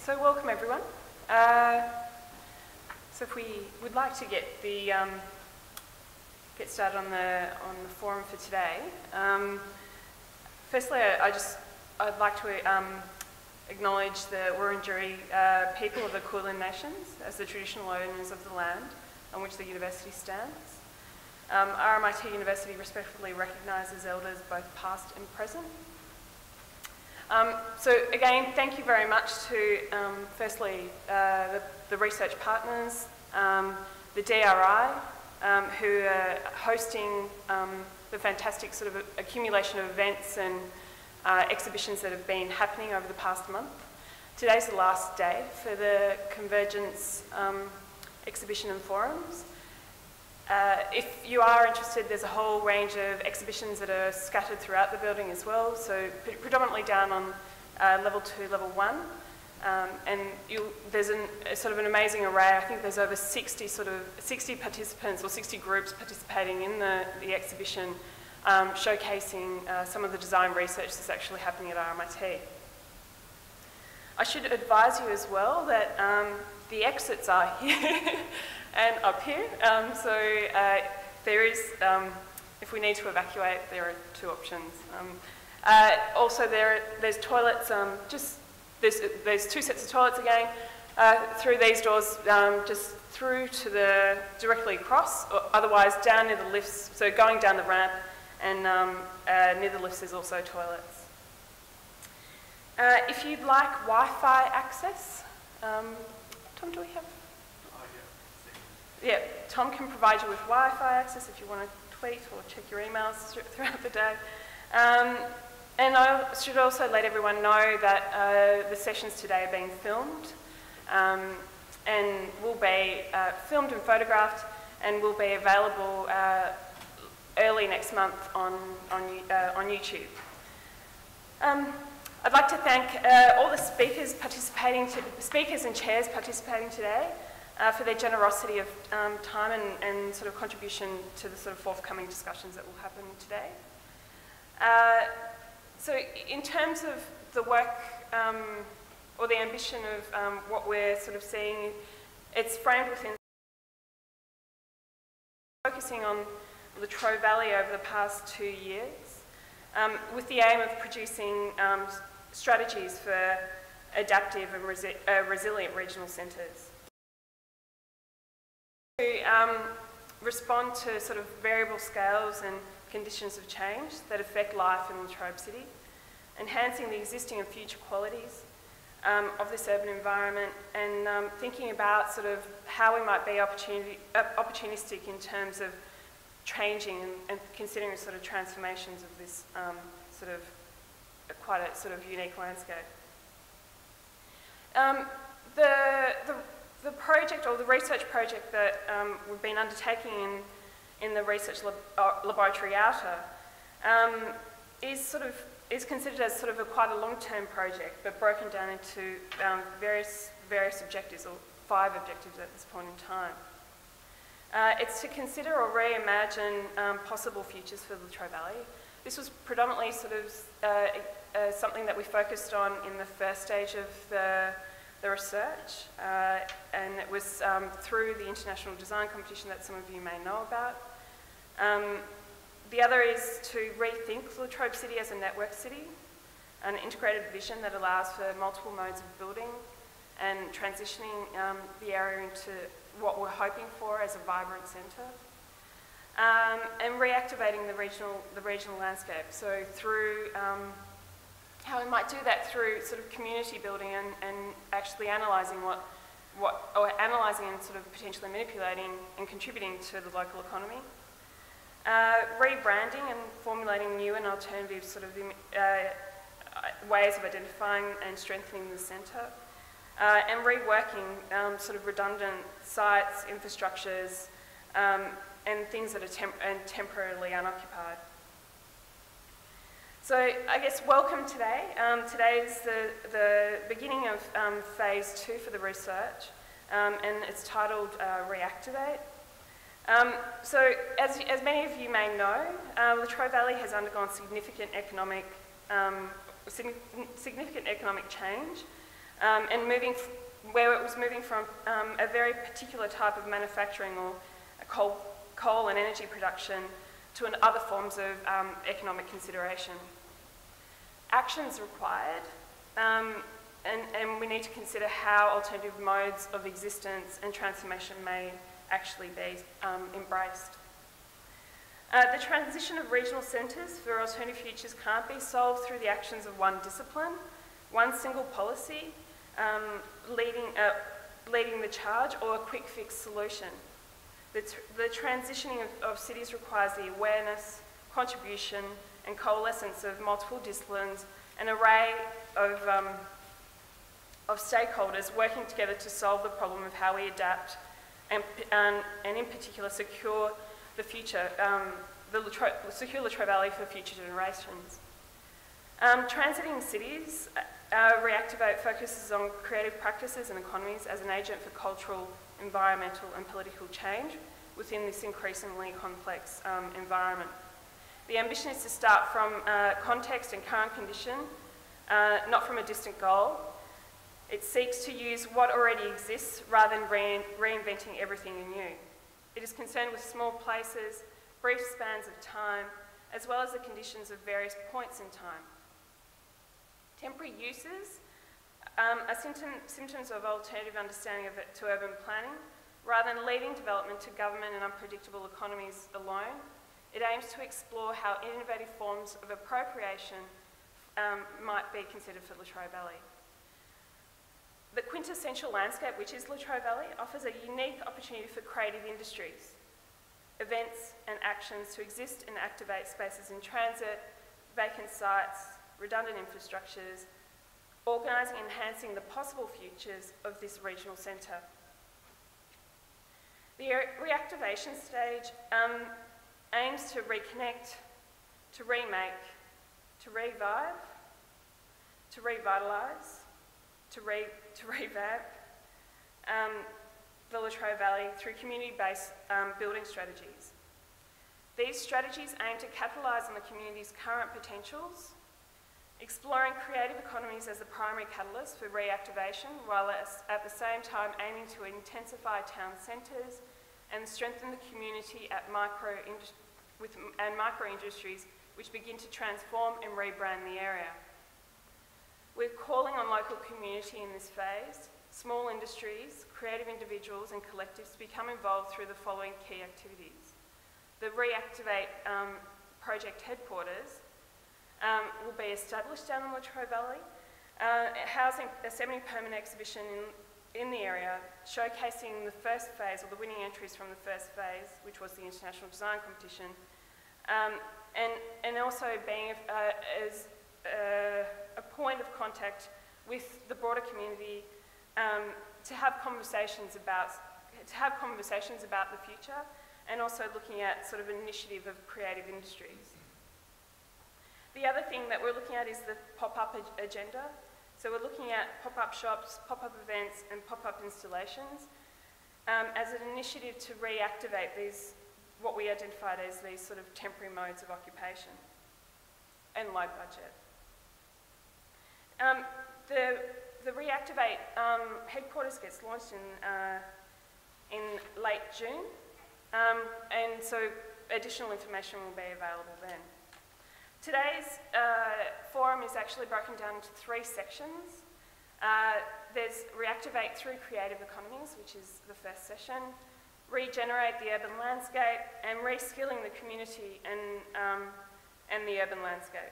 So welcome everyone. So if we would like to get started on the forum for today. Firstly, I'd like to acknowledge the Wurundjeri people of the Kulin Nations as the traditional owners of the land on which the university stands. RMIT University respectfully recognises elders both past and present. So again, thank you very much to, firstly, the research partners, the DRI, who are hosting the fantastic sort of accumulation of events and exhibitions that have been happening over the past month. Today's the last day for the Convergence exhibition and forums. If you are interested, there's a whole range of exhibitions that are scattered throughout the building as well, so predominantly down on level 2, level 1. And there's sort of an amazing array. I think there's over 60 participants or 60 groups participating in the exhibition, showcasing some of the design research that's actually happening at RMIT. I should advise you as well that the exits are here and up here. There is, if we need to evacuate, there are 2 options. Also, there's toilets. There's 2 sets of toilets again through these doors, just through to the directly across, or otherwise down near the lifts. So going down the ramp, and near the lifts there's also toilets. If you'd like Wi-Fi access, Tom, do we have? Yeah, Tom can provide you with Wi-Fi access if you want to tweet or check your emails throughout the day. And I should also let everyone know that the sessions today are being filmed and will be filmed and photographed and will be available early next month on YouTube. I'd like to thank all the speakers and chairs participating today for their generosity of time and sort of contribution to the sort of forthcoming discussions that will happen today. So in terms of the work or the ambition of what we're sort of seeing, it's framed within focusing on Latrobe Valley over the past 2 years with the aim of producing strategies for adaptive and resilient regional centres. To respond to sort of variable scales and conditions of change that affect life in Latrobe City, enhancing the existing and future qualities of this urban environment, and thinking about sort of how we might be opportunistic in terms of changing and considering sort of transformations of this sort of quite a sort of unique landscape. The project, or the research project that we've been undertaking in the research laboratory outer is considered as sort of quite a long-term project, but broken down into various objectives, or 5 objectives at this point in time. It's to consider or reimagine possible futures for Latrobe Valley. This was predominantly sort of something that we focused on in the first stage of the research, and it was through the international design competition that some of you may know about. The other is to rethink Latrobe City as a network city, an integrated vision that allows for multiple modes of building and transitioning the area into what we're hoping for as a vibrant centre, and reactivating the regional landscape. So through how we might do that through sort of community building and actually analysing analysing and sort of potentially manipulating and contributing to the local economy. Rebranding and formulating new and alternative sort of ways of identifying and strengthening the centre, and reworking sort of redundant sites, infrastructures, and things that are temporarily unoccupied. So I guess welcome today. Today is the beginning of phase 2 for the research, and it's titled Reactivate. So as many of you may know, Latrobe Valley has undergone significant economic change and where it was moving from a very particular type of manufacturing or coal and energy production to other forms of economic consideration. Actions required, and we need to consider how alternative modes of existence and transformation may actually be embraced. The transition of regional centres for alternative futures can't be solved through the actions of one discipline, one single policy, leading the charge, or a quick fix solution. The transitioning of cities requires the awareness, contribution and coalescence of multiple disciplines, an array of stakeholders working together to solve the problem of how we adapt and in particular secure the future, secure Latrobe Valley for future generations. Transiting cities, Reactivate focuses on creative practices and economies as an agent for cultural, environmental and political change within this increasingly complex environment. The ambition is to start from context and current condition, not from a distant goal. It seeks to use what already exists rather than reinventing everything anew. It is concerned with small places, brief spans of time, as well as the conditions of various points in time. Temporary uses are symptoms of alternative understanding to urban planning. Rather than leaving development to government and unpredictable economies alone, it aims to explore how innovative forms of appropriation might be considered for Latrobe Valley. The quintessential landscape, which is Latrobe Valley, offers a unique opportunity for creative industries, events and actions to exist and activate spaces in transit, vacant sites, redundant infrastructures, organising and enhancing the possible futures of this regional centre. The reactivation stage aims to reconnect, to remake, to revive, to revitalise, to revamp the Latrobe Valley through community-based building strategies. These strategies aim to capitalise on the community's current potentials, exploring creative economies as the primary catalyst for reactivation, while at the same time aiming to intensify town centres and strengthen the community at micro industries which begin to transform and rebrand the area. We're calling on local community in this phase, small industries, creative individuals and collectives to become involved through the following key activities. The Reactivate project headquarters will be established down in Latrobe Valley, housing a semi-permanent exhibition in the area, showcasing the first phase, or the winning entries from the first phase, which was the International Design Competition, and also being as a point of contact with the broader community to have conversations about the future, and also looking at sort of an initiative of creative industries. The other thing that we're looking at is the pop-up agenda. So we're looking at pop-up shops, pop-up events and pop-up installations as an initiative to reactivate these, what we identified as these sort of temporary modes of occupation and low budget. The Reactivate headquarters gets launched in late June, and so additional information will be available then. Today's forum is actually broken down into 3 sections. There's Reactivate through creative economies, which is the first session, Regenerate the urban landscape, and Reskilling the community and the urban landscape.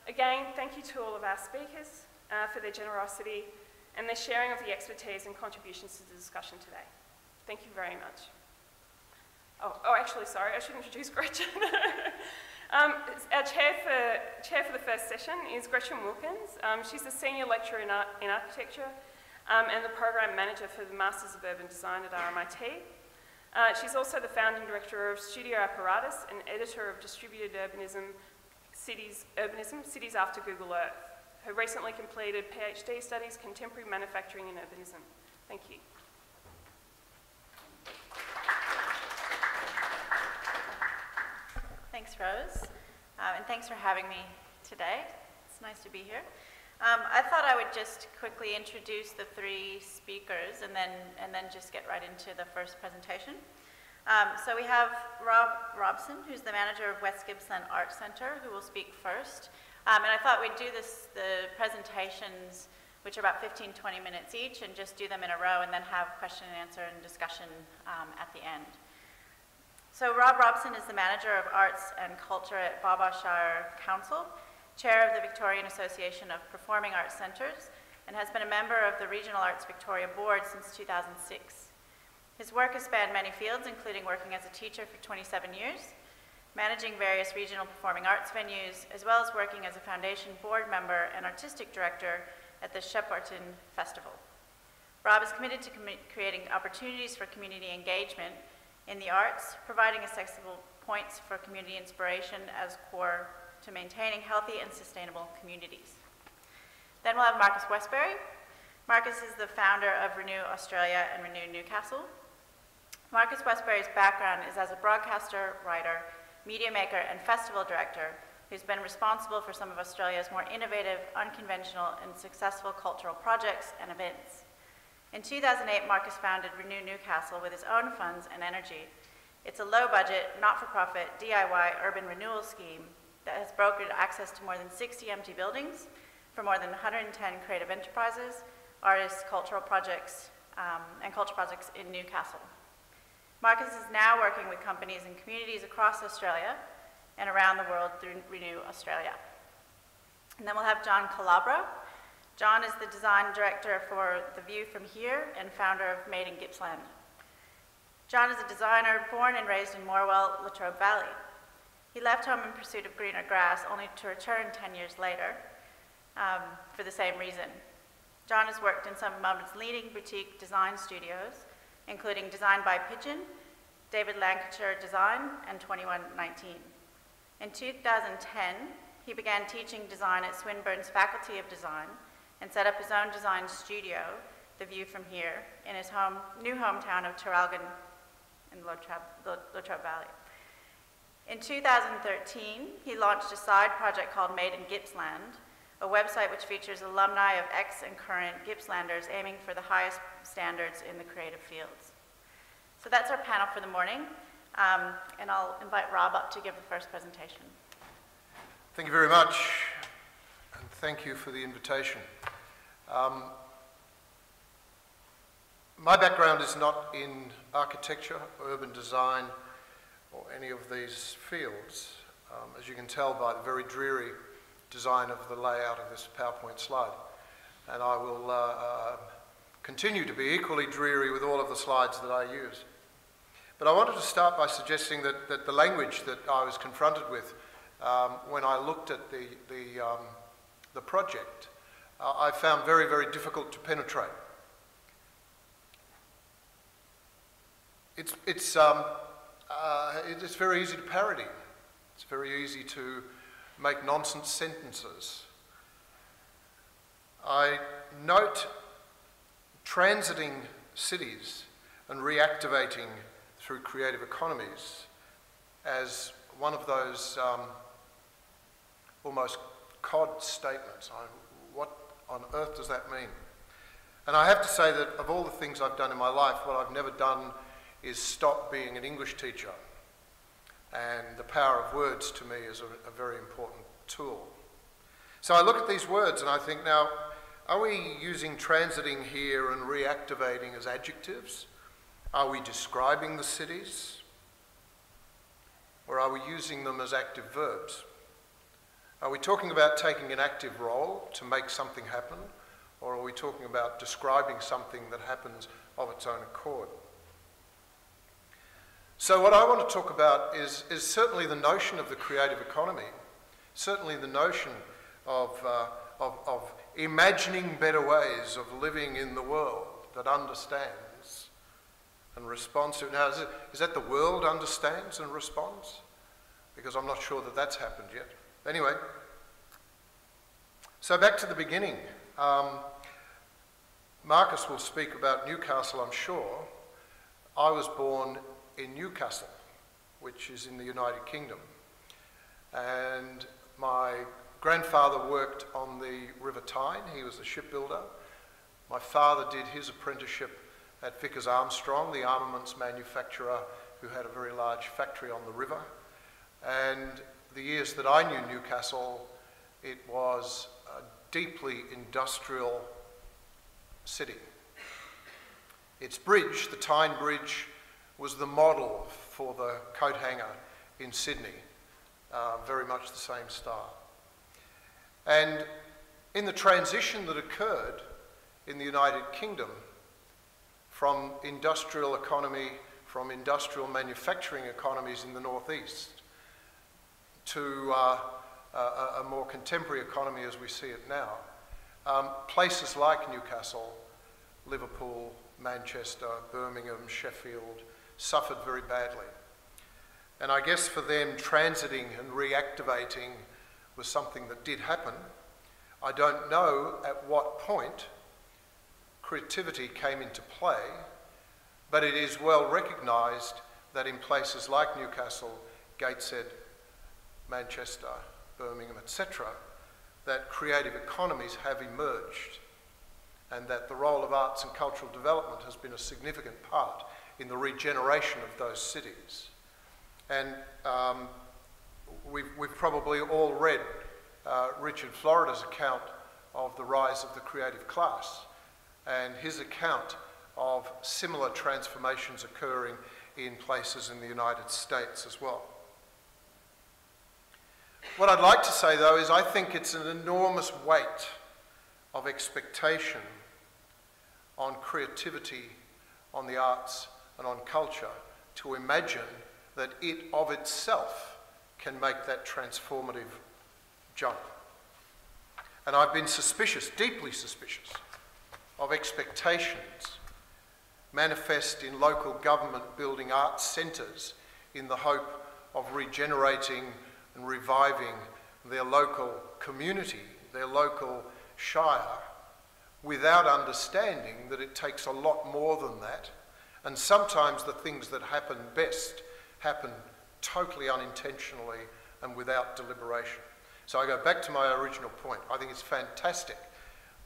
Again, thank you to all of our speakers for their generosity and their sharing of the expertise and contributions to the discussion today. Thank you very much. Oh, actually, sorry, I should introduce Gretchen. Our chair for the first session is Gretchen Wilkins. She's the Senior Lecturer in Architecture and the Program Manager for the Masters of Urban Design at RMIT. She's also the Founding Director of Studio Apparatus and Editor of Distributed Urbanism, Cities After Google Earth. Her recently completed PhD studies, Contemporary Manufacturing and Urbanism. Thank you. Thanks, Rose, and thanks for having me today. It's nice to be here. I thought I would just quickly introduce the three speakers and then just get right into the first presentation. So we have Rob Robson, who's the manager of West Gippsland Arts Centre, who will speak first. And I thought we'd do the presentations, which are about 15-20 minutes each, and just do them in a row and then have question and answer and discussion at the end. So Rob Robson is the manager of Arts and Culture at Baa Baa Shire Council, chair of the Victorian Association of Performing Arts Centres, and has been a member of the Regional Arts Victoria Board since 2006. His work has spanned many fields, including working as a teacher for 27 years, managing various regional performing arts venues, as well as working as a foundation board member and artistic director at the Shepparton Festival. Rob is committed to creating opportunities for community engagement in the arts, providing accessible points for community inspiration as core to maintaining healthy and sustainable communities. Then we'll have Marcus Westbury. Marcus is the founder of Renew Australia and Renew Newcastle. Marcus Westbury's background is as a broadcaster, writer, media maker, and festival director who's been responsible for some of Australia's more innovative, unconventional, and successful cultural projects and events. In 2008, Marcus founded Renew Newcastle with his own funds and energy. It's a low-budget, not-for-profit, DIY urban renewal scheme that has brokered access to more than 60 empty buildings for more than 110 creative enterprises, artists, cultural projects, and cultural projects in Newcastle. Marcus is now working with companies and communities across Australia and around the world through Renew Australia. And then we'll have John Calabro. John is the design director for The View from Here and founder of Made in Gippsland. John is a designer born and raised in Morwell, Latrobe Valley. He left home in pursuit of greener grass, only to return 10 years later for the same reason. John has worked in some of Melbourne's leading boutique design studios, including Design by Pigeon, David Lancashire Design, and 2119. In 2010, he began teaching design at Swinburne's Faculty of Design and set up his own design studio, The View from Here, in his new hometown of Traralgon in Latrobe Valley. In 2013, he launched a side project called Made in Gippsland, a website which features alumni of ex and current Gippslanders aiming for the highest standards in the creative fields. So that's our panel for the morning, and I'll invite Rob up to give the first presentation. Thank you very much, and thank you for the invitation. My background is not in architecture, urban design, or any of these fields, as you can tell by the very dreary design of the layout of this PowerPoint slide. And I will continue to be equally dreary with all of the slides that I use. But I wanted to start by suggesting that the language that I was confronted with when I looked at the project, I found very, very difficult to penetrate. It's very easy to parody. It's very easy to make nonsense sentences. I note transiting cities and reactivating through creative economies as one of those almost cod statements. What on earth does that mean? And I have to say that of all the things I've done in my life, what I've never done is stop being an English teacher. And the power of words to me is a very important tool. So I look at these words and I think, now, are we using transiting here and reactivating as adjectives? Are we describing the cities? Or are we using them as active verbs? Are we talking about taking an active role to make something happen? Or are we talking about describing something that happens of its own accord? So what I want to talk about is certainly the notion of the creative economy, certainly the notion of imagining better ways of living in the world that understands and responds to. Now, is that the world understands and responds? Because I'm not sure that that's happened yet. Anyway, so back to the beginning. Marcus will speak about Newcastle, I'm sure. I was born in Newcastle, which is in the United Kingdom. And my grandfather worked on the River Tyne. He was a shipbuilder. My father did his apprenticeship at Vickers Armstrong, the armaments manufacturer who had a very large factory on the river. And the years that I knew Newcastle, it was a deeply industrial city. Its bridge, the Tyne Bridge, was the model for the coat hanger in Sydney, very much the same style. And in the transition that occurred in the United Kingdom from industrial economy, from industrial manufacturing economies in the northeast to a more contemporary economy as we see it now, places like Newcastle, Liverpool, Manchester, Birmingham, Sheffield suffered very badly. And I guess for them, transiting and reactivating was something that did happen. I don't know at what point creativity came into play, but it is well recognised that in places like Newcastle, Gateshead, Manchester, Birmingham, etc., that creative economies have emerged, and that the role of arts and cultural development has been a significant part in the regeneration of those cities. And we've probably all read Richard Florida's account of the rise of the creative class and his account of similar transformations occurring in places in the United States as well. What I'd like to say, though, is I think it's an enormous weight of expectation on creativity, on the arts and on culture to imagine that it of itself can make that transformative jump. And I've been suspicious, deeply suspicious, of expectations manifest in local government building arts centres in the hope of regenerating and reviving their local community, their local shire, without understanding that it takes a lot more than that. And sometimes the things that happen best happen totally unintentionally and without deliberation. So I go back to my original point. I think it's fantastic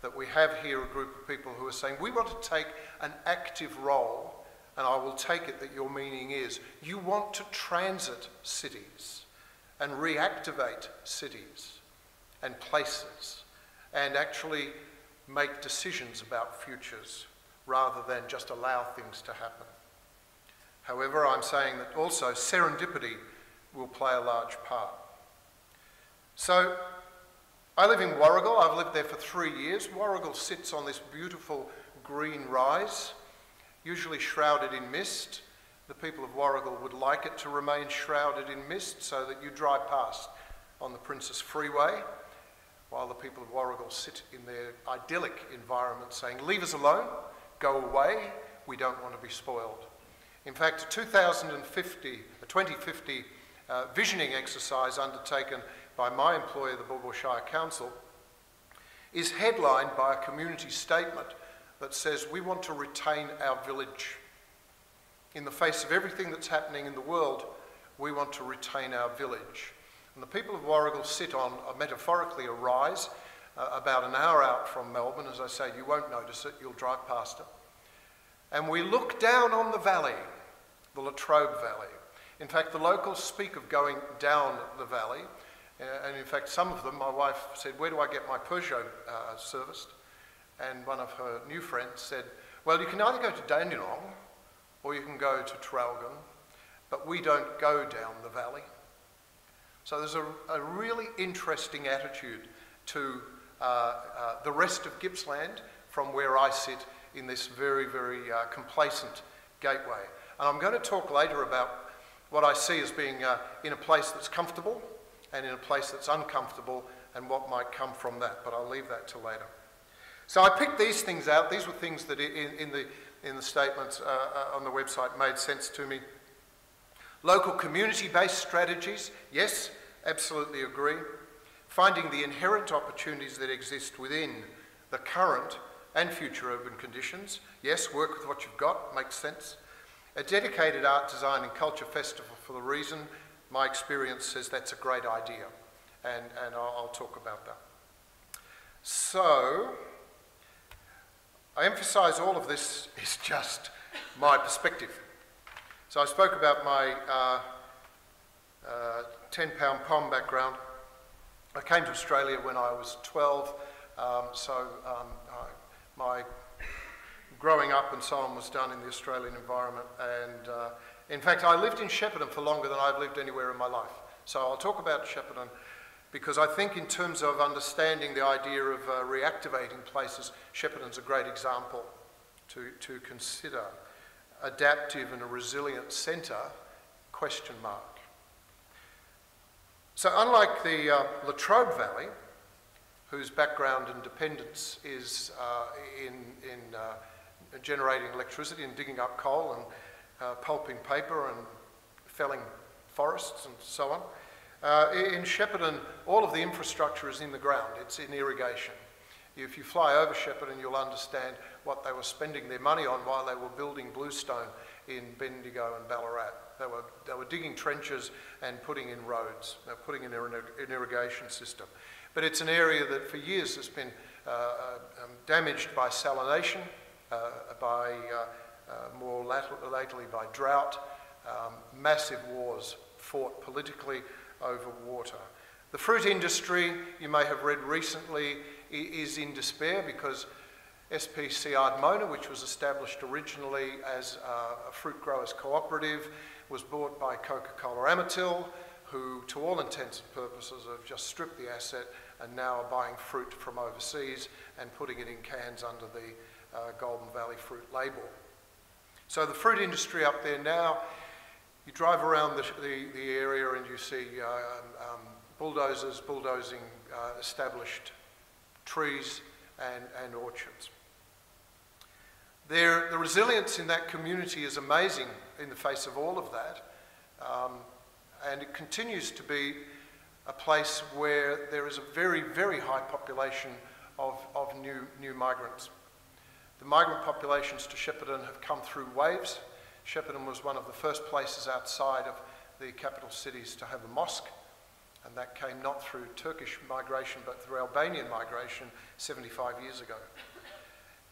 that we have here a group of people who are saying, we want to take an active role, and I will take it that your meaning is, you want to transit cities and reactivate cities and places and actually make decisions about futures rather than just allow things to happen. However, I'm saying that also serendipity will play a large part. So, I live in Warragul. I've lived there for 3 years. Warragul sits on this beautiful green rise, usually shrouded in mist. The people of Warragul would like it to remain shrouded in mist so that you drive past on the Princess Freeway, while the people of Warragul sit in their idyllic environment saying, leave us alone, go away, we don't want to be spoiled. In fact, a 2050 visioning exercise undertaken by my employer, the Baw Baw Shire Council, is headlined by a community statement that says we want to retain our village. In the face of everything that's happening in the world, we want to retain our village. And the people of Warragul sit on, metaphorically, a rise about an hour out from Melbourne. As I say, you won't notice it, you'll drive past it. And we look down on the valley, the Latrobe Valley. In fact, the locals speak of going down the valley. And in fact, some of them, my wife said, where do I get my Peugeot serviced? And one of her new friends said, well, you can either go to Dandenong or you can go to Traralgon, but we don't go down the valley. So there's a really interesting attitude to the rest of Gippsland from where I sit in this very, very complacent gateway. And I'm going to talk later about what I see as being in a place that's comfortable and in a place that's uncomfortable and what might come from that, but I'll leave that till later. So I picked these things out. These were things that in the statements on the website made sense to me. Local community-based strategies, yes, absolutely agree. Finding the inherent opportunities that exist within the current and future urban conditions, yes, work with what you've got, makes sense. A dedicated art, design and culture festival for the reason my experience says that's a great idea. and I'll talk about that. So, I emphasise all of this is just my perspective. So I spoke about my 10-pound POM background. I came to Australia when I was 12, my growing up and so on was done in the Australian environment, and in fact I lived in Shepparton for longer than I've lived anywhere in my life. So I'll talk about Shepparton because I think in terms of understanding the idea of reactivating places, Shepparton's a great example to consider. Adaptive and a resilient centre, question mark. So unlike the Latrobe Valley, whose background and dependence is in generating electricity and digging up coal and pulping paper and felling forests and so on, in Shepparton, all of the infrastructure is in the ground. It's in irrigation. If you fly over Shepparton, you'll understand what they were spending their money on while they were building bluestone in Bendigo and Ballarat. They were digging trenches and putting in roads. They were putting in an irrigation system. But it's an area that for years has been damaged by salination, more lately by drought, massive wars fought politically over water. The fruit industry, you may have read recently, is in despair because SPC Ardmona, which was established originally as a fruit growers cooperative, was bought by Coca-Cola Amatil, who to all intents and purposes have just stripped the asset and now are buying fruit from overseas and putting it in cans under the Golden Valley fruit label. So the fruit industry up there now, you drive around the area and you see bulldozers bulldozing established trees and orchards. The resilience in that community is amazing in the face of all of that, and it continues to be a place where there is a very, very high population of new migrants. The migrant populations to Shepparton have come through waves. Shepparton was one of the first places outside of the capital cities to have a mosque, and that came not through Turkish migration but through Albanian migration 75 years ago.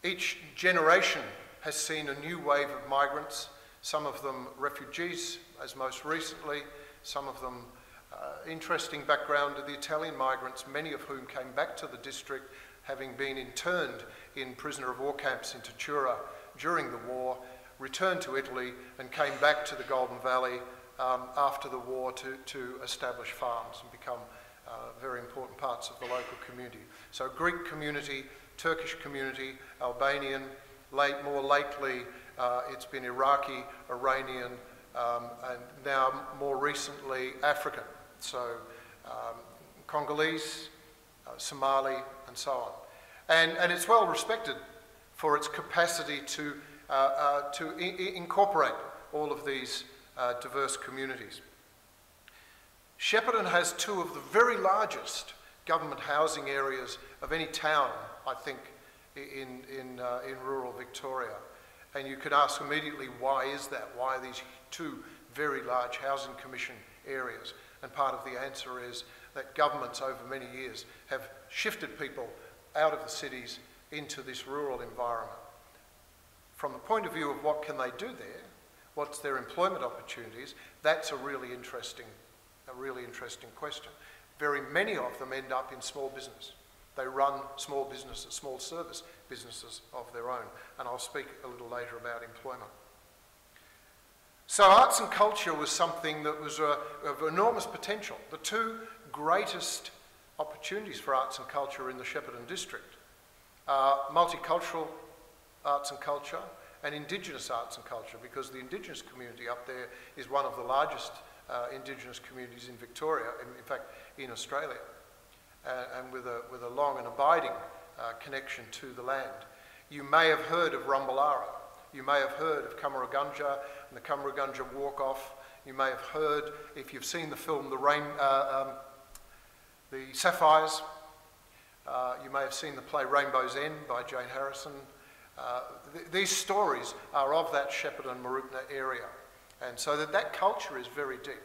Each generation has seen a new wave of migrants, some of them refugees, as most recently, some of them interesting background of the Italian migrants, many of whom came back to the district having been interned in prisoner of war camps in Tatura during the war, returned to Italy and came back to the Golden Valley after the war to establish farms and become very important parts of the local community. So Greek community, Turkish community, Albanian, more lately it's been Iraqi, Iranian, and now more recently African. So Congolese, Somali, and so on. And it's well respected for its capacity to incorporate all of these diverse communities. Shepparton has two of the very largest government housing areas of any town, I think, in rural Victoria. And you could ask immediately, why is that? Why are these two very large housing commission areas? And part of the answer is that governments over many years have shifted people out of the cities into this rural environment. From the point of view of what can they do there, what's their employment opportunities, that's a really interesting question. Very many of them end up in small business. They run small businesses, small service businesses of their own, and I'll speak a little later about employment. So arts and culture was something that was of enormous potential. The two greatest opportunities for arts and culture in the Shepparton district are multicultural arts and culture and Indigenous arts and culture, because the Indigenous community up there is one of the largest Indigenous communities in Victoria, in fact in Australia, and with a long and abiding connection to the land. You may have heard of Rumballara. You may have heard of Cummeragunja and the Cummeragunja Walk-Off. You may have heard, if you've seen the film The Sapphires, you may have seen the play Rainbow's End by Jane Harrison. These stories are of that Shepparton Mooroopna area, and so that culture is very deep.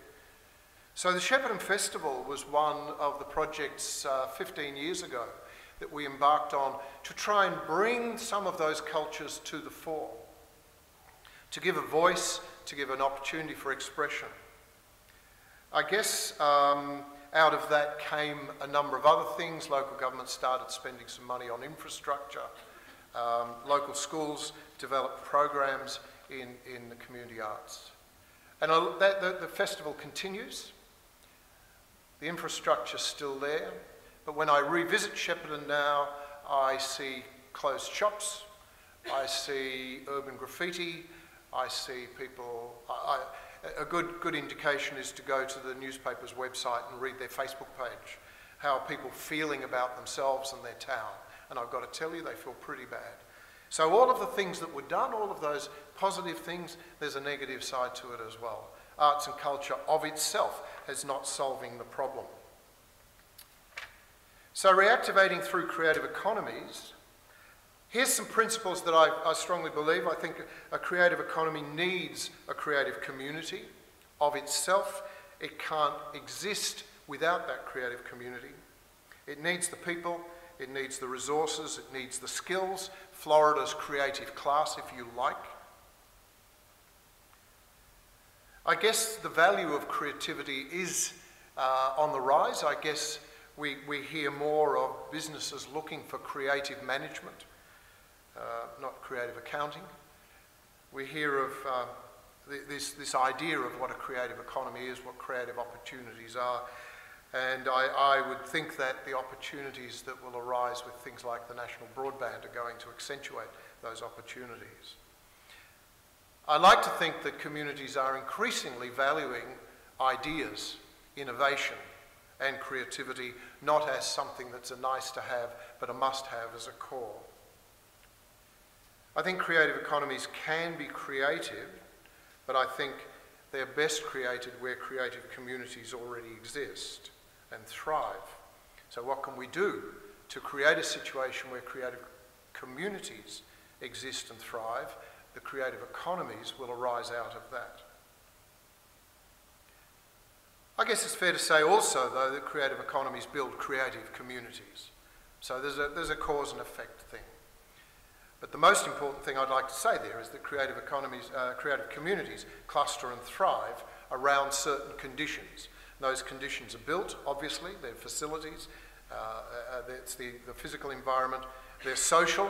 So the Shepparton Festival was one of the projects 15 years ago that we embarked on to try and bring some of those cultures to the fore, to give a voice, to give an opportunity for expression. I guess out of that came a number of other things. Local government started spending some money on infrastructure. Local schools developed programs in the community arts. And the festival continues. The infrastructure's still there. But when I revisit Shepparton now, I see closed shops, I see urban graffiti, I see people... a good indication is to go to the newspaper's website and read their Facebook page. How are people feeling about themselves and their town? And I've got to tell you, they feel pretty bad. So all of the things that were done, all of those positive things, there's a negative side to it as well. Arts and culture of itself is not solving the problem. So reactivating through creative economies, here's some principles that I strongly believe. I think a creative economy needs a creative community of itself. It can't exist without that creative community. It needs the people, it needs the resources, it needs the skills, Florida's creative class, if you like. I guess the value of creativity is on the rise. I guess we hear more of businesses looking for creative management, not creative accounting. We hear of this idea of what a creative economy is, what creative opportunities are, and I would think that the opportunities that will arise with things like the national broadband are going to accentuate those opportunities. I like to think that communities are increasingly valuing ideas, innovation, and creativity, not as something that's a nice to have, but a must have as a core. I think creative economies can be creative, but I think they're best created where creative communities already exist and thrive. So what can we do to create a situation where creative communities exist and thrive? The creative economies will arise out of that. I guess it's fair to say also, though, that creative economies build creative communities. So there's a cause and effect thing. But the most important thing I'd like to say there is that creative communities cluster and thrive around certain conditions. And those conditions are built, obviously, they're facilities, it's the physical environment, they're social,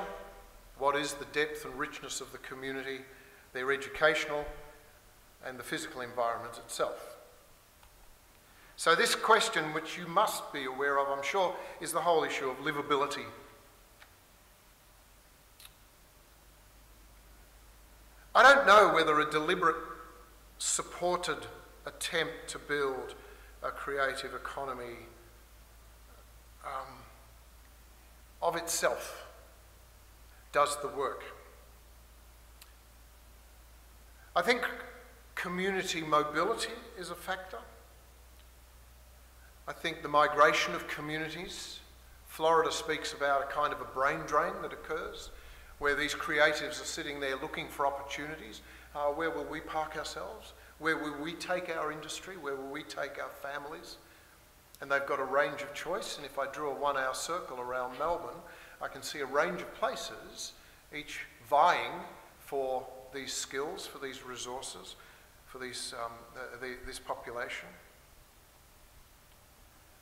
what is the depth and richness of the community, they're educational, and the physical environment itself. So this question, which you must be aware of, I'm sure, is the whole issue of livability. I don't know whether a deliberate, supported attempt to build a creative economy of itself does the work. I think community mobility is a factor. I think the migration of communities, Florida speaks about a kind of a brain drain that occurs, where these creatives are sitting there looking for opportunities. Where will we park ourselves? Where will we take our industry? Where will we take our families? And they've got a range of choice, and if I drew a 1-hour circle around Melbourne, I can see a range of places, each vying for these skills, for these resources, for this population.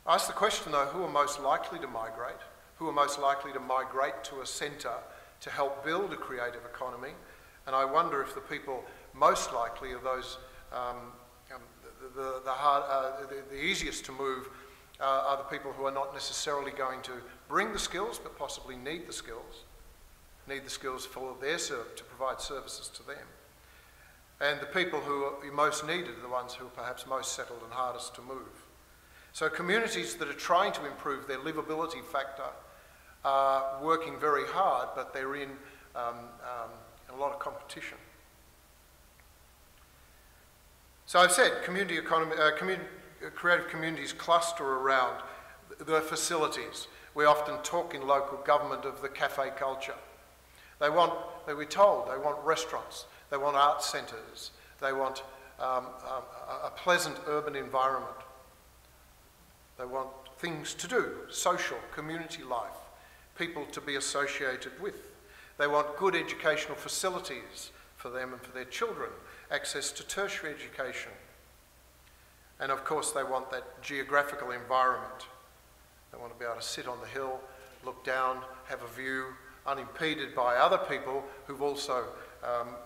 I ask the question, though, who are most likely to migrate? Who are most likely to migrate to a centre to help build a creative economy? And I wonder if the people most likely are those, the easiest to move are the people who are not necessarily going to bring the skills, but possibly need the skills for their to provide services to them. And the people who are most needed are the ones who are perhaps most settled and hardest to move. So communities that are trying to improve their livability factor are working very hard, but they're in a lot of competition. So I've said creative communities cluster around the facilities. We often talk in local government of the cafe culture. We're told they want restaurants, they want art centres, they want a pleasant urban environment. They want things to do, social, community life, people to be associated with. They want good educational facilities for them and for their children, access to tertiary education. And of course they want that geographical environment. They want to be able to sit on the hill, look down, have a view, unimpeded by other people who've also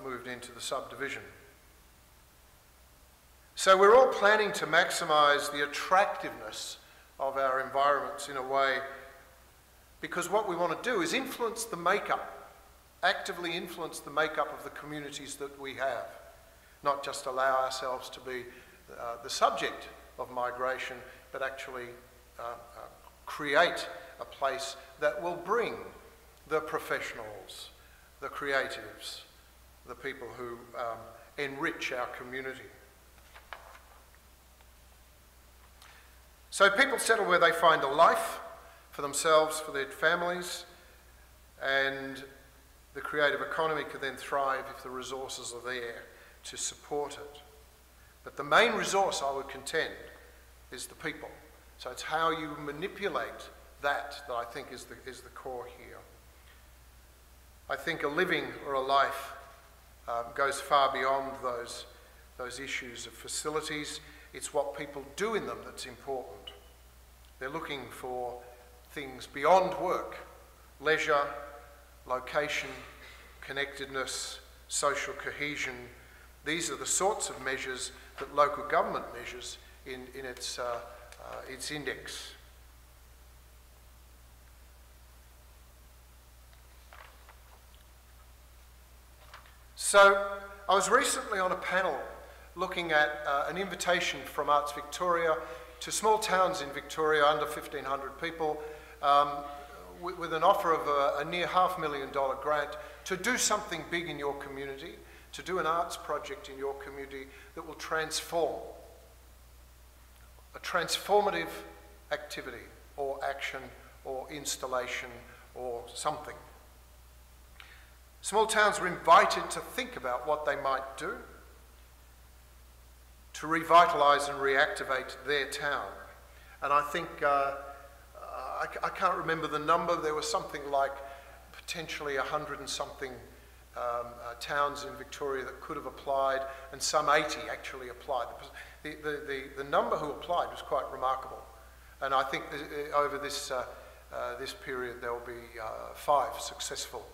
moved into the subdivision. So we're all planning to maximise the attractiveness of our environments in a way, because what we want to do is influence the makeup, actively influence the makeup of the communities that we have, not just allow ourselves to be the subject of migration, but actually create a place that will bring the professionals, the creatives, the people who enrich our community. So people settle where they find a life for themselves, for their families, and the creative economy can then thrive if the resources are there to support it. But the main resource, I would contend, is the people. So it's how you manipulate that I think is the core here. I think a living or a life goes far beyond those issues of facilities. It's what people do in them that's important. They're looking for things beyond work: leisure, location, connectedness, social cohesion. These are the sorts of measures that local government measures in its index. So I was recently on a panel looking at an invitation from Arts Victoria to small towns in Victoria under 1,500 people with an offer of a near $500,000 grant to do something big in your community, to do an arts project in your community that will transform, a transformative activity or action or installation or something. Small towns were invited to think about what they might do to revitalise and reactivate their town. And I think, I can't remember the number, there was something like potentially 100 and something towns in Victoria that could have applied, and some 80 actually applied. The number who applied was quite remarkable. And I think over this period there will be 5 successful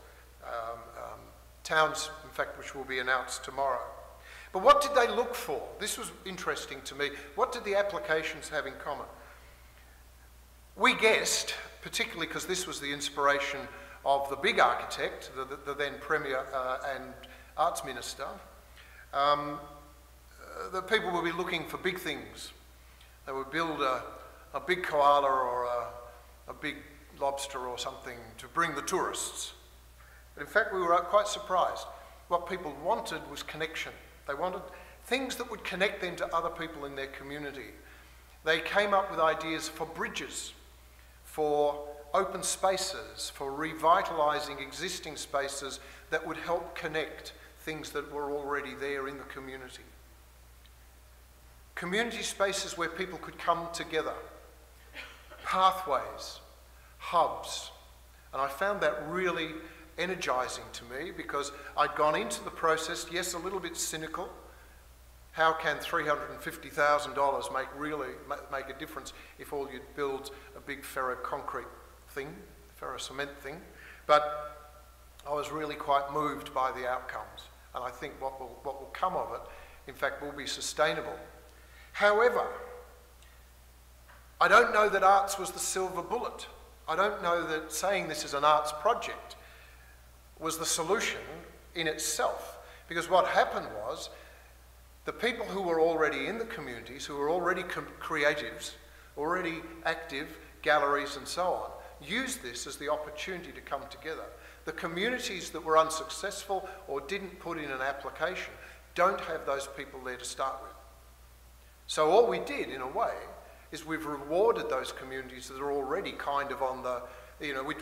towns, in fact, which will be announced tomorrow. But what did they look for? This was interesting to me. What did the applications have in common? We guessed, particularly because this was the inspiration of the big architect, the then Premier and Arts Minister, that people would be looking for big things. They would build a big koala or a big lobster or something to bring the tourists. But in fact, we were quite surprised. What people wanted was connection. They wanted things that would connect them to other people in their community. They came up with ideas for bridges, for open spaces, for revitalising existing spaces that would help connect things that were already there in the community. Community spaces where people could come together, pathways, hubs. And I found that really energising to me, because I'd gone into the process, yes, a little bit cynical. How can $350,000 make a difference if all you'd build a big ferro-concrete thing, ferro-cement thing? But I was really quite moved by the outcomes, and I think what will come of it, in fact, will be sustainable. However, I don't know that arts was the silver bullet. I don't know that saying this is an arts project was the solution in itself, because what happened was the people who were already in the communities, who were already creatives, already active, galleries and so on, used this as the opportunity to come together. The communities that were unsuccessful or didn't put in an application don't have those people there to start with. So all we did, in a way, is we've rewarded those communities that are already kind of on the,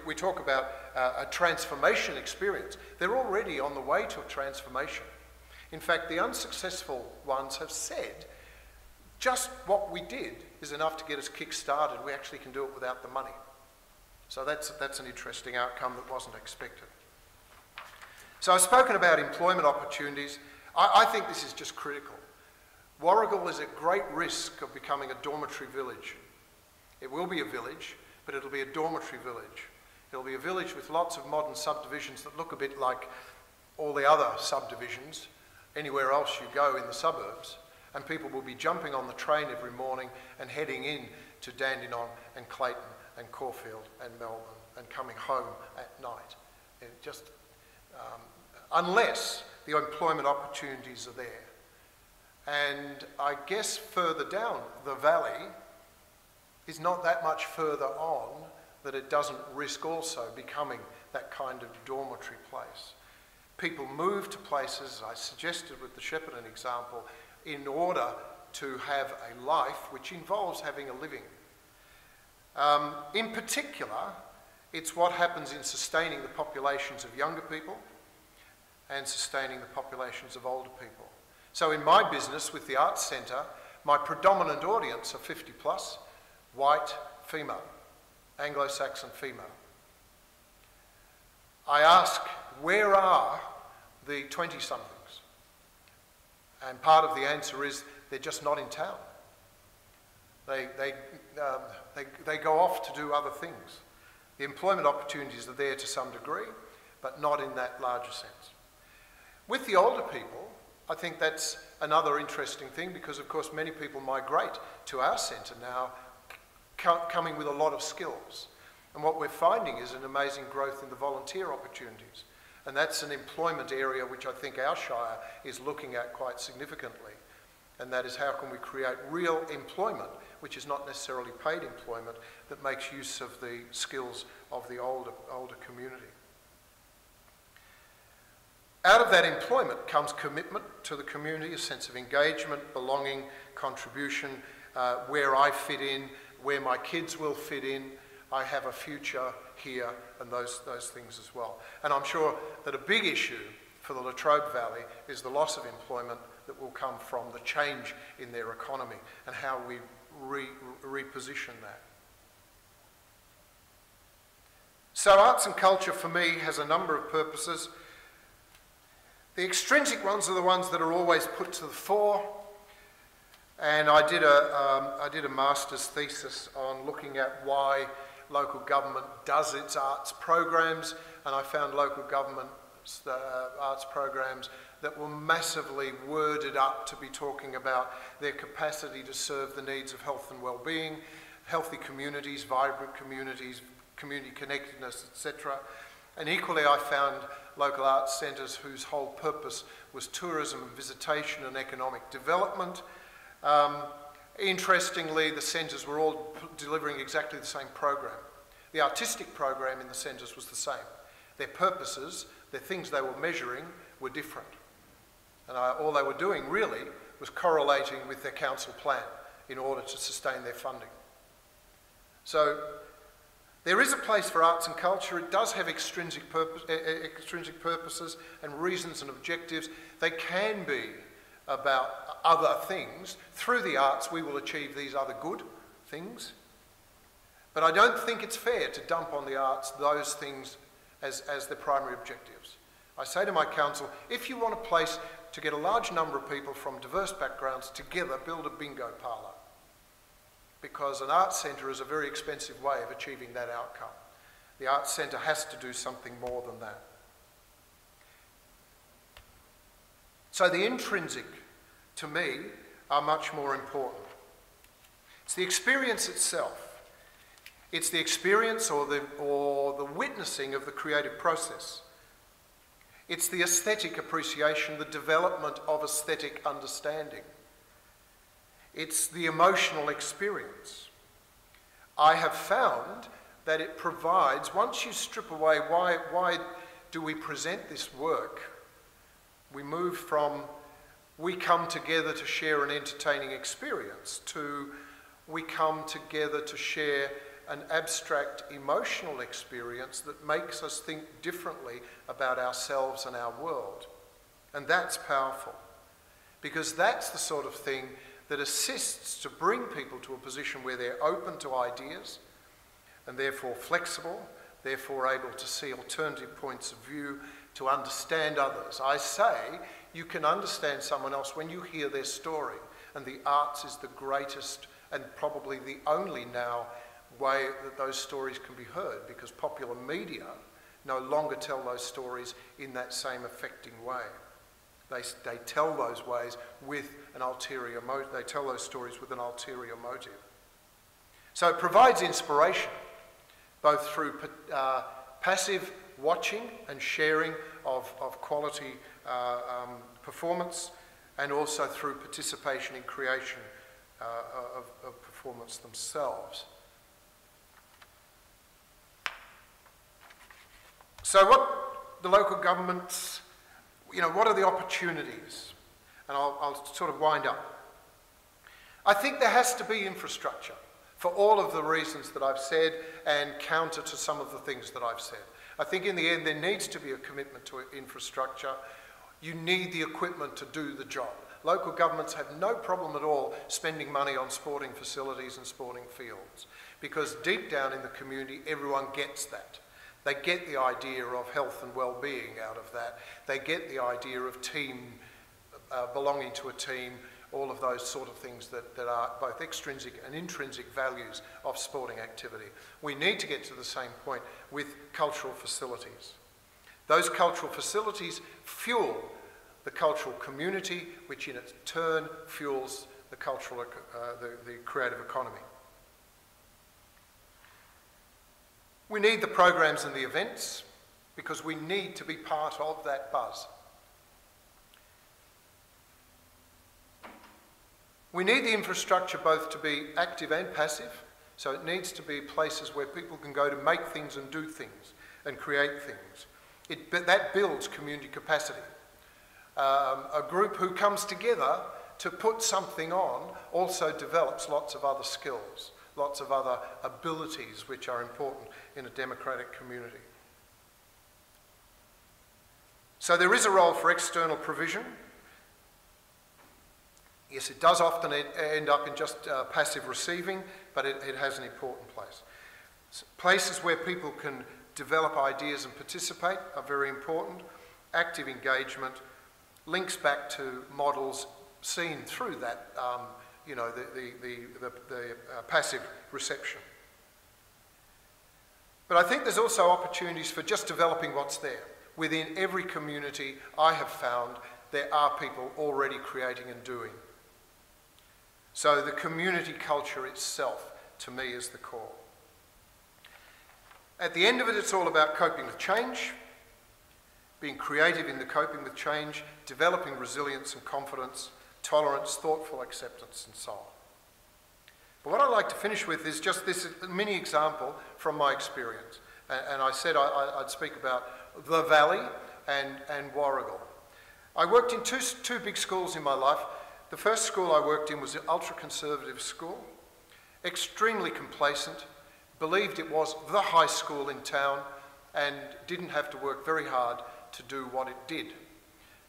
we talk about a transformation experience. They're already on the way to a transformation. In fact, the unsuccessful ones have said just what we did is enough to get us kick-started. We actually can do it without the money. So that's an interesting outcome that wasn't expected. So I've spoken about employment opportunities. I think this is just critical. Warragul is at great risk of becoming a dormitory village. It will be a village, but it'll be a dormitory village. It'll be a village with lots of modern subdivisions that look a bit like all the other subdivisions anywhere else you go in the suburbs, and people will be jumping on the train every morning and heading in to Dandenong and Clayton and Caulfield and Melbourne and coming home at night. And just, unless the employment opportunities are there. And I guess further down the valley is not that much further on that it doesn't risk also becoming that kind of dormitory place. People move to places, I suggested with the Shepparton example, in order to have a life which involves having a living. In particular, it's what happens in sustaining the populations of younger people and sustaining the populations of older people. So in my business with the Arts Centre, my predominant audience are 50 plus, white, female, Anglo-Saxon female. I ask, where are the 20-somethings? And part of the answer is they're just not in town. They go off to do other things. The employment opportunities are there to some degree, but not in that larger sense. With the older people, I think that's another interesting thing because, of course, many people migrate to our centre now coming with a lot of skills. And what we're finding is an amazing growth in the volunteer opportunities. And that's an employment area which I think our Shire is looking at quite significantly. And that is how can we create real employment, which is not necessarily paid employment, that makes use of the skills of the older community. Out of that employment comes commitment to the community, a sense of engagement, belonging, contribution, where I fit in, where my kids will fit in, I have a future here, and those things as well. And I'm sure that a big issue for the Latrobe Valley is the loss of employment that will come from the change in their economy and how we reposition that. So arts and culture for me has a number of purposes. The extrinsic ones are the ones that are always put to the fore. And I did a master's thesis on looking at why local government does its arts programs, and I found local government arts programs that were massively worded up to be talking about their capacity to serve the needs of health and well-being, healthy communities, vibrant communities, community connectedness, etc. And equally I found local arts centres whose whole purpose was tourism and visitation and economic development. Interestingly, the centres were all delivering exactly the same program. The artistic program in the centres was the same. Their purposes, the things they were measuring, were different. And all they were doing really was correlating with their council plan in order to sustain their funding. So there is a place for arts and culture. It does have extrinsic purposes and reasons and objectives. They can be about other things. Through the arts we will achieve these other good things. But I don't think it's fair to dump on the arts those things as the primary objectives. I say to my council, if you want a place to get a large number of people from diverse backgrounds together, build a bingo parlour. Because an arts centre is a very expensive way of achieving that outcome. The arts centre has to do something more than that. So the intrinsic, to me, are much more important. It's the experience itself. It's the experience or the witnessing of the creative process. It's the aesthetic appreciation, the development of aesthetic understanding. It's the emotional experience. I have found that it provides, once you strip away why do we present this work, we move from we come together to share an entertaining experience to we come together to share an abstract emotional experience that makes us think differently about ourselves and our world. And that's powerful, because that's the sort of thing that assists to bring people to a position where they're open to ideas and therefore flexible, therefore able to see alternative points of view, to understand others. I say you can understand someone else when you hear their story, and the arts is the greatest and probably the only now way that those stories can be heard, because popular media no longer tell those stories in that same affecting way. They tell those ways with an ulterior motive. They tell those stories with an ulterior motive. So it provides inspiration, both through passive watching and sharing of quality performance, and also through participation in creation of performance themselves. So what the local governments, what are the opportunities? And I'll sort of wind up. I think there has to be infrastructure for all of the reasons that I've said, and counter to some of the things that I've said. I think in the end there needs to be a commitment to infrastructure. You need the equipment to do the job. Local governments have no problem at all spending money on sporting facilities and sporting fields, because deep down in the community everyone gets that. They get the idea of health and well-being out of that. They get the idea of team, belonging to a team, all of those sort of things that are both extrinsic and intrinsic values of sporting activity. We need to get to the same point with cultural facilities. Those cultural facilities fuel the cultural community, which in its turn fuels the the creative economy. We need the programs and the events, because we need to be part of that buzz. We need the infrastructure both to be active and passive, so it needs to be places where people can go to make things and do things and create things. But that builds community capacity. A group who comes together to put something on also develops lots of other skills, lots of other abilities which are important in a democratic community. So there is a role for external provision. Yes, it does often end up in just passive receiving, but it has an important place. Places where people can develop ideas and participate are very important. Active engagement links back to models seen through that, the passive reception. But I think there's also opportunities for just developing what's there. Within every community I have found there are people already creating and doing. So the community culture itself, to me, is the core. At the end of it, it's all about coping with change, being creative in the coping with change, developing resilience and confidence, tolerance, thoughtful acceptance, and so on. But what I'd like to finish with is just this mini example from my experience. And I said I'd speak about the Valley and Warragul. I worked in two big schools in my life. The first school I worked in was an ultra-conservative school, extremely complacent, believed it was the high school in town, and didn't have to work very hard to do what it did.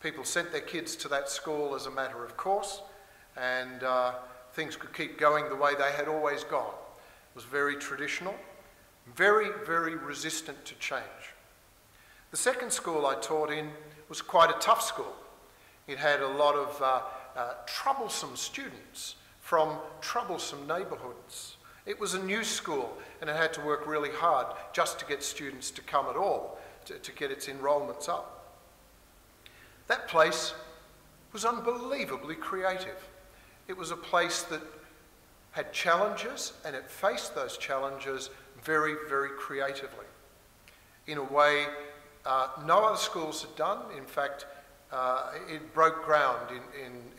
People sent their kids to that school as a matter of course, and things could keep going the way they had always gone. It was very traditional, very, very resistant to change. The second school I taught in was quite a tough school. It had a lot of troublesome students from troublesome neighbourhoods. It was a new school, and it had to work really hard just to get students to come at all, to get its enrolments up. That place was unbelievably creative. It was a place that had challenges, and it faced those challenges very, very creatively, in a way no other schools had done. In fact, it broke ground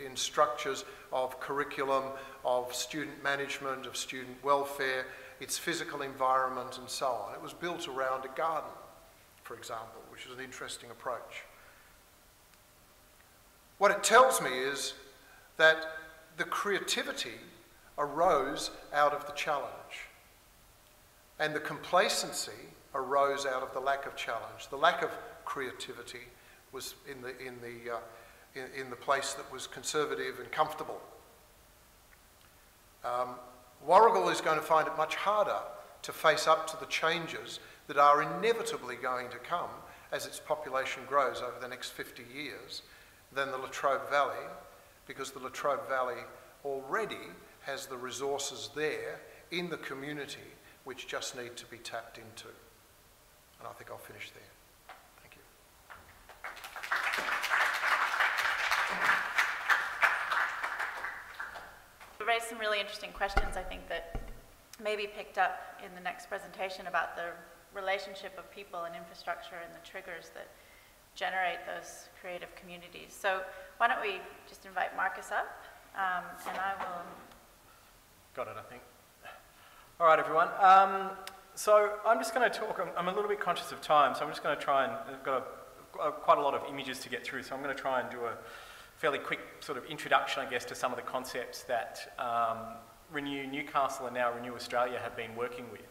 in structures of curriculum, of student management, of student welfare, its physical environment, and so on. It was built around a garden, for example, which is an interesting approach. What it tells me is that the creativity arose out of the challenge, and the complacency arose out of the lack of challenge. The lack of creativity was in the place that was conservative and comfortable. Warragul is going to find it much harder to face up to the changes that are inevitably going to come as its population grows over the next 50 years than the Latrobe Valley, because the Latrobe Valley already has the resources there in the community which just need to be tapped into. And I think I'll finish there. Thank you. You raised some really interesting questions, I think, that may be picked up in the next presentation about the relationship of people and infrastructure and the triggers that generate those creative communities. So why don't we just invite Marcus up, and I will... Got it, I think. All right, everyone. So I'm just going to talk, I'm a little bit conscious of time, so I'm just going to try and, I've got quite a lot of images to get through, so I'm going to try and do a fairly quick sort of introduction, I guess, to some of the concepts that Renew Newcastle and now Renew Australia have been working with.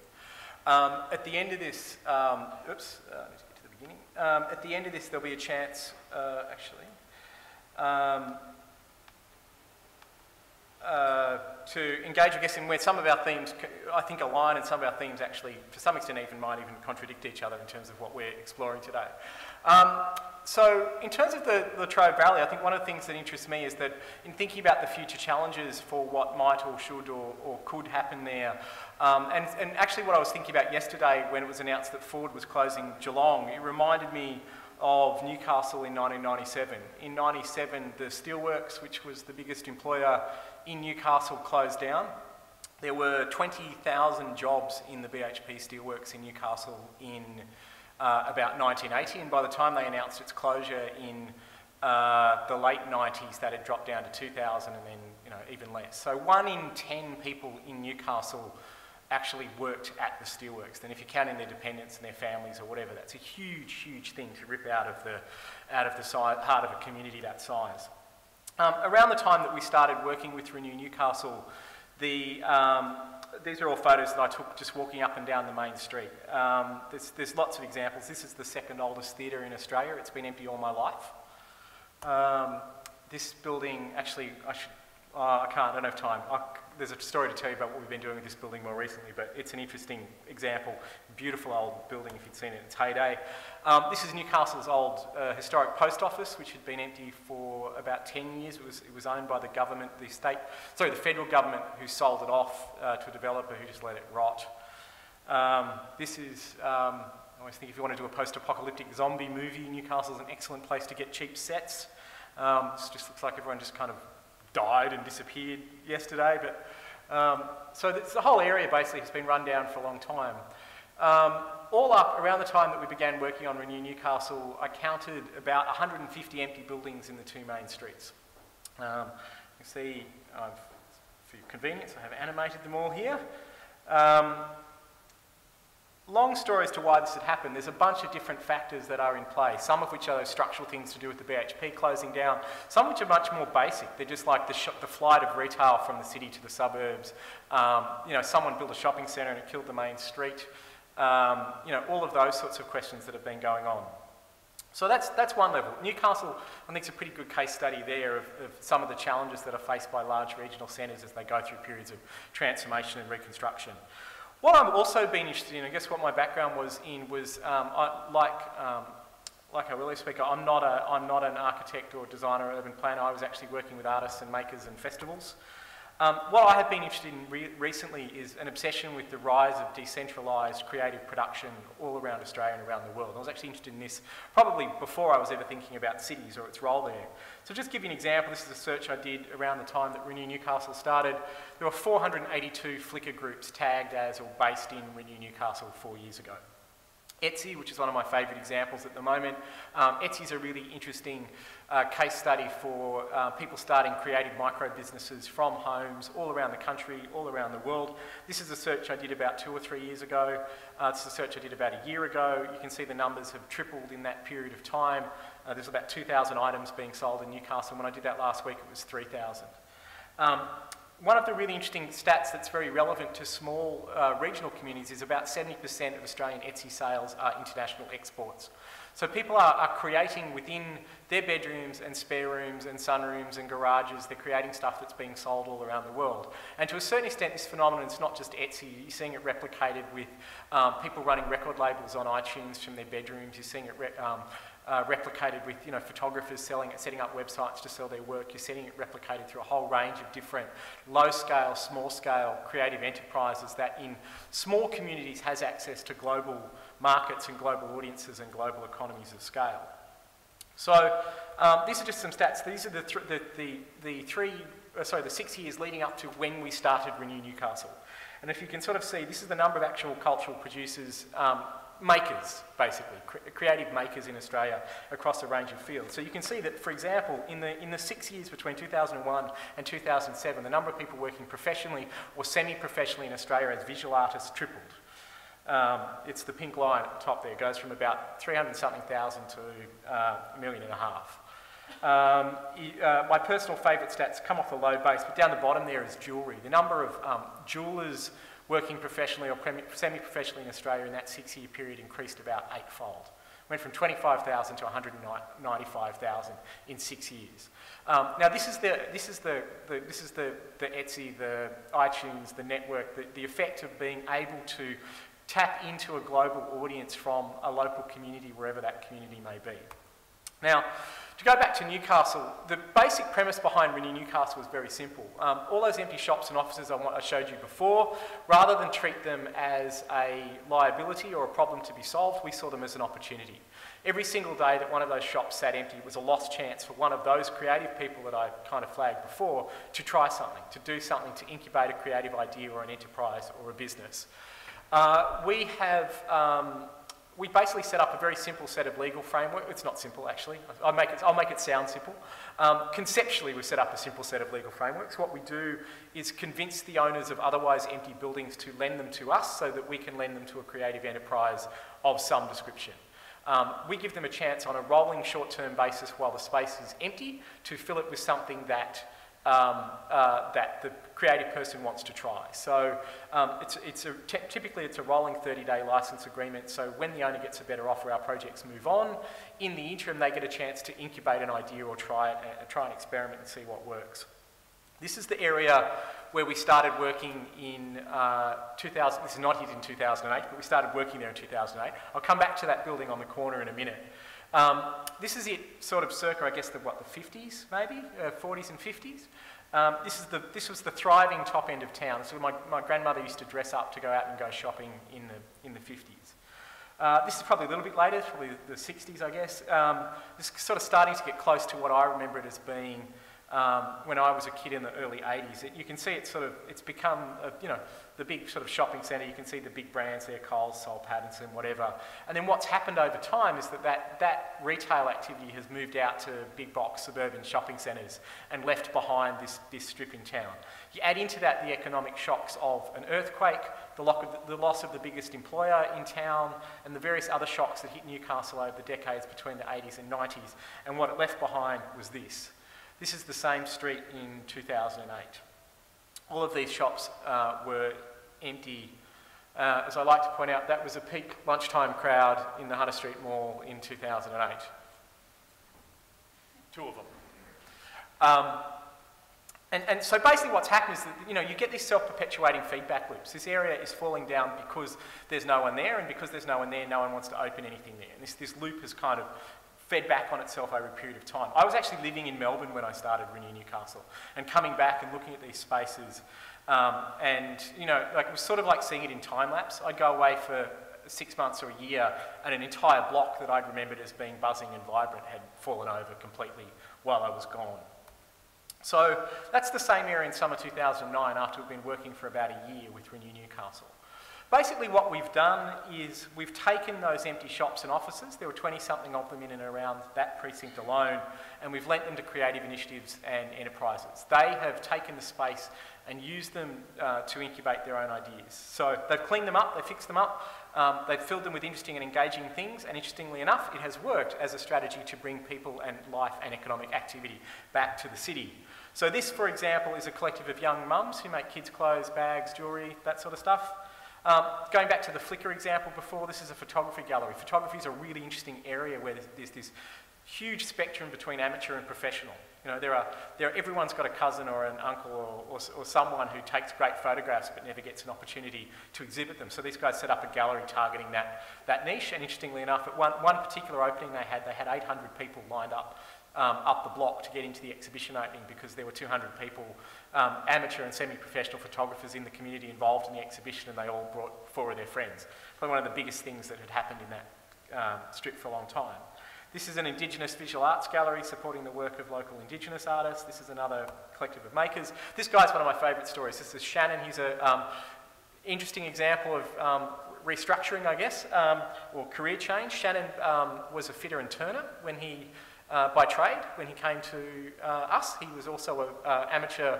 At the end of this, I need to get to the beginning. At the end of this, there'll be a chance, to engage, I guess, in where some of our themes, I think, align, and some of our themes actually, to some extent, might even contradict each other in terms of what we're exploring today. So, in terms of the Latrobe Valley, I think one of the things that interests me is that in thinking about the future challenges for what might or should or could happen there, and actually what I was thinking about yesterday when it was announced that Ford was closing Geelong, it reminded me of Newcastle in 1997. In 1997, the Steelworks, which was the biggest employer in Newcastle, closed down. There were 20,000 jobs in the BHP Steelworks in Newcastle in about 1980, and by the time they announced its closure in the late 90s, that had dropped down to 2,000, and then even less. So 1 in 10 people in Newcastle actually worked at the steelworks. Then if you count in their dependents and their families or whatever, that's a huge, huge thing to rip out of the heart of a community that size. Around the time that we started working with Renew Newcastle, these are all photos that I took just walking up and down the main street. There's lots of examples. This is the second oldest theatre in Australia. It's been empty all my life. This building, actually, I don't have time. There's a story to tell you about what we've been doing with this building more recently, but it's an interesting example. Beautiful old building if you'd seen it in its heyday. This is Newcastle's old historic post office, which had been empty for about 10 years. It was owned by the government, the federal government, who sold it off to a developer who just let it rot. This is, I always think if you want to do a post-apocalyptic zombie movie, Newcastle's an excellent place to get cheap sets. This just looks like everyone just kind of died and disappeared yesterday, but so the whole area basically has been run down for a long time. All up, around the time that we began working on Renew Newcastle, I counted about 150 empty buildings in the 2 main streets. You can see, for your convenience, I have animated them all here. Long story as to why this had happened. There's a bunch of different factors that are in play, some of which are those structural things to do with the BHP closing down, some which are much more basic. They're just like the flight of retail from the city to the suburbs. Someone built a shopping centre and it killed the main street. All of those sorts of questions that have been going on. So that's one level. Newcastle, I think, is a pretty good case study there of some of the challenges that are faced by large regional centres as they go through periods of transformation and reconstruction. What I've also been interested in, I guess what my background was in, was like our earlier speaker, I'm not an architect or designer or urban planner. I was actually working with artists and makers and festivals. What I have been interested in recently is an obsession with the rise of decentralised creative production all around Australia and around the world. I was actually interested in this probably before I was ever thinking about cities or its role there. So just to give you an example, this is a search I did around the time that Renew Newcastle started. There were 482 Flickr groups tagged as or based in Renew Newcastle 4 years ago. Etsy, which is one of my favourite examples at the moment. Etsy is a really interesting case study for people starting creative micro-businesses from homes all around the country, all around the world. This is a search I did about 2 or 3 years ago. This is a search I did about a year ago. You can see the numbers have tripled in that period of time. There's about 2,000 items being sold in Newcastle. When I did that last week, it was 3,000. One of the really interesting stats that's very relevant to small regional communities is about 70% of Australian Etsy sales are international exports. So people are creating within their bedrooms and spare rooms and sunrooms and garages, they're creating stuff that's being sold all around the world. And to a certain extent, this phenomenon is not just Etsy. You're seeing it replicated with people running record labels on iTunes from their bedrooms. You're seeing it replicated with photographers selling it, setting up websites to sell their work. You're seeing it replicated through a whole range of different low-scale, small-scale creative enterprises that in small communities has access to global markets and global audiences and global economies of scale. So these are just some stats. These are the 6 years leading up to when we started Renew Newcastle. And if you can sort of see, this is the number of actual cultural producers, makers, basically, creative makers in Australia across a range of fields. So you can see that, for example, in the 6 years between 2001 and 2007, the number of people working professionally or semi-professionally in Australia as visual artists tripled. It's the pink line at the top there. It goes from about 300-something thousand to 1.5 million. My personal favourite stats come off the low base, but down the bottom there is jewellery. The number of jewellers working professionally or semi-professionally in Australia in that 6-year period increased about 8-fold. Went from 25,000 to 195,000 in 6 years. Now this is the Etsy, the iTunes, the network, the effect of being able to tap into a global audience from a local community, wherever that community may be. Now, to go back to Newcastle, the basic premise behind Renew Newcastle was very simple. All those empty shops and offices I showed you before, rather than treat them as a liability or a problem to be solved, we saw them as an opportunity. Every single day that one of those shops sat empty was a lost chance for one of those creative people that I kind of flagged before to try something, to do something, to incubate a creative idea or an enterprise or a business. We basically set up a very simple set of legal framework. It's not simple, actually. I'll make it sound simple. Conceptually, we've set up a simple set of legal frameworks. What we do is convince the owners of otherwise empty buildings to lend them to us so that we can lend them to a creative enterprise of some description. We give them a chance on a rolling short-term basis while the space is empty to fill it with something that that the creative person wants to try. So typically it's a rolling 30-day license agreement, so when the owner gets a better offer, our projects move on. In the interim, they get a chance to incubate an idea or try an experiment and see what works. This is the area where we started working in 2000, this is not hit in 2008, but we started working there in 2008. I'll come back to that building on the corner in a minute. This is it sort of circa, I guess, the 50s maybe, 40s and 50s. This was the thriving top end of town. So my grandmother used to dress up to go out and go shopping in the 50s. This is probably a little bit later, probably the 60s, I guess. This is sort of starting to get close to what I remember it as being when I was a kid in the early 80s. You can see it's become, the big sort of shopping centre. You can see the big brands there, Coles, Soul Pattinson, whatever. And then what's happened over time is that retail activity has moved out to big box suburban shopping centres and left behind this strip in town. You add into that the economic shocks of an earthquake, the loss of the biggest employer in town, and the various other shocks that hit Newcastle over the decades between the 80s and 90s. And what it left behind was this. This is the same street in 2008. All of these shops were empty. As I like to point out, that was a peak lunchtime crowd in the Hunter Street Mall in 2008. 2 of them. And so basically what's happened is that you get these self-perpetuating feedback loops. This area is falling down because there's no one there, and because there's no one there, no one wants to open anything there. And this loop has kind of fed back on itself over a period of time. I was actually living in Melbourne when I started Renew Newcastle, and coming back and looking at these spaces, it was sort of like seeing it in time lapse. I'd go away for 6 months or a year, and an entire block that I'd remembered as being buzzing and vibrant had fallen over completely while I was gone. So that's the same area in summer 2009 after we've been working for about a year with Renew Newcastle. Basically what we've done is we've taken those empty shops and offices, there were 20-something of them in and around that precinct alone, and we've lent them to creative initiatives and enterprises. They have taken the space and used them to incubate their own ideas. So they've cleaned them up, they've fixed them up, they've filled them with interesting and engaging things, and interestingly enough, it has worked as a strategy to bring people and life and economic activity back to the city. So this, for example, is a collective of young mums who make kids' clothes, bags, jewellery, that sort of stuff. Going back to the Flickr example before, this is a photography gallery. Photography is a really interesting area where there's this huge spectrum between amateur and professional. You know, everyone's got a cousin or an uncle or someone who takes great photographs but never gets an opportunity to exhibit them. So these guys set up a gallery targeting that niche, and interestingly enough, at one particular opening they had 800 people lined up the block to get into the exhibition opening because there were 200 people, amateur and semi-professional photographers in the community involved in the exhibition, and they all brought 4 of their friends. Probably one of the biggest things that had happened in that strip for a long time. This is an Indigenous visual arts gallery supporting the work of local Indigenous artists. This is another collective of makers. This guy's one of my favourite stories. This is Shannon. He's an interesting example of restructuring, I guess, or career change. Shannon was a fitter and turner when he, by trade. When he came to us, he was also an amateur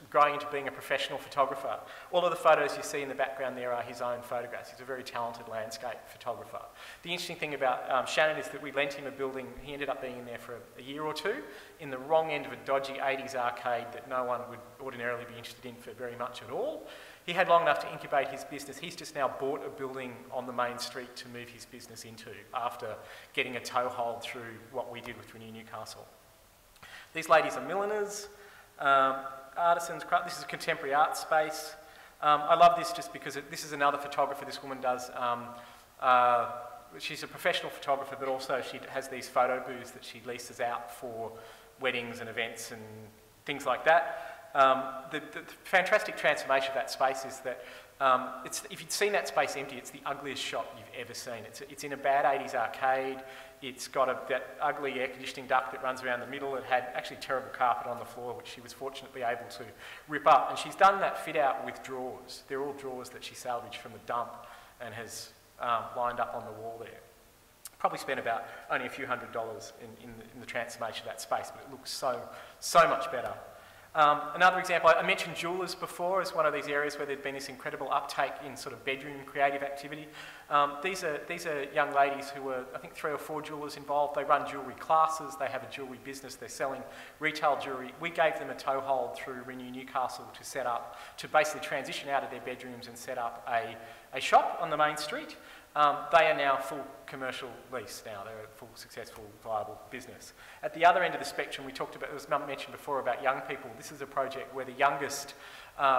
growing into being a professional photographer. All of the photos you see in the background there are his own photographs. He's a very talented landscape photographer. The interesting thing about Shannon is that we lent him a building. He ended up being in there for a year or two in the wrong end of a dodgy 80s arcade that no one would ordinarily be interested in for very much at all. He had long enough to incubate his business. He's just now bought a building on the main street to move his business into after getting a toehold through what we did with Renew Newcastle. These ladies are milliners. Artisans, this is a contemporary art space. I love this just because this is another photographer this woman does. She's a professional photographer, but also she has these photo booths that she leases out for weddings and events and things like that. The fantastic transformation of that space is that if you'd seen that space empty, it's the ugliest shop you've ever seen. It's in a bad 80s arcade. It's got that ugly air conditioning duct that runs around the middle. It had actually terrible carpet on the floor, which she was fortunately able to rip up. And she's done that fit out with drawers. They're all drawers that she salvaged from the dump and has lined up on the wall there. Probably spent about only a few $100s in the transformation of that space, but it looks so much better. Another example, I mentioned jewellers before as one of these areas where there'd been this incredible uptake in sort of bedroom creative activity. These are young ladies who were, I think, 3 or 4 jewellers involved. They run jewellery classes, they have a jewellery business, they're selling retail jewellery. We gave them a toehold through Renew Newcastle to basically transition out of their bedrooms and set up a shop on the main street. They are now full commercial lease now. They're a full, successful, viable business. At the other end of the spectrum, we talked about, it was mentioned before about young people. This is a project where the youngest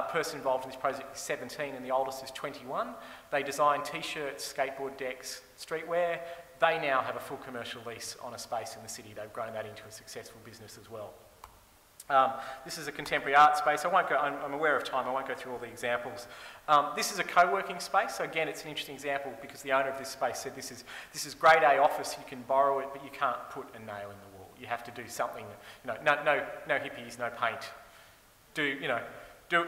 person involved in this project is 17 and the oldest is 21. They design t-shirts, skateboard decks, streetwear. They now have a full commercial lease on a space in the city. They've grown that into a successful business as well. This is a contemporary art space. I'm aware of time, I won't go through all the examples. This is a co-working space, so again it's an interesting example because the owner of this space said this is grade A office, you can borrow it but you can't put a nail in the wall. You have to do something, no hippies, no paint.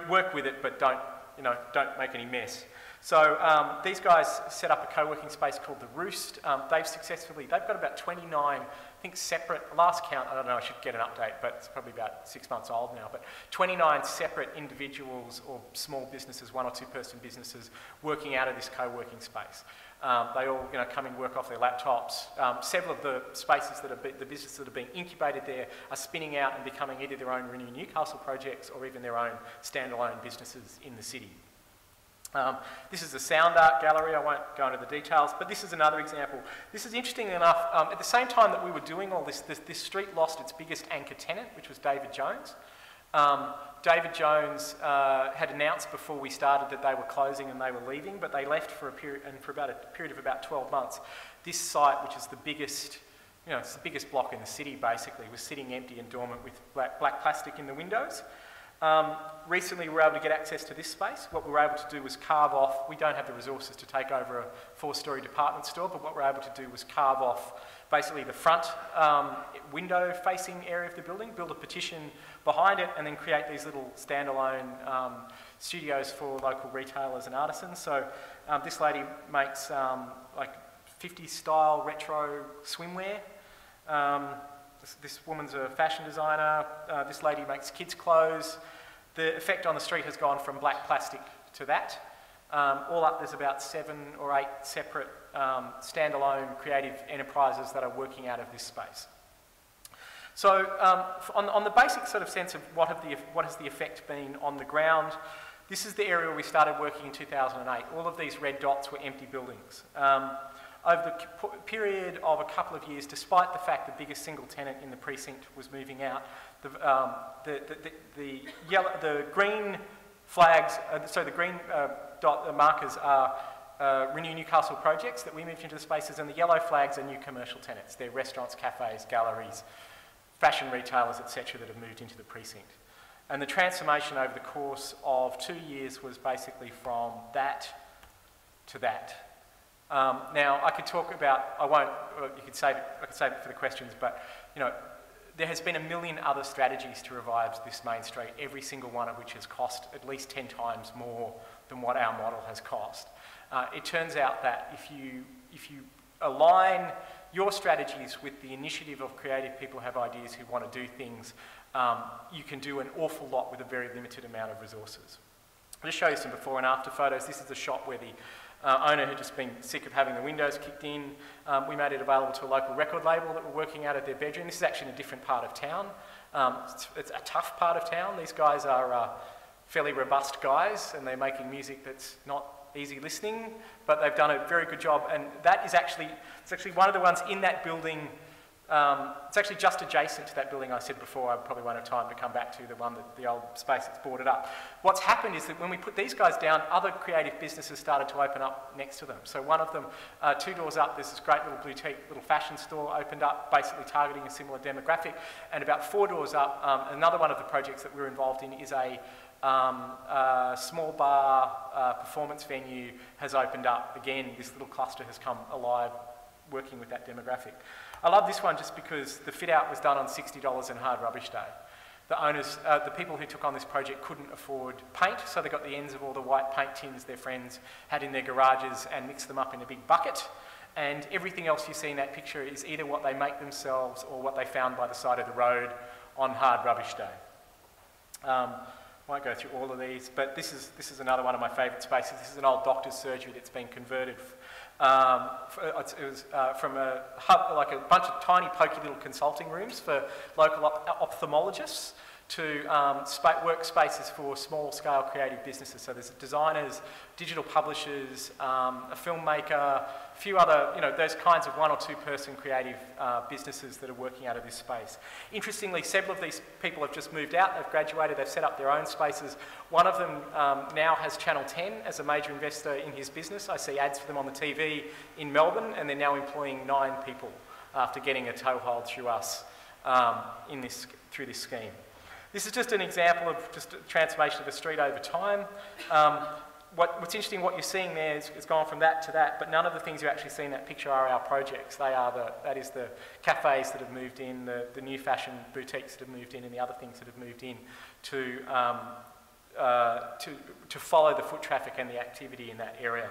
Work with it but don't make any mess. So these guys set up a co-working space called The Roost. They've got about 29, I think separate, last count, I don't know, I should get an update, but it's probably about 6 months old now, but 29 separate individuals or small businesses, 1 or 2 person businesses working out of this co-working space. They all come and work off their laptops. Several of the spaces the businesses that are being incubated there are spinning out and becoming either their own Renew Newcastle projects or even their own standalone businesses in the city. This is a sound art gallery. I won't go into the details, but this is another example. This is interesting enough. At the same time that we were doing all this street lost its biggest anchor tenant, which was David Jones. David Jones had announced before we started that they were closing and they were leaving, but they left for a period of about 12 months. This site, which is the biggest, it's the biggest block in the city basically, was sitting empty and dormant with black plastic in the windows. Recently we were able to get access to this space. What we were able to do was carve off, we don't have the resources to take over a 4-storey department store, but what we were able to do was carve off basically the front window facing area of the building, build a petition behind it and then create these little standalone studios for local retailers and artisans. So this lady makes like 50s style retro swimwear. This woman's a fashion designer. This lady makes kids' clothes. The effect on the street has gone from black plastic to that. All up, there's about 7 or 8 separate standalone creative enterprises that are working out of this space. So on the basic sort of sense of what has the effect been on the ground, This is the area where we started working in 2008. All of these red dots were empty buildings. Over the period of a couple of years, despite the fact the biggest single tenant in the precinct was moving out, the green flags, the green dot markers are Renew Newcastle projects that we moved into the spaces, and the yellow flags are new commercial tenants. They're restaurants, cafes, galleries, fashion retailers, etc. that have moved into the precinct. And the transformation over the course of 2 years was basically from that to that. Now, I could talk about, I could save it for the questions, but, you know, there has been a million other strategies to revive this main street, every single one of which has cost at least 10 times more than what our model has cost. It turns out that if you align your strategies with the initiative of creative people who have ideas who want to do things, you can do an awful lot with a very limited amount of resources. I'll just show you some before and after photos. This is the shop where the owner had just been sick of having the windows kicked in. We made it available to a local record label that were working out of their bedroom. This is actually in a different part of town. It's a tough part of town. These guys are fairly robust guys, and they're making music that's not easy listening, but they've done a very good job. And that is actually, it's actually one of the ones in that building. It's actually just adjacent to that building I said before. I probably won't have time to come back to, the one that the old space that's boarded up. What's happened is that when we put these guys down, other creative businesses started to open up next to them. So one of them, 2 doors up, there's this great little boutique, little fashion store opened up, basically targeting a similar demographic. And about 4 doors up, another one of the projects that we're involved in is a small bar performance venue has opened up. Again, this little cluster has come alive working with that demographic. I love this one just because the fit out was done on $60 in Hard Rubbish Day. The owners, the people who took on this project couldn't afford paint, so they got the ends of all the white paint tins their friends had in their garages and mixed them up in a big bucket. And everything else you see in that picture is either what they make themselves or what they found by the side of the road on Hard Rubbish Day. Won't go through all of these, but this is another one of my favourite spaces. This is an old doctor's surgery that's been converted. It was from a hub, like a bunch of tiny, pokey little consulting rooms for local ophthalmologists to workspaces for small-scale creative businesses. So there's designers, digital publishers, a filmmaker, a few other, you know, those kinds of 1 or 2 person creative businesses that are working out of this space. Interestingly, several of these people have just moved out, they've graduated, they've set up their own spaces. One of them now has Channel 10 as a major investor in his business. I see ads for them on the TV in Melbourne, and they're now employing 9 people after getting a toehold through us through this scheme. This is just an example of just a transformation of a street over time. What's interesting, what you're seeing there is gone from that to that, but none of the things you actually see in that picture are our projects. That is the cafes that have moved in, the new fashion boutiques that have moved in, and the other things that have moved in to follow the foot traffic and the activity in that area.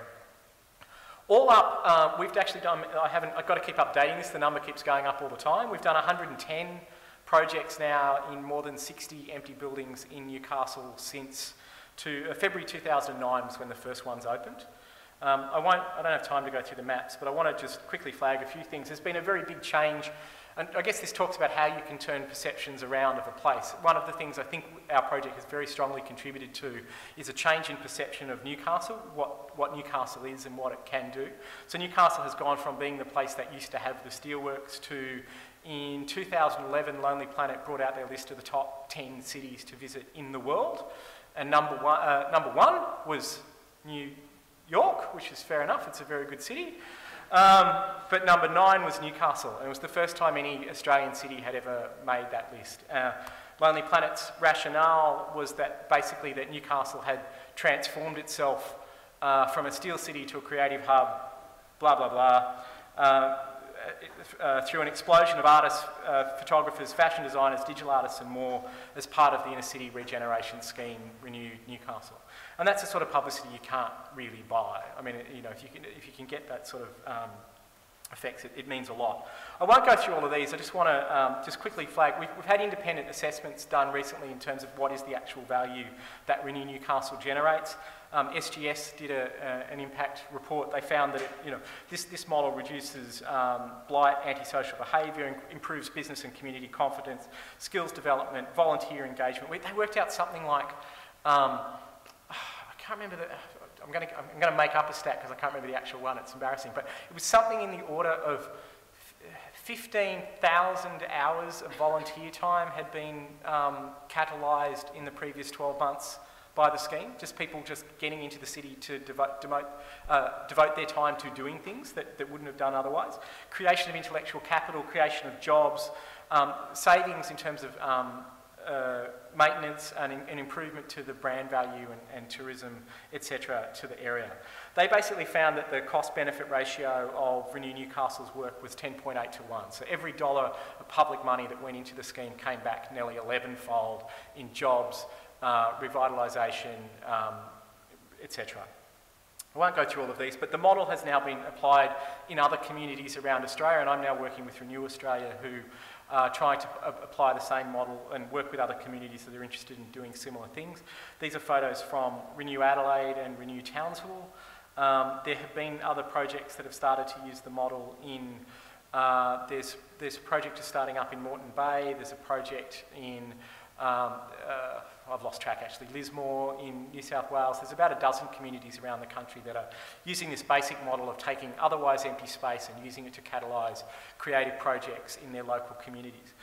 All up, we've actually done, I've got to keep updating this, the number keeps going up all the time. We've done 110 projects now in more than 60 empty buildings in Newcastle since February 2009 was when the first ones opened. I don't have time to go through the maps, but I want to just quickly flag a few things. There's been a very big change, and I guess this talks about how you can turn perceptions around of a place. One of the things I think our project has very strongly contributed to is a change in perception of Newcastle, what Newcastle is and what it can do. So Newcastle has gone from being the place that used to have the steelworks to, in 2011, Lonely Planet brought out their list of the top 10 cities to visit in the world. And number one was New York, which is fair enough, it's a very good city. But number 9 was Newcastle, and it was the first time any Australian city had ever made that list. Lonely Planet's rationale was that basically that Newcastle had transformed itself from a steel city to a creative hub, blah, blah, blah. Through an explosion of artists, photographers, fashion designers, digital artists and more as part of the inner city regeneration scheme, Renew Newcastle. And that's the sort of publicity you can't really buy. I mean, you know, if you can get that sort of effects, it means a lot. I won't go through all of these. I just want to just quickly flag, we've had independent assessments done recently in terms of what is the actual value that Renew Newcastle generates. SGS did an impact report. They found that this model reduces blight, antisocial behaviour, improves business and community confidence, skills development, volunteer engagement. They worked out something like can't remember I'm going to make up a stat because I can't remember the actual one, it's embarrassing, but it was something in the order of 15,000 hours of volunteer time had been catalysed in the previous 12 months by the scheme, just people just getting into the city to devote their time to doing things that wouldn't have done otherwise. Creation of intellectual capital, creation of jobs, savings in terms of maintenance and improvement to the brand value and tourism, etc., to the area. They basically found that the cost-benefit ratio of Renew Newcastle's work was 10.8 to 1. So every dollar of public money that went into the scheme came back nearly 11-fold in jobs, revitalisation, etc. I won't go through all of these, but the model has now been applied in other communities around Australia, and I'm now working with Renew Australia, who are trying to apply the same model and work with other communities that are interested in doing similar things. These are photos from Renew Adelaide and Renew Townsville. There have been other projects that have started to use the model in, there's a project just starting up in Moreton Bay, there's a project in, I've lost track actually, Lismore in New South Wales. There's about a dozen communities around the country that are using this basic model of taking otherwise empty space and using it to catalyse creative projects in their local communities.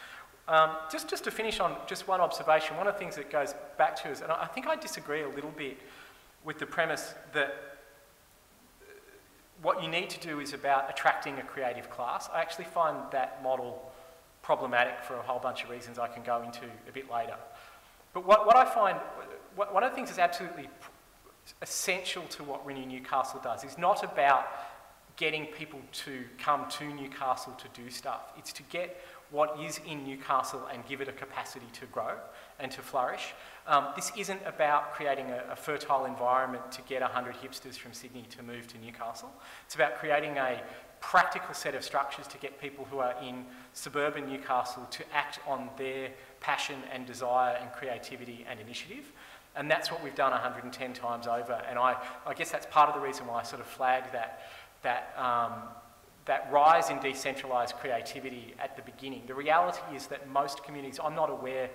Just to finish on just one observation, one of the things that goes back to is, and I think I disagree a little bit with the premise that what you need to do is about attracting a creative class. I actually find that model problematic for a whole bunch of reasons I can go into a bit later. But what I find, one of the things that's absolutely essential to what Renew Newcastle does is not about getting people to come to Newcastle to do stuff. It's to get what is in Newcastle and give it a capacity to grow and to flourish. This isn't about creating a fertile environment to get 100 hipsters from Sydney to move to Newcastle. It's about creating a practical set of structures to get people who are in suburban Newcastle to act on their passion and desire and creativity and initiative. And that's what we've done 110 times over. And I guess that's part of the reason why I sort of flagged that rise in decentralised creativity at the beginning. The reality is that most communities, I'm not aware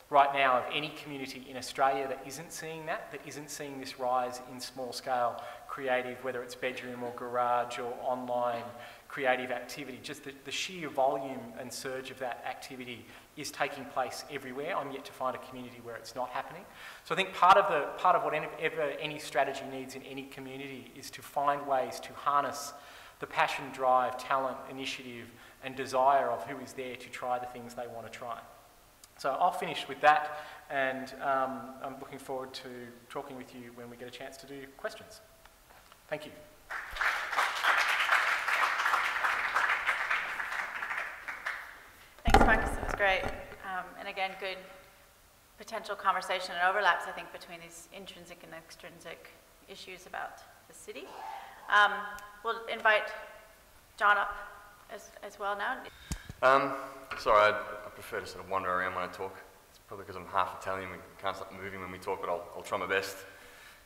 right now of any community in Australia that isn't seeing that isn't seeing this rise in small scale creative, whether it's bedroom or garage or online creative activity. Just the sheer volume and surge of that activity is taking place everywhere. I'm yet to find a community where it's not happening. So I think part of whatever any strategy needs in any community is to find ways to harness the passion, drive, talent, initiative and desire of who is there to try the things they want to try. So I'll finish with that, and I'm looking forward to talking with you when we get a chance to do questions. Thank you. Thanks, Marcus. It was great. And again, good potential conversation and overlaps, I think, between these intrinsic and extrinsic issues about the city. We'll invite John up as well now. Sorry, I prefer to sort of wander around when I talk. It's probably because I'm half Italian, we can't stop moving when we talk, but I'll try my best.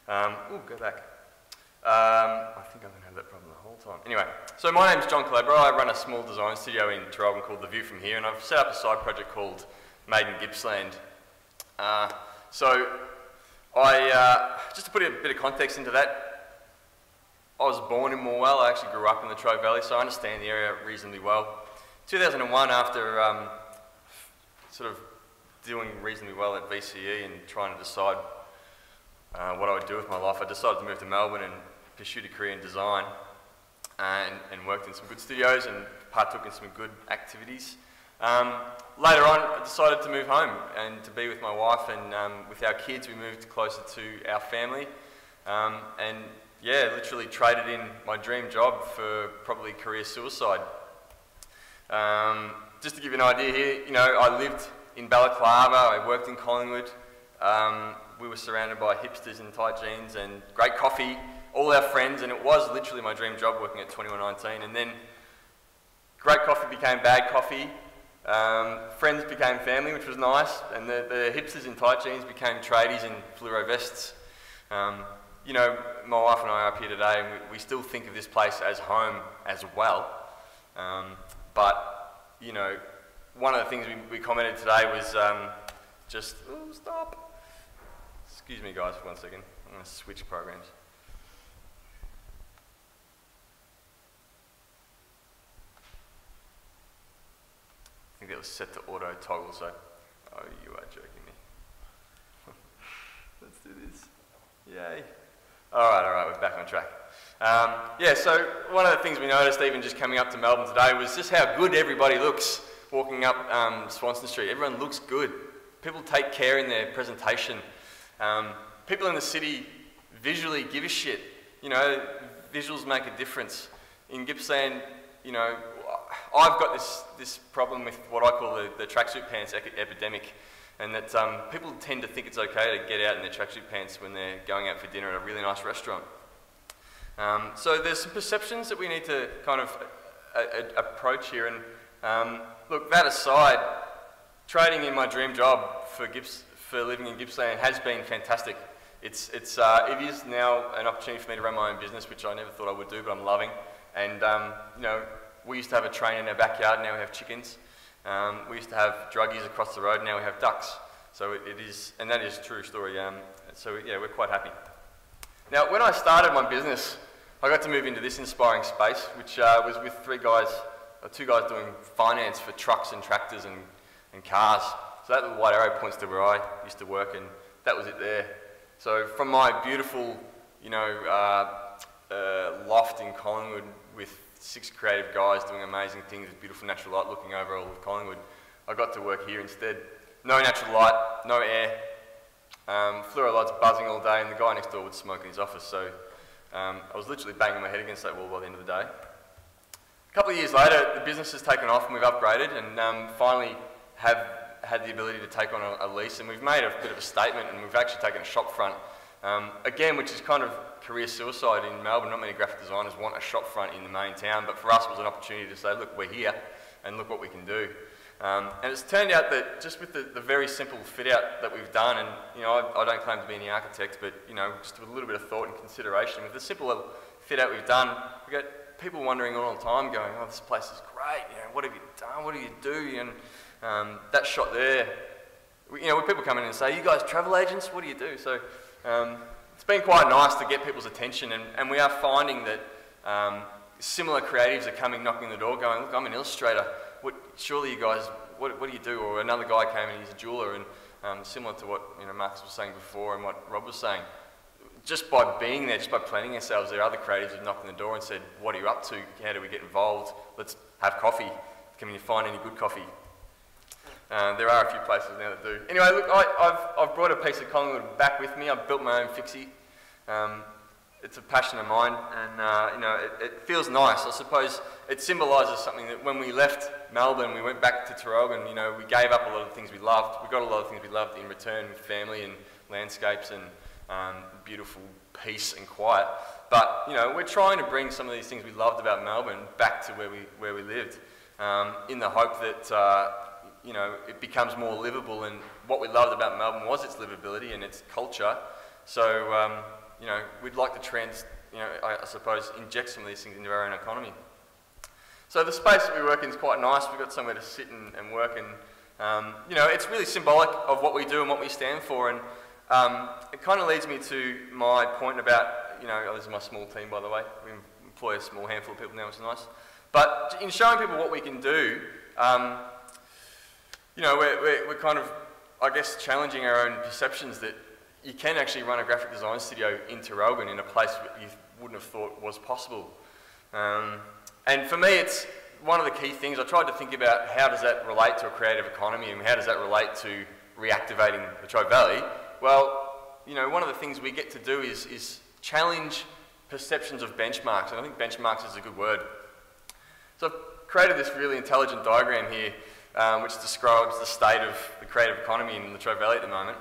Go back. I think I'm going to have that problem the whole time. Anyway, so my name's John Calabro. I run a small design studio in Traralgon called The View From Here, and I've set up a side project called Made in Gippsland. Just to put a bit of context into that, I was born in Morwell. I actually grew up in the Latrobe Valley, so I understand the area reasonably well. 2001, after sort of doing reasonably well at VCE and trying to decide what I would do with my life, I decided to move to Melbourne and pursue a career in design, and worked in some good studios and partook in some good activities. Later on, I decided to move home and to be with my wife, and with our kids we moved closer to our family, and yeah, literally traded in my dream job for probably career suicide. Just to give you an idea here, you know, I lived in Balaclava, I worked in Collingwood, we were surrounded by hipsters in tight jeans and great coffee, all our friends, and it was literally my dream job working at 2119, and then great coffee became bad coffee, friends became family, which was nice, and the hipsters in tight jeans became tradies in fluoro vests. You know, my wife and I are up here today, and we still think of this place as home as well. But, you know, one of the things we commented today was just, oh, stop. It's Excuse me guys for 1 second. I'm going to switch programs. I think that was set to auto toggle, so... Oh, you are joking me. Let's do this. Yay. Alright, we're back on track. Yeah, so one of the things we noticed even just coming up to Melbourne today was just how good everybody looks walking up Swanston Street. Everyone looks good. People take care in their presentation. People in the city visually give a shit. You know, visuals make a difference. In Gippsland, you know, I've got this problem with what I call the tracksuit pants epidemic, and that people tend to think it's okay to get out in their tracksuit pants when they're going out for dinner at a really nice restaurant. So there's some perceptions that we need to kind of approach here, and look, that aside, trading in my dream job for living in Gippsland has been fantastic. It is now an opportunity for me to run my own business, which I never thought I would do, but I'm loving. And you know, we used to have a train in our backyard, now we have chickens. We used to have druggies across the road, now we have ducks. So it is, and that is a true story. So yeah, we're quite happy. Now, when I started my business, I got to move into this inspiring space, which was with two guys doing finance for trucks and tractors and cars. So that little white arrow points to where I used to work, and that was it there. So from my beautiful, you know, loft in Collingwood with 6 creative guys doing amazing things with beautiful natural light looking over all of Collingwood, I got to work here instead. No natural light, no air, fluoro lights buzzing all day, and the guy next door would smoke in his office. So I was literally banging my head against that wall by the end of the day. A couple of years later, the business has taken off and we've upgraded, and finally have had the ability to take on a lease, and we've made a bit of a statement, and we've actually taken a shop front. Again, which is kind of career suicide in Melbourne. Not many graphic designers want a shop front in the main town, but for us it was an opportunity to say, look, we're here, and look what we can do. And it's turned out that just with the very simple fit out that we've done, and you know, I don't claim to be any architect, but you know, just with a little bit of thought and consideration, with the simple little fit out we've done, we get people wondering all the time, going, "Oh, this place is great. You know, what have you done? What do you do?" And that shot there, you know, when people come in and say, "You guys travel agents? What do you do?" So it's been quite nice to get people's attention, and we are finding that similar creatives are coming knocking the door, going, "Look, I'm an illustrator. Surely you guys, what do you do?" Or another guy came in, he's a jeweller, and similar to what Marcus was saying before and what Rob was saying, just by being there, just by planting ourselves there, other creatives have knocked on the door and said, "What are you up to? How do we get involved? Let's have coffee. Can you find any good coffee?" There are a few places now that do. Anyway, look, I've brought a piece of Collingwood back with me. I've built my own fixie. It's a passion of mine, and you know, it feels nice. I suppose it symbolises something that when we left Melbourne, we went back to Traralgon. You know, we gave up a lot of the things we loved. We got a lot of things we loved in return, with family and landscapes and beautiful peace and quiet. But you know, we're trying to bring some of these things we loved about Melbourne back to where we lived, in the hope that you know, it becomes more livable. And what we loved about Melbourne was its livability and its culture. So you know, we'd like to I suppose, inject some of these things into our own economy. So the space that we work in is quite nice. We've got somewhere to sit and work, and you know, it's really symbolic of what we do and what we stand for. And it kind of leads me to my point about, you know, this is my small team, by the way. We employ a small handful of people now, which is nice. But in showing people what we can do, you know, we're kind of, I guess, challenging our own perceptions that you can actually run a graphic design studio in Traralgon, in a place that you wouldn't have thought was possible. And for me, it's one of the key things. I tried to think about how does that relate to a creative economy, and how does that relate to reactivating the Latrobe Valley. Well, you know, one of the things we get to do is challenge perceptions of benchmarks, and I think benchmarks is a good word. So I've created this really intelligent diagram here, which describes the state of the creative economy in the Latrobe Valley at the moment.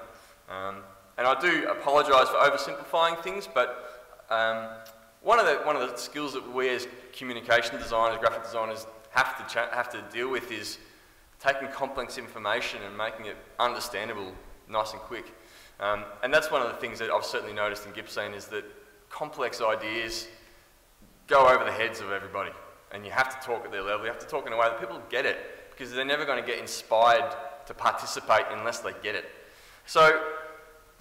And I do apologise for oversimplifying things, but one of the skills that we as communication designers, graphic designers, have to deal with is taking complex information and making it understandable, nice and quick. And that's one of the things that I've certainly noticed in Gippsland, is that complex ideas go over the heads of everybody, and you have to talk at their level. You have to talk in a way that people get it, because they're never going to get inspired to participate unless they get it. So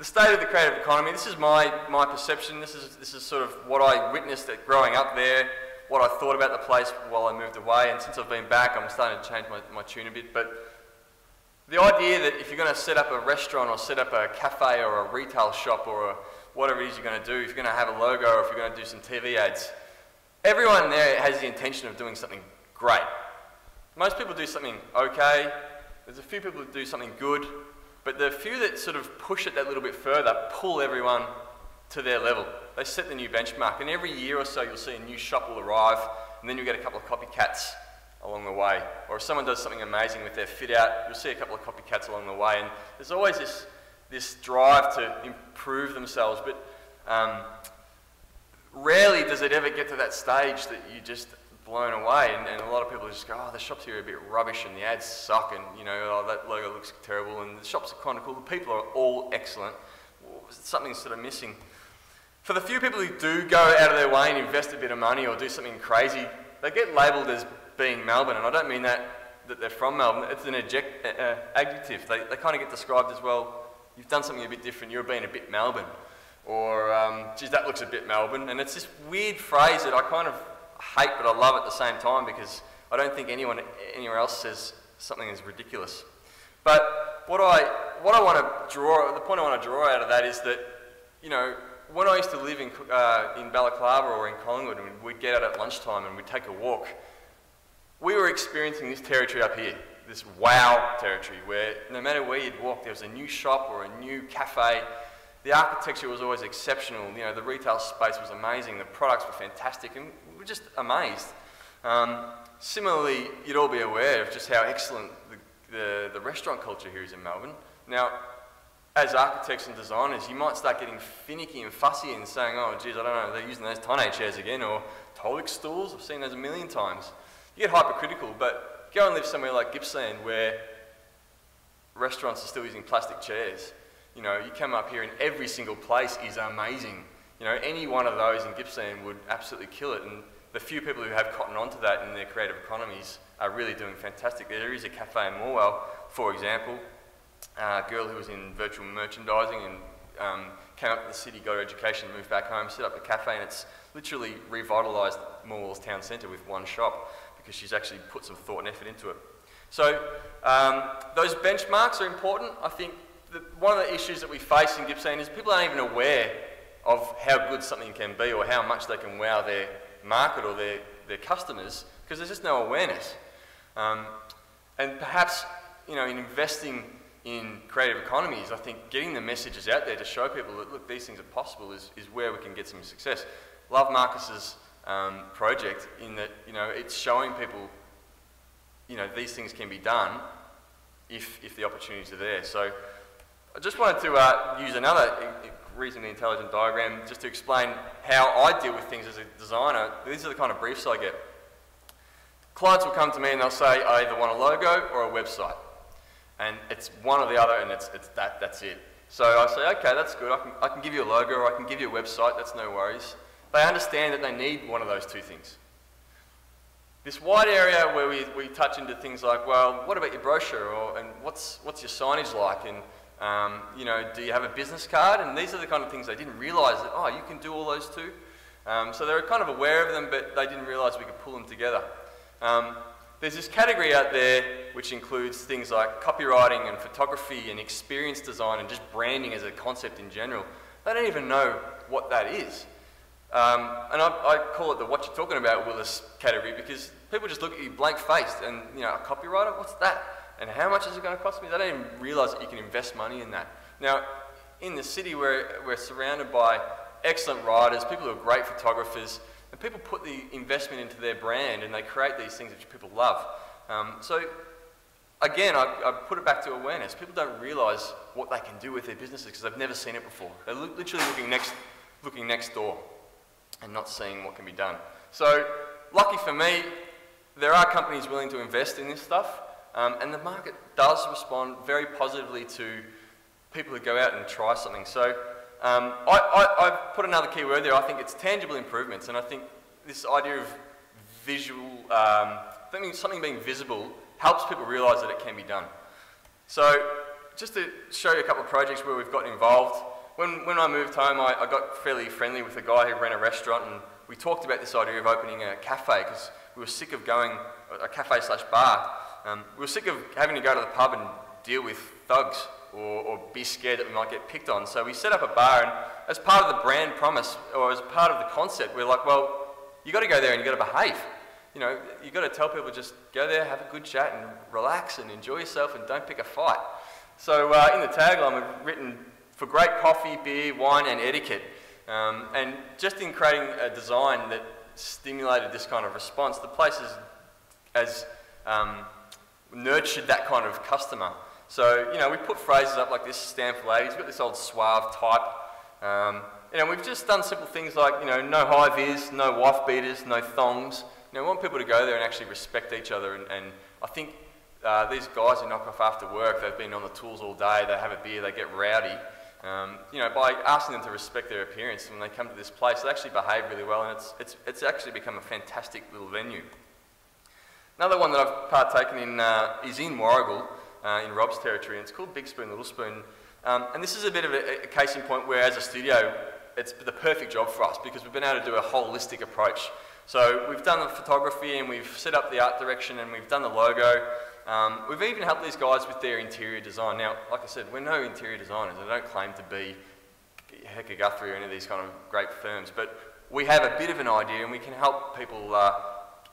the state of the creative economy, this is my perception, this is sort of what I witnessed at growing up there, what I thought about the place while I moved away, and since I've been back, I'm starting to change my tune a bit. But the idea that if you're going to set up a restaurant or set up a cafe or a retail shop or whatever it is you're going to do, if you're going to have a logo or if you're going to do some TV ads, everyone there has the intention of doing something great. Most people do something okay, there's a few people that do something good, but the few that sort of push it that little bit further pull everyone to their level. They set the new benchmark, and every year or so you'll see a new shop will arrive, and then you'll get a couple of copycats along the way. Or if someone does something amazing with their fit out, you'll see a couple of copycats along the way, and there's always this drive to improve themselves, but rarely does it ever get to that stage that you just blown away, and a lot of people just go, oh, the shops here are a bit rubbish and the ads suck, and you know, oh, that logo looks terrible, and the shops are kind of cool, the people are all excellent. Well, something's sort of missing. For the few people who do go out of their way and invest a bit of money or do something crazy, they get labelled as being Melbourne, and I don't mean that they're from Melbourne, it's an adjective. They kind of get described as, well, you've done something a bit different, you're being a bit Melbourne, or geez, that looks a bit Melbourne, and it's this weird phrase that I kind of hate but I love at the same time, because I don't think anyone anywhere else says something as ridiculous. But what I want to draw, the point I want to draw out of that is that, you know, when I used to live in Balaclava or in Collingwood, and we'd get out at lunchtime and we'd take a walk, we were experiencing this territory up here, this wow territory, where no matter where you'd walk, there was a new shop or a new cafe. The architecture was always exceptional, you know, the retail space was amazing, the products were fantastic, and we were just amazed. Similarly, you'd all be aware of just how excellent the restaurant culture here is in Melbourne. Now, as architects and designers, you might start getting finicky and fussy and saying, oh, geez, I don't know, they're using those tonne chairs again, or Tolix stools, I've seen those a million times. You get hypercritical, but go and live somewhere like Gippsland where restaurants are still using plastic chairs. You know, you come up here and every single place is amazing. You know, any one of those in Gippsland would absolutely kill it, and the few people who have cottoned onto that in their creative economies are really doing fantastic. There is a cafe in Morwell, for example, a girl who was in virtual merchandising and came up to the city, got her education, moved back home, set up a cafe, and it's literally revitalised Morwell's town centre with one shop because she's actually put some thought and effort into it. So those benchmarks are important. I think that one of the issues that we face in Gippsland is people aren't even aware of how good something can be or how much they can wow their market or their customers, because there's just no awareness. And perhaps, you know, in investing in creative economies, I think getting the messages out there to show people that, look, these things are possible is where we can get some success. Love Marcus's project in that, you know, it's showing people, you know, these things can be done if the opportunities are there. So I just wanted to use another reasonably intelligent diagram just to explain how I deal with things as a designer. These are the kind of briefs I get. Clients will come to me and they'll say, I either want a logo or a website. And it's one or the other, and that's it. So I say, okay, that's good. I can give you a logo or I can give you a website, that's no worries. They understand that they need one of those two things. This wide area where we touch into things like, well, what about your brochure, and what's your signage like, and you know, do you have a business card? And these are the kind of things they didn't realise that, oh, you can do all those too. So they were kind of aware of them, but they didn't realise we could pull them together. There's this category out there which includes things like copywriting and photography and experience design and just branding as a concept in general. They don't even know what that is. And I call it the what you're talking about, Willis category, because people just look at you blank-faced and, you know, a copywriter, what's that? And how much is it going to cost me? They don't even realise that you can invest money in that. Now, in the city we're surrounded by excellent writers, people who are great photographers, and people put the investment into their brand and they create these things which people love. So again, I put it back to awareness. People don't realise what they can do with their businesses because they've never seen it before. They're literally looking next door and not seeing what can be done. So lucky for me, there are companies willing to invest in this stuff, and the market does respond very positively to people who go out and try something. So I've put another key word there. I think it's tangible improvements, and I think this idea of visual, something being visible helps people realise that it can be done. So just to show you a couple of projects where we've gotten involved, when I moved home, I got fairly friendly with a guy who ran a restaurant, and we talked about this idea of opening a cafe, because we were sick of going, a cafe/bar. We were sick of having to go to the pub and deal with thugs or be scared that we might get picked on. So we set up a bar, and as part of the brand promise, or as part of the concept, we're like, well, you got to go there and you got to behave. You know, you got to tell people, just go there, have a good chat and relax and enjoy yourself and don't pick a fight. So in the tagline, we've written for great coffee, beer, wine and etiquette. And just in creating a design that stimulated this kind of response, the place has nurtured that kind of customer. So, you know, we put phrases up like this, stand for ladies. We've got this old suave type. You know, we've just done simple things like, you know, no high-vis, no wife beaters, no thongs. You know, we want people to go there and actually respect each other. And I think these guys who knock off after work, they've been on the tools all day, they have a beer, they get rowdy. You know, by asking them to respect their appearance, when they come to this place, they actually behave really well, and it's actually become a fantastic little venue. Another one that I've partaken in is in Warragul, in Rob's territory, and it's called Big Spoon, Little Spoon. And this is a bit of a case in point where, as a studio, it's the perfect job for us, because we've been able to do a holistic approach. So we've done the photography, and we've set up the art direction, and we've done the logo. We've even helped these guys with their interior design. Now, like I said, we're no interior designers. I don't claim to be Hector Guthrie or any of these kind of great firms, but we have a bit of an idea, and we can help people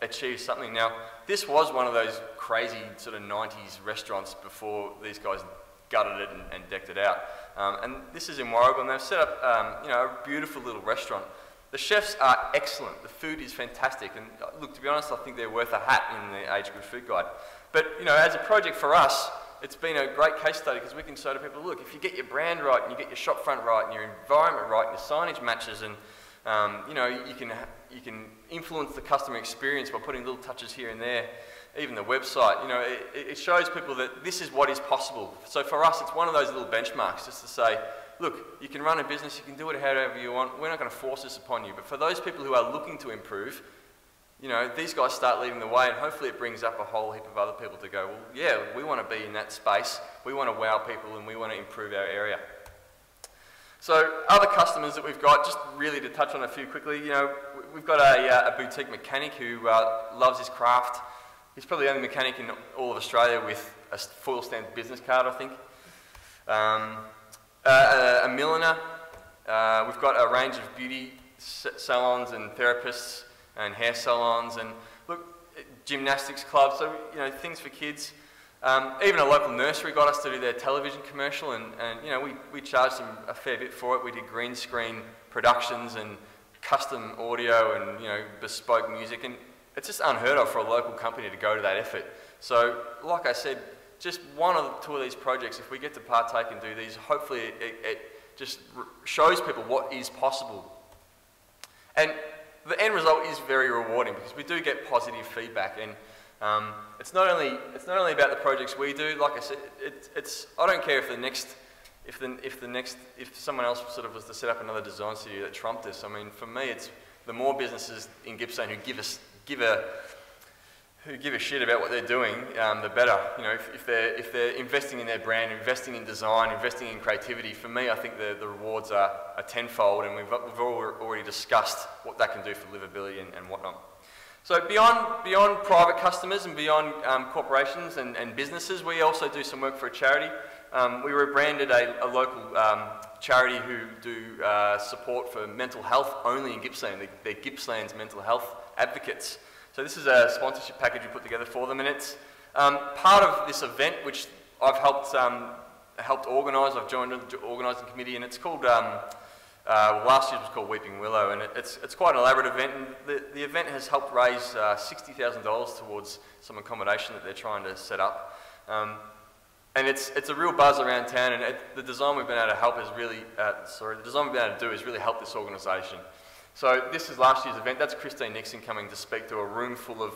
achieve something. Now, this was one of those crazy sort of 90s restaurants before these guys gutted it and decked it out. And this is in Warragul, and they've set up you know, a beautiful little restaurant. The chefs are excellent. The food is fantastic, and look, to be honest, I think they're worth a hat in the Age Good Food Guide. But you know, as a project for us, it's been a great case study, because we can show to people, look, if you get your brand right, and you get your shop front right, and your environment right, and your signage matches, and you know, you can influence the customer experience by putting little touches here and there. Even the website, you know, it shows people that this is what is possible. So for us, it's one of those little benchmarks, just to say, look, you can run a business, you can do it however you want, we're not going to force this upon you. But for those people who are looking to improve, you know, these guys start leading the way, and hopefully it brings up a whole heap of other people to go, well, yeah, we want to be in that space, we want to wow people, and we want to improve our area. So other customers that we've got, just really to touch on a few quickly, you know, we've got a boutique mechanic who loves his craft. He's probably the only mechanic in all of Australia with a foil stamped business card, I think. A milliner. We've got a range of beauty salons and therapists and hair salons, and look, gymnastics clubs, so you know, things for kids. Even a local nursery got us to do their television commercial, and you know, we charged them a fair bit for it. We did green screen productions and custom audio and, you know, bespoke music, and it's just unheard of for a local company to go to that effort. So, like I said, just one or two of these projects, if we get to partake and do these, hopefully it just shows people what is possible. And the end result is very rewarding, because we do get positive feedback, and it's not only about the projects we do. Like I said, I don't care if someone else sort of was to set up another design studio that trumped us. I mean, for me, it's the more businesses in Gippsland who give a shit about what they're doing, the better. You know, if they're investing in their brand, investing in design, investing in creativity, for me, I think the rewards are tenfold, and we've already discussed what that can do for livability and whatnot. So beyond private customers and beyond corporations and businesses, we also do some work for a charity. We rebranded a local charity who do support for mental health only in Gippsland. They're Gippsland's mental health advocates. So this is a sponsorship package we put together for them, and it's part of this event which I've helped organise. I've joined the organising committee, and it's called, last year it was called Weeping Willow, and it's quite an elaborate event, and the event has helped raise $60,000 towards some accommodation that they're trying to set up. And it's a real buzz around town, and the design we've been able to help is really, the design we've been able to do is really help this organisation. So this is last year's event. That's Christine Nixon coming to speak to a room full of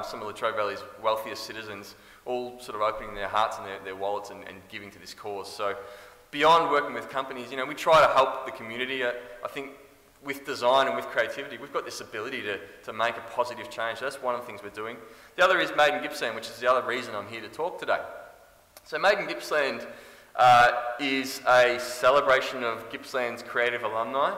some of Latrobe Valley's wealthiest citizens, all sort of opening their hearts and their wallets and giving to this cause. So beyond working with companies, you know, we try to help the community. I think with design and with creativity, we've got this ability to make a positive change. So that's one of the things we're doing. The other is Made in Gippsland, which is the other reason I'm here to talk today. So Made in Gippsland is a celebration of Gippsland's creative alumni,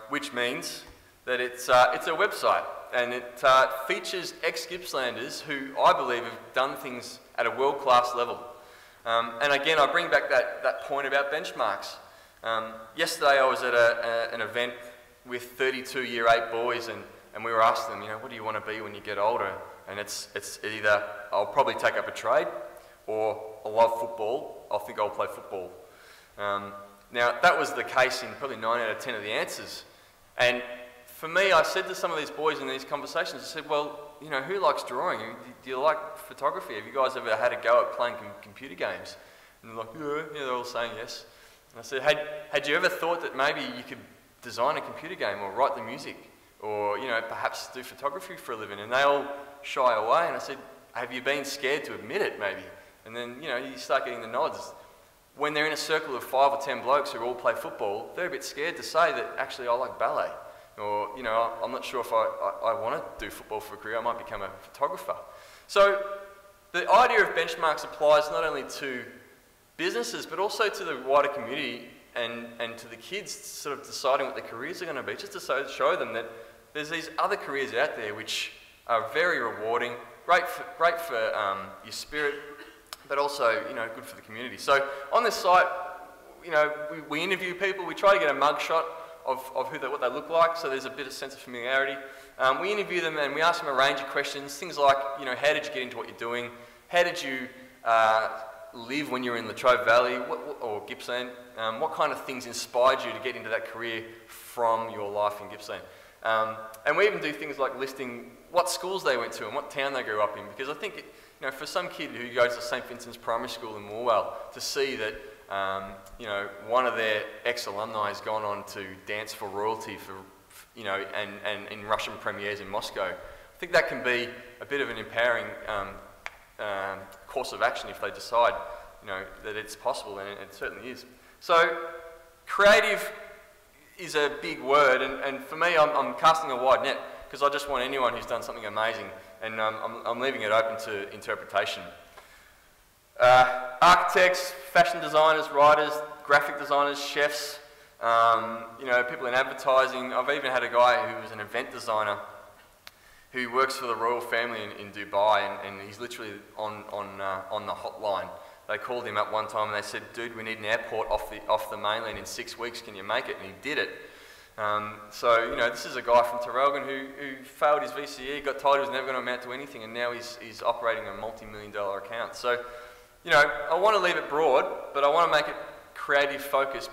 which means that it's a website, and it features ex-Gippslanders who I believe have done things at a world-class level. And again, I bring back that point about benchmarks. Yesterday I was at an event with 32 Year 8 boys, and we were asking them, you know, what do you want to be when you get older? And it's either I'll probably take up a trade, or I love football, I think I'll play football. Now that was the case in probably 9 out of 10 of the answers. And for me, I said to some of these boys in these conversations, I said, well, you know, who likes drawing? Do you like photography? Have you guys ever had a go at playing computer games? And they're like, yeah, they're all saying yes. And I said, had you ever thought that maybe you could design a computer game or write the music or, you know, perhaps do photography for a living? And they all shy away. And I said, have you been scared to admit it maybe? And then, you know, you start getting the nods. When they're in a circle of 5 or 10 blokes who all play football, they're a bit scared to say that actually I like ballet. Or, you know, I'm not sure if I want to do football for a career, I might become a photographer. So the idea of benchmarks applies not only to businesses, but also to the wider community and to the kids sort of deciding what their careers are going to be, just to show them that there's these other careers out there which are very rewarding, great for your spirit, but also, you know, good for the community. So on this site, you know, we interview people, we try to get a mugshot of what they look like, so there's a bit of sense of familiarity. We interview them and we ask them a range of questions, things like, you know, how did you get into what you're doing? How did you live when you were in Latrobe Valley or Gippsland? What kind of things inspired you to get into that career from your life in Gippsland? And we even do things like listing what schools they went to and what town they grew up in, because I think, you know, for some kid who goes to St Vincent's Primary School in Morwell, to see that you know, one of their ex-alumni has gone on to dance for royalty for, you know, and in Russian premieres in Moscow. I think that can be a bit of an empowering course of action if they decide, you know, that it's possible, and it certainly is. So, creative is a big word, and for me, I'm casting a wide net, because I just want anyone who's done something amazing, and I'm leaving it open to interpretation. Architects, fashion designers, writers, graphic designers, chefs, you know, people in advertising. I've even had a guy who was an event designer who works for the royal family in Dubai, and he's literally on the hotline. They called him up one time and they said, dude, we need an airport off the mainland in 6 weeks, can you make it? And he did it. So, you know, this is a guy from Traralgon who failed his VCE, got told he was never going to amount to anything, and now he's operating a multi-million-dollar account. So, you know, I want to leave it broad, but I want to make it creative focused,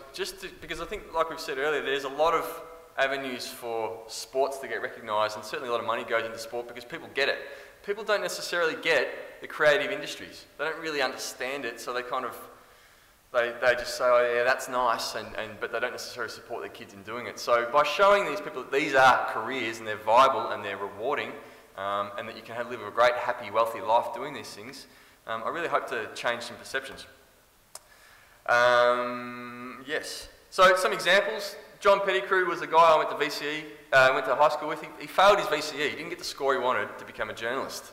because I think, like we've said earlier, there's a lot of avenues for sports to get recognised, and certainly a lot of money goes into sport because people get it. People don't necessarily get the creative industries. They don't really understand it, so they kind of, they just say, oh yeah, that's nice, but they don't necessarily support their kids in doing it. So by showing these people that these are careers and they're viable and they're rewarding, and that you can live a great, happy, wealthy life doing these things, I really hope to change some perceptions. Yes. So some examples. John Pettigrew was the guy I went to VCE, went to high school with. He failed his VCE. He didn't get the score he wanted to become a journalist.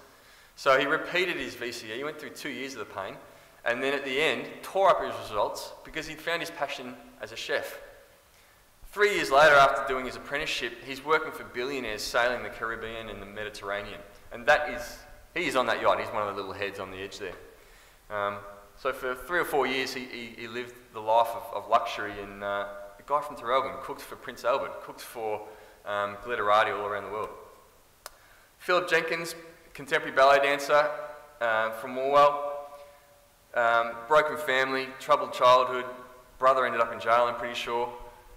So he repeated his VCE. He went through 2 years of the pain, and then at the end tore up his results because he'd found his passion as a chef. 3 years later, after doing his apprenticeship, he's working for billionaires sailing the Caribbean and the Mediterranean, and he is on that yacht. He's one of the little heads on the edge there. So for 3 or 4 years, he lived the life of luxury, and a guy from Traralgon, cooked for Prince Albert, cooked for glitterati all around the world. Philip Jenkins, contemporary ballet dancer from Morwell, broken family, troubled childhood, brother ended up in jail, I'm pretty sure.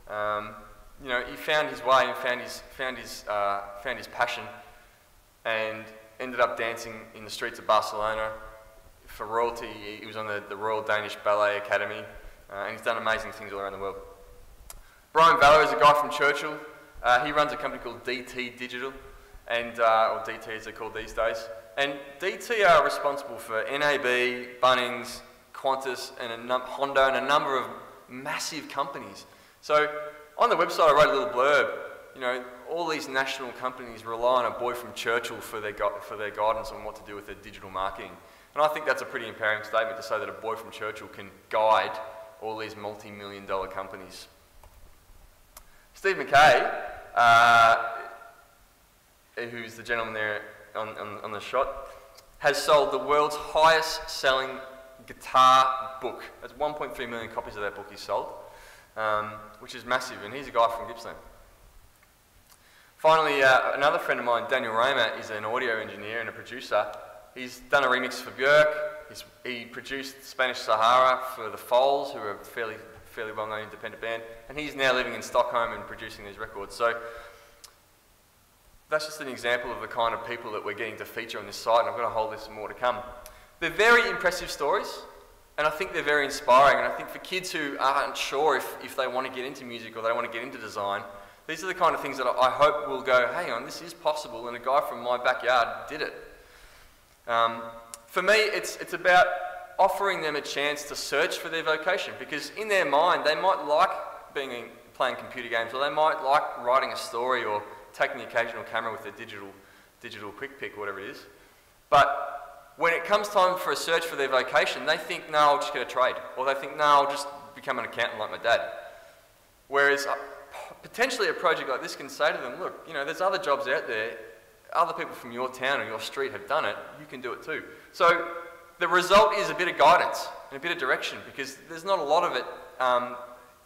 You know, he found his way and found his passion, and ended up dancing in the streets of Barcelona for royalty. He was on the Royal Danish Ballet Academy, and he's done amazing things all around the world. Brian Valour is a guy from Churchill. He runs a company called DT Digital, and or DT as they're called these days. And DT are responsible for NAB, Bunnings, Qantas, and Honda, and a number of massive companies. So on the website I wrote a little blurb. You know, all these national companies rely on a boy from Churchill for their guidance on what to do with their digital marketing. And I think that's a pretty empowering statement to say that a boy from Churchill can guide all these multi-million-dollar companies. Steve McKay, who's the gentleman there on the shot, has sold the world's highest selling guitar book. That's 1.3 million copies of that book he's sold, which is massive, and he's a guy from Gippsland. Finally, another friend of mine, Daniel Raymer, is an audio engineer and a producer. He's done a remix for Björk. He produced Spanish Sahara for the Foals, who are a fairly well-known independent band, and he's now living in Stockholm and producing these records. So that's just an example of the kind of people that we're getting to feature on this site, and I've got a whole list more to come. They're very impressive stories, and I think they're very inspiring, and I think for kids who aren't sure if they want to get into music or they want to get into design, these are the kind of things that I hope will go, hang on, this is possible, and a guy from my backyard did it. For me, it's about offering them a chance to search for their vocation, because in their mind, they might like playing computer games, or they might like writing a story or taking the occasional camera with their digital quick pick or whatever it is. But when it comes time for a search for their vocation, they think, no, I'll just get a trade. Or they think, no, I'll just become an accountant like my dad. Whereas potentially a project like this can say to them, look, you know, there's other jobs out there, other people from your town or your street have done it, you can do it too. So the result is a bit of guidance and a bit of direction, because there's not a lot of it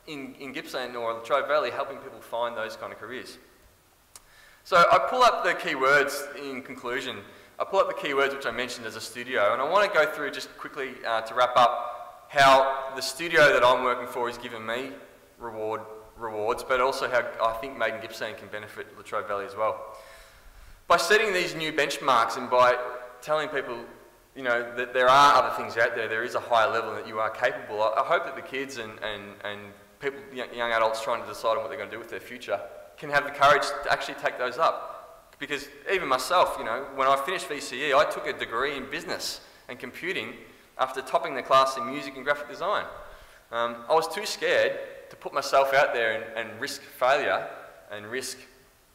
in Gippsland or the Latrobe Valley helping people find those kind of careers. So I pull up the keywords in conclusion. I pull up the keywords which I mentioned as a studio, and I want to go through just quickly to wrap up how the studio that I'm working for has given me rewards, but also how I think Made in Gippsland can benefit Latrobe Valley as well. By setting these new benchmarks and by telling people, you know, that there are other things out there, there is a higher level that you are capable. I hope that the kids and people, young adults trying to decide on what they're going to do with their future can have the courage to actually take those up. Because even myself, you know, when I finished VCE, I took a degree in business and computing after topping the class in music and graphic design. I was too scared to put myself out there and risk failure and risk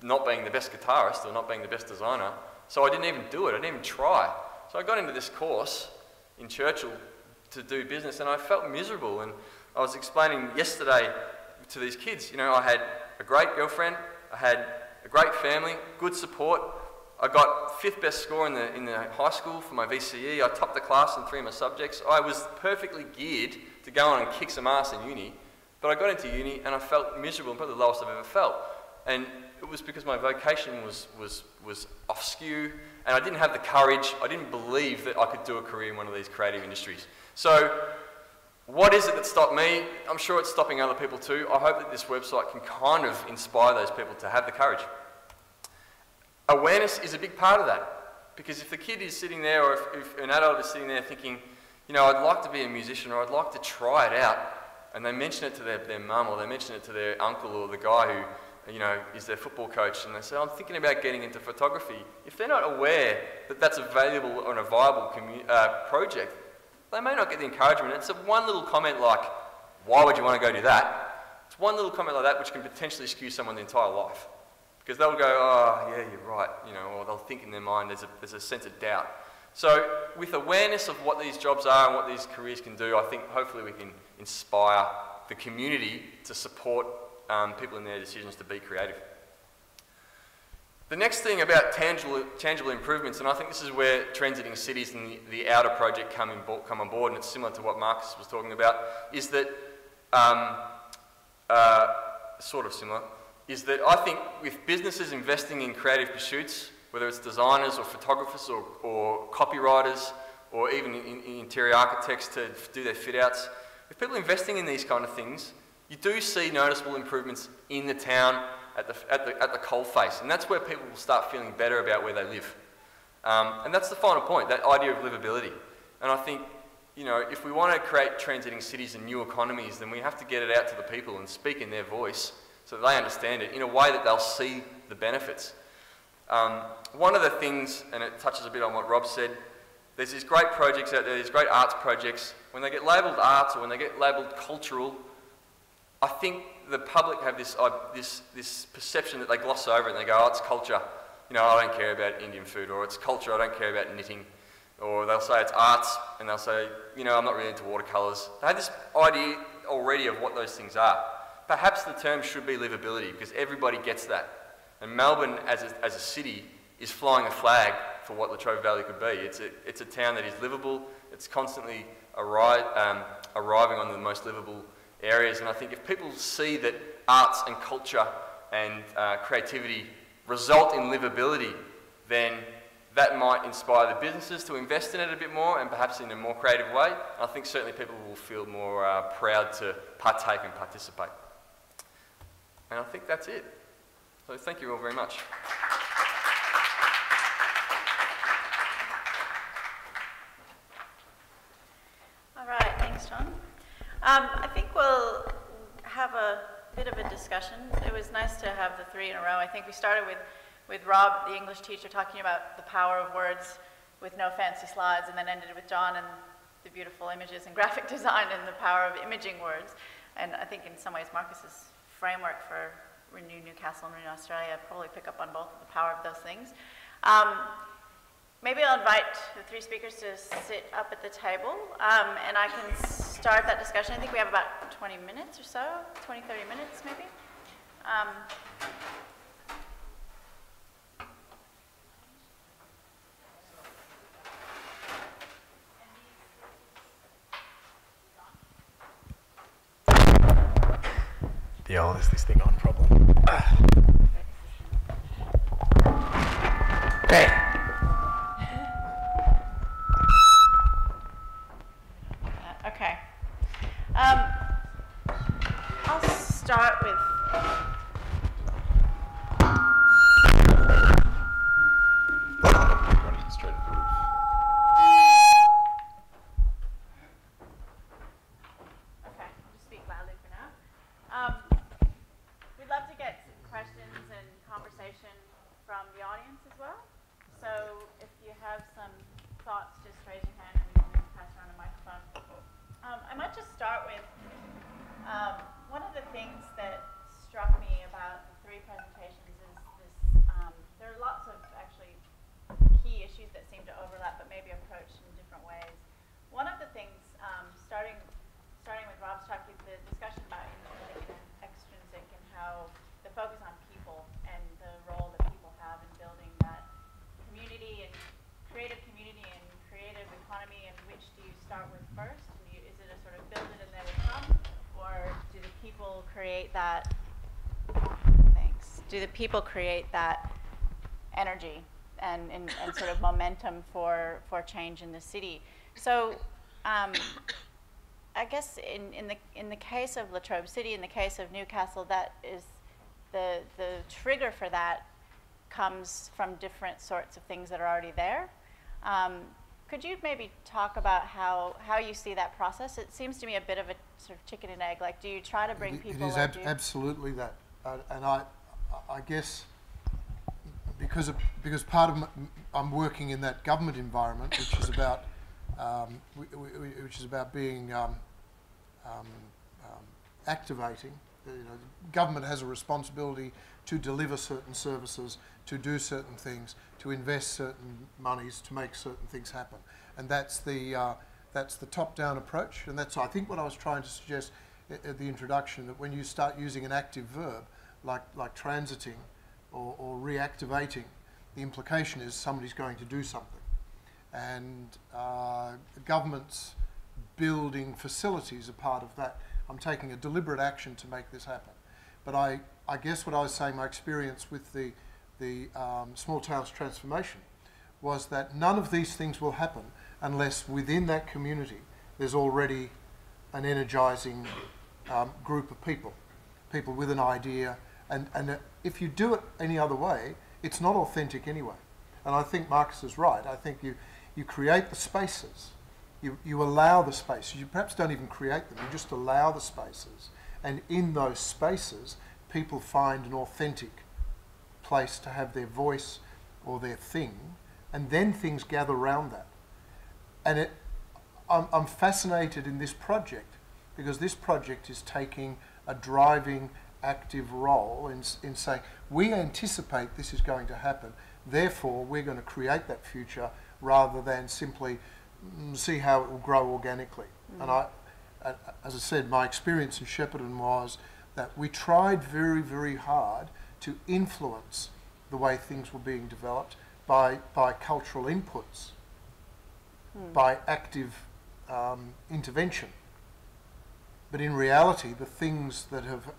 not being the best guitarist or not being the best designer. So I didn't even do it, I didn't even try. So I got into this course in Churchill to do business, and I felt miserable. And I was explaining yesterday to these kids, you know, I had a great girlfriend, I had a great family, good support. I got 5th best score in the high school for my VCE. I topped the class in 3 of my subjects. I was perfectly geared to go on and kick some ass in uni, but I got into uni and I felt miserable, and probably the lowest I've ever felt. And it was because my vocation was off skew, and I didn't have the courage, I didn't believe that I could do a career in one of these creative industries. So what is it that stopped me? I'm sure it's stopping other people too. I hope that this website can kind of inspire those people to have the courage. Awareness is a big part of that, because if the kid is sitting there, or if an adult is sitting there thinking, you know, I'd like to be a musician, or I'd like to try it out, and they mention it to their mum, or they mention it to their uncle, or the guy who, you know, is their football coach, and they say, I'm thinking about getting into photography. If they're not aware that that's a valuable or a viable project, they may not get the encouragement. It's one little comment like, why would you want to go do that? It's one little comment like that which can potentially skew someone's entire life. Because they'll go, oh, yeah, you're right, you know, or they'll think in their mind there's a sense of doubt. So with awareness of what these jobs are and what these careers can do, I think hopefully we can inspire the community to support people in their decisions to be creative. The next thing about tangible improvements, and I think this is where Transiting Cities and the Outer project come on board, and it's similar to what Marcus was talking about, is that, sort of similar, is that I think with businesses investing in creative pursuits, whether it's designers or photographers or copywriters or even in interior architects to do their fit-outs, with people investing in these kind of things, you do see noticeable improvements in the town at the coalface, and that's where people will start feeling better about where they live. And that's the final point, that idea of livability. And I think, you know, if we want to create transiting cities and new economies, then we have to get it out to the people and speak in their voice so that they understand it in a way that they'll see the benefits. One of the things, and it touches a bit on what Rob said, there's these great projects out there, these great arts projects. When they get labelled arts or when they get labelled cultural, I think the public have this perception that they gloss over and they go, oh, it's culture. You know, I don't care about Indian food, or it's culture, I don't care about knitting. Or they'll say it's arts, and they'll say, you know, I'm not really into watercolours. They have this idea already of what those things are. Perhaps the term should be livability, because everybody gets that. And Melbourne, as a city, is flying a flag for what Latrobe Valley could be. It's a town that is livable. It's constantly arriving on the most livable areas. And I think if people see that arts and culture and creativity result in livability, then that might inspire the businesses to invest in it a bit more and perhaps in a more creative way. I think certainly people will feel more proud to partake and participate. And I think that's it. So thank you all very much. All right, thanks, John. I think we'll have a bit of a discussion. It was nice to have the three in a row. I think we started with Rob, the English teacher, talking about the power of words with no fancy slides, and then ended with John and the beautiful images and graphic design and the power of imaging words. And I think in some ways Marcus's framework for Renew Newcastle and Renew Australia probably pick up on both of the power of those things. Maybe I'll invite the three speakers to sit up at the table, and I can start that discussion. I think we have about 20 minutes or so, 20, 30 minutes maybe. The old is this thing on problem. Great. Okay. I'll start with do the people create that energy and sort of momentum for change in the city? So I guess in the case of Latrobe City, in the case of Newcastle, that is the trigger for that comes from different sorts of things that are already there. Could you maybe talk about how you see that process? It seems to me a bit of a sort of chicken and egg. Like, do you try to bring people? It is absolutely that, and I guess because part of I'm working in that government environment, which is about being activating. You know, government has a responsibility to deliver certain services, to do certain things, to invest certain monies, to make certain things happen, and that's the top-down approach, and that's I think what I was trying to suggest at the introduction, that when you start using an active verb like transiting or reactivating, the implication is somebody's going to do something, and governments building facilities are part of that. I'm taking a deliberate action to make this happen. But I guess what I was saying, my experience with the small towns transformation was that none of these things will happen unless within that community there's already an energising group of people with an idea. And if you do it any other way, it's not authentic anyway. And I think Marcus is right. I think you create the spaces. You allow the spaces. You perhaps don't even create them. You just allow the spaces. And in those spaces, people find an authentic place to have their voice or their thing, and then things gather around that. And I'm fascinated in this project because this project is taking a driving, active role in saying, we anticipate this is going to happen, therefore we're going to create that future rather than simply see how it will grow organically. And as I said, my experience in Shepparton was that we tried very, very hard to influence the way things were being developed by cultural inputs, by active intervention. But in reality, the things that have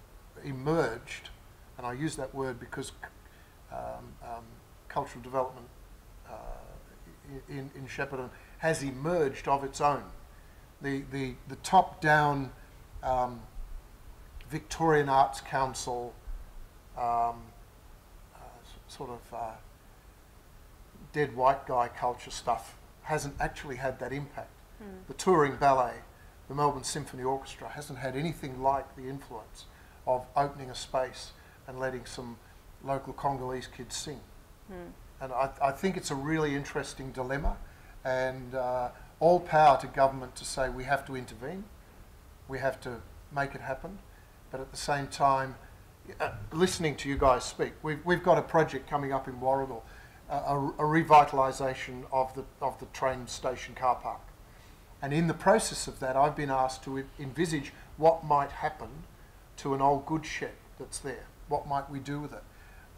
emerged, and I use that word because cultural development in Shepparton has emerged of its own. The top-down Victorian Arts Council sort of dead white guy culture stuff hasn't actually had that impact. The touring ballet, the Melbourne Symphony Orchestra hasn't had anything like the influence of opening a space and letting some local Congolese kids sing. And I think it's a really interesting dilemma, and all power to government to say we have to intervene, we have to make it happen, but at the same time, listening to you guys speak, we've got a project coming up in Warragul, a revitalisation of the train station car park. And in the process of that, I've been asked to envisage what might happen to an old goods shed that's there. What might we do with it?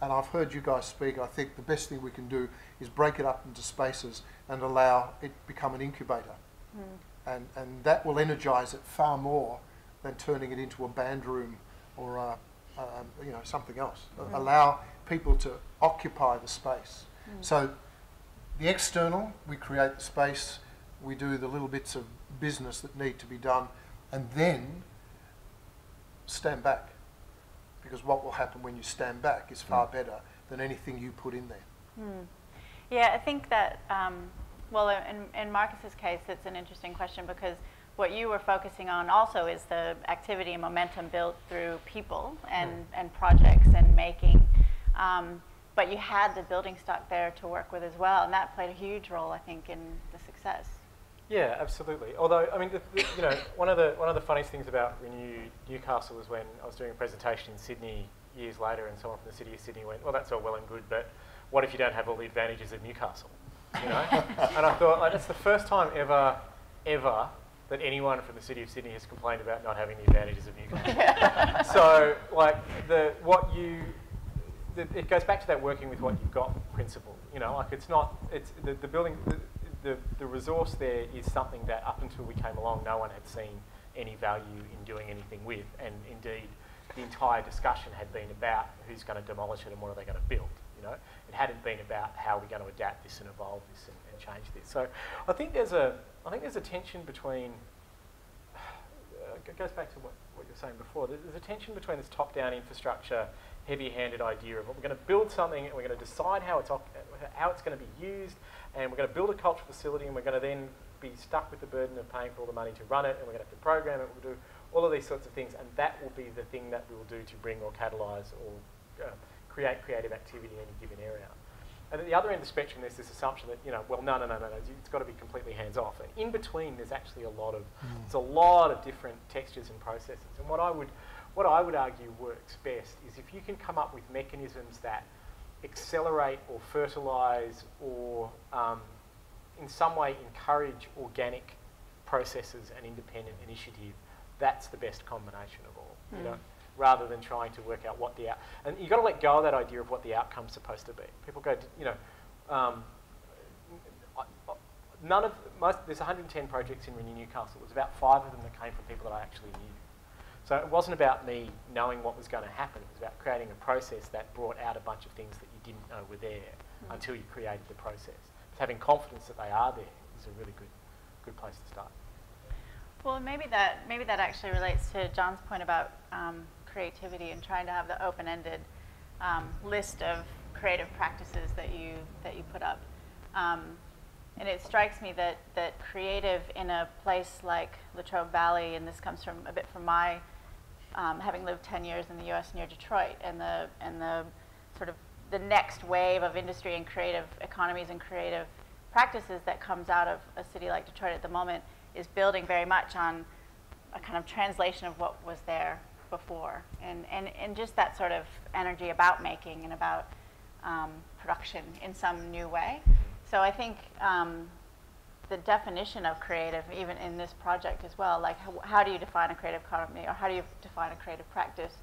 And I've heard you guys speak. I think the best thing we can do is break it up into spaces and allow it become an incubator. And that will energise it far more than turning it into a band room or something else. Allow people to occupy the space. So the external, we create the space, we do the little bits of business that need to be done, and then stand back. Because what will happen when you stand back is far better than anything you put in there. Yeah, I think that, well, in Marcus's case, it's an interesting question because what you were focusing on also is the activity and momentum built through people and projects and making. But you had the building stock there to work with as well, and that played a huge role, I think, in the success. Yeah, absolutely. Although, I mean, one of the funniest things about Renew Newcastle was when I was doing a presentation in Sydney years later, and someone from the City of Sydney went, "Well, that's all well and good, but what if you don't have all the advantages of Newcastle?" You know? And I thought, like, that's the first time ever that anyone from the City of Sydney has complained about not having the advantages of Newcastle. So, like, it goes back to that working with what you've got principle. You know, like it's the building. The resource there is something that up until we came along, no one had seen any value in doing anything with, and indeed, the entire discussion had been about who's going to demolish it and what are they going to build. You know, it hadn't been about how we're going to adapt this and evolve this and change this. So, I think there's a tension between. It goes back to what you were saying before. There's a tension between this top-down infrastructure, heavy-handed idea of we're going to build something and we're going to decide how it's going to be used, and we're going to build a cultural facility, and we're going to then be stuck with the burden of paying for all the money to run it, and we're going to have to program it, we'll do all of these sorts of things, and that will be the thing that we will do to bring or catalyse or create creative activity in any given area. And at the other end of the spectrum, there's this assumption that, you know, well, no, it's got to be completely hands-off. And in between, there's actually a lot of different textures and processes. And what I would argue works best is if you can come up with mechanisms that accelerate or fertilise or in some way encourage organic processes and independent initiative, that's the best combination of all, you know, rather than trying to work out what and you've got to let go of that idea of what the outcome's supposed to be. People go, you know, there's 110 projects in Renew Newcastle. There's about 5 of them that came from people that I actually knew. So it wasn't about me knowing what was going to happen. It was about creating a process that brought out a bunch of things that you didn't know were there until you created the process. But having confidence that they are there is a really good place to start. Well, maybe that actually relates to John's point about creativity and trying to have the open-ended list of creative practices that you put up. And it strikes me that creative in a place like Latrobe Valley, and this comes from my having lived 10 years in the US near Detroit, and the sort of the next wave of industry and creative economies and creative practices that comes out of a city like Detroit at the moment is building very much on a kind of translation of what was there before, and just that sort of energy about making and about production in some new way. So I think the definition of creative, even in this project as well, like how do you define a creative economy, or how do you define a creative practice?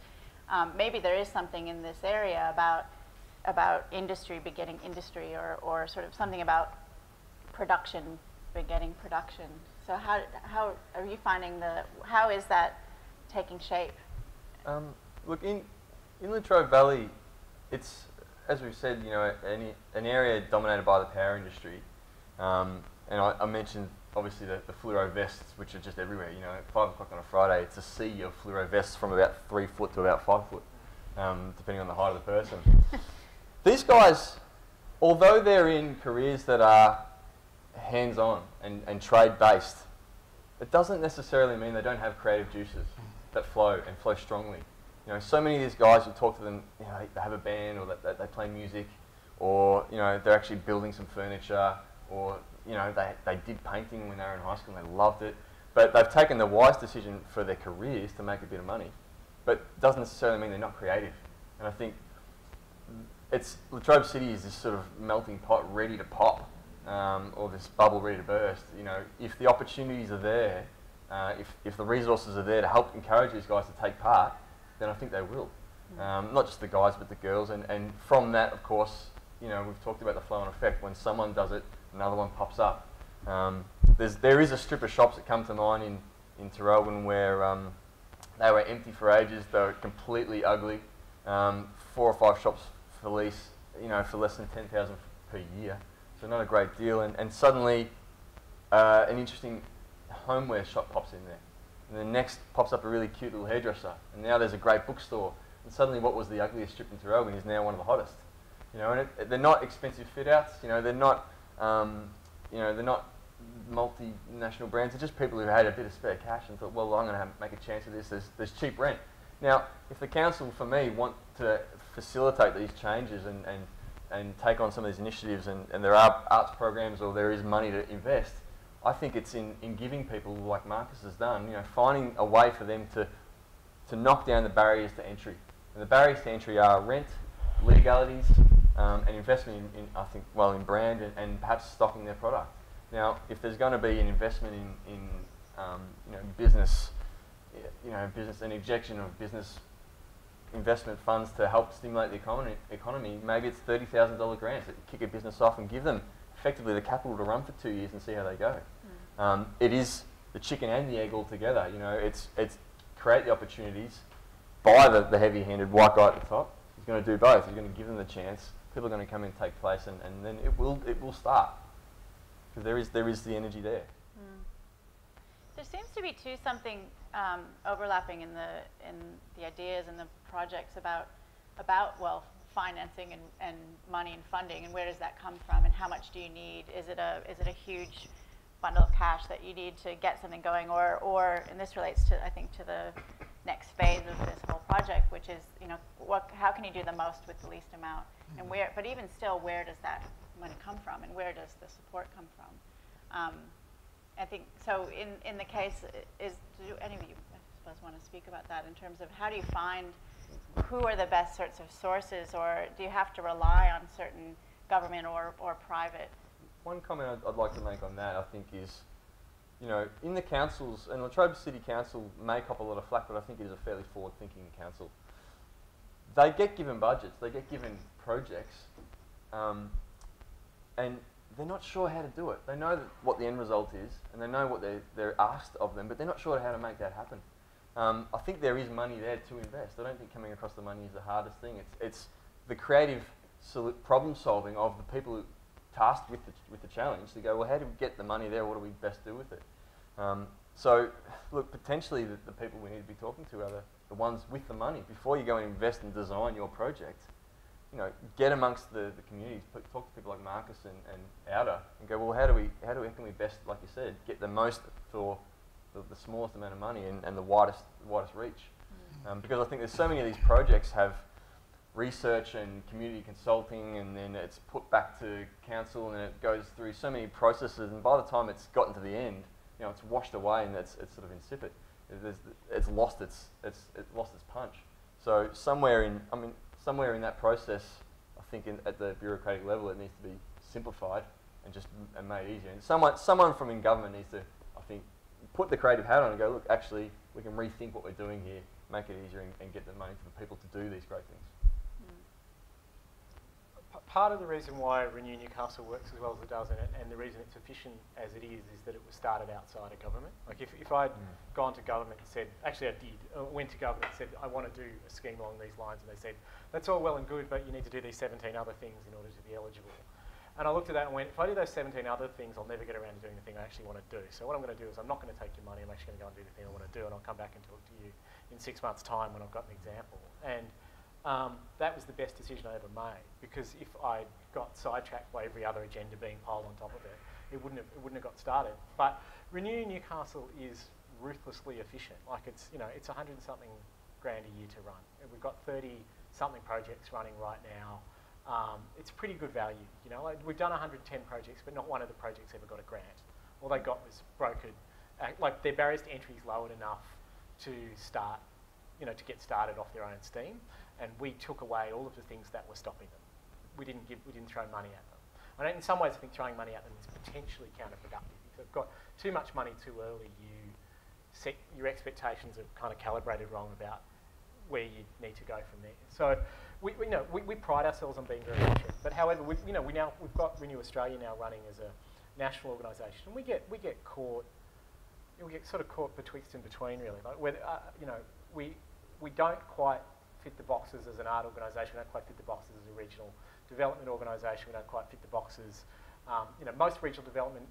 Maybe there is something in this area about industry begetting industry, or sort of something about production begetting production. So how are you finding how is that taking shape? Look, in Latrobe Valley, it's, as we've said, you know, an area dominated by the power industry. And I mentioned, obviously, the fluoro vests, which are just everywhere. You know, at 5 o'clock on a Friday, it's a sea of fluoro vests from about 3 foot to about 5 foot, depending on the height of the person. These guys, although they're in careers that are hands-on and trade-based, it doesn't necessarily mean they don't have creative juices that flow and flow strongly. You know, so many of these guys, you talk to them, you know, they have a band, or they play music, or, you know, they're actually building some furniture, or, you know, they did painting when they were in high school and they loved it. But they've taken the wise decision for their careers to make a bit of money. But it doesn't necessarily mean they're not creative. And I think Latrobe City is this sort of melting pot ready to pop, or this bubble ready to burst. You know, if the opportunities are there, if the resources are there to help encourage these guys to take part, then I think they will. Not just the guys, but the girls. And from that, of course, you know, we've talked about the flow-on effect. When someone does it, another one pops up. There is a strip of shops that come to mind in Tarrelgon where they were empty for ages. They were completely ugly. 4 or 5 shops for lease, you know, for less than $10,000 per year. So not a great deal. And suddenly, an interesting homeware shop pops in there. And then next pops up a really cute little hairdresser. And now there's a great bookstore. And suddenly what was the ugliest strip in Tarrelgon is now one of the hottest. You know, and they're not expensive fit-outs. You know, they're not, they're not multinational brands. They're just people who had a bit of spare cash and thought, well, I'm going to make a chance of this. There's cheap rent. Now, if the council, for me, want to facilitate these changes and take on some of these initiatives, and there are arts programs or there is money to invest, I think it's in giving people, like Marcus has done, you know, finding a way for them to knock down the barriers to entry. And the barriers to entry are rent, legalities, and investment in brand and perhaps stocking their product. Now, if there's going to be an investment in business, an injection of business investment funds to help stimulate the economy, maybe it's $30,000 grants that kick a business off and give them effectively the capital to run for 2 years and see how they go. It is the chicken and the egg all together. You know, it's create the opportunities, buy the heavy-handed white guy at the top. He's going to do both. He's going to give them the chance. People are going to come in and take place, and then it will start, because there is the energy there. There seems to be too something overlapping in the ideas and the projects about financing and money and funding, and where does that come from, and how much do you need? Is it a huge bundle of cash that you need to get something going, or and this relates to, I think, to the next phase of this whole project, which is, you know, how can you do the most with the least amount, and where? But even still, where does that money come from, and where does the support come from? I think so. In the case, do any of you, I suppose, want to speak about that in terms of how do you find who are the best sorts of sources, or do you have to rely on certain government or private? One comment I'd like to make on that, I think, is, you know, in the councils, and Latrobe City Council may cop a lot of flack, but I think it is a fairly forward-thinking council. They get given budgets, they get given projects, and they're not sure how to do it. They know what the end result is, and they know what they're asked of them, but they're not sure how to make that happen. I think there is money there to invest. I don't think coming across the money is the hardest thing. It's the creative problem solving of the people who tasked with the challenge to go, well, how do we get the money there? What do we best do with it? So, look, potentially the people we need to be talking to are the ones with the money. Before you go and invest and design your project, you know, get amongst the communities, talk to people like Marcus and Outer, and go, well, how can we best, like you said, get the most for the smallest amount of money and the widest reach? Because I think there's so many of these projects have research and community consulting, and then it's put back to council, and it goes through so many processes, and by the time it's gotten to the end, you know, it's washed away and it's sort of insipid. It's lost its punch. So somewhere in that process, I think at the bureaucratic level, it needs to be simplified and just and made easier. And someone from in government needs to, I think, put the creative hat on and go, look, actually, we can rethink what we're doing here, make it easier, and get the money to the people to do these great things. Part of the reason why Renew Newcastle works as well as it does, and the reason it's efficient as it is that it was started outside of government. Like if I'd gone to government and said, actually I did, went to government and said, I want to do a scheme along these lines, and they said, that's all well and good, but you need to do these 17 other things in order to be eligible. And I looked at that and went, if I do those 17 other things, I'll never get around to doing the thing I actually want to do. So what I'm going to do is I'm not going to take your money, I'm actually going to go and do the thing I want to do, and I'll come back and talk to you in 6 months' time when I've got an example. And that was the best decision I ever made, because if I got sidetracked by every other agenda being piled on top of it, it wouldn't have got started. But Renew Newcastle is ruthlessly efficient. Like it's 100 and something grand a year to run. And we've got 30 something projects running right now. It's pretty good value. Like we've done 110 projects, but not one of the projects ever got a grant. All they got was brokered. Like their barriers to entry is lowered enough to start, to get started off their own steam. And we took away all of the things that were stopping them. We didn't throw money at them. And in some ways, I think throwing money at them is potentially counterproductive. If they've got too much money too early, your expectations are kind of calibrated wrong about where you need to go from there. So we pride ourselves on being very efficient. But however, we've got Renew Australia now running as a national organisation. We get caught. We get sort of caught betwixt and between, really. Like where we don't quite fit the boxes as an art organisation. We don't quite fit the boxes as a regional development organisation. We don't quite fit the boxes. Most regional development,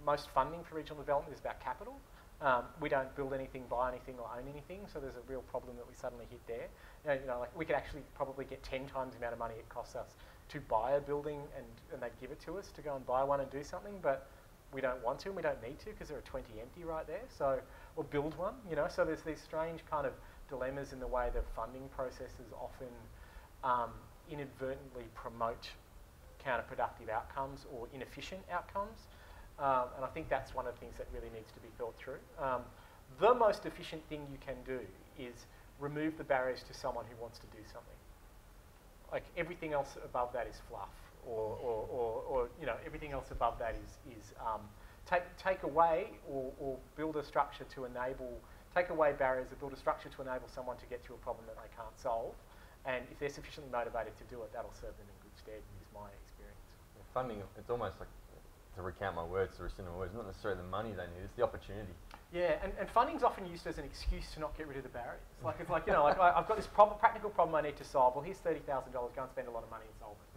most funding for regional development is about capital. We don't build anything, buy anything, or own anything. So there's a real problem that we suddenly hit there. Like we could actually probably get 10 times the amount of money it costs us to buy a building, and they'd give it to us to go and buy one and do something, but we don't want to and we don't need to because there are 20 empty right there. So, or build one. So there's these strange kind of dilemmas in the way that funding processes often inadvertently promote counterproductive outcomes or inefficient outcomes. And I think that's one of the things that really needs to be thought through. The most efficient thing you can do is remove the barriers to someone who wants to do something. Like everything else above that is fluff, or everything else above that is take away or build a structure to enable. Take away barriers and build a structure to enable someone to get through a problem that they can't solve. And if they're sufficiently motivated to do it, that'll serve them in good stead, is my experience. Funding, it's almost like, to recount my words, to rescind my words, not necessarily the money they need, it's the opportunity. Yeah, and funding's often used as an excuse to not get rid of the barriers. Like it's like, I've got this practical problem I need to solve. Well, here's $30,000, go and spend a lot of money and solve it.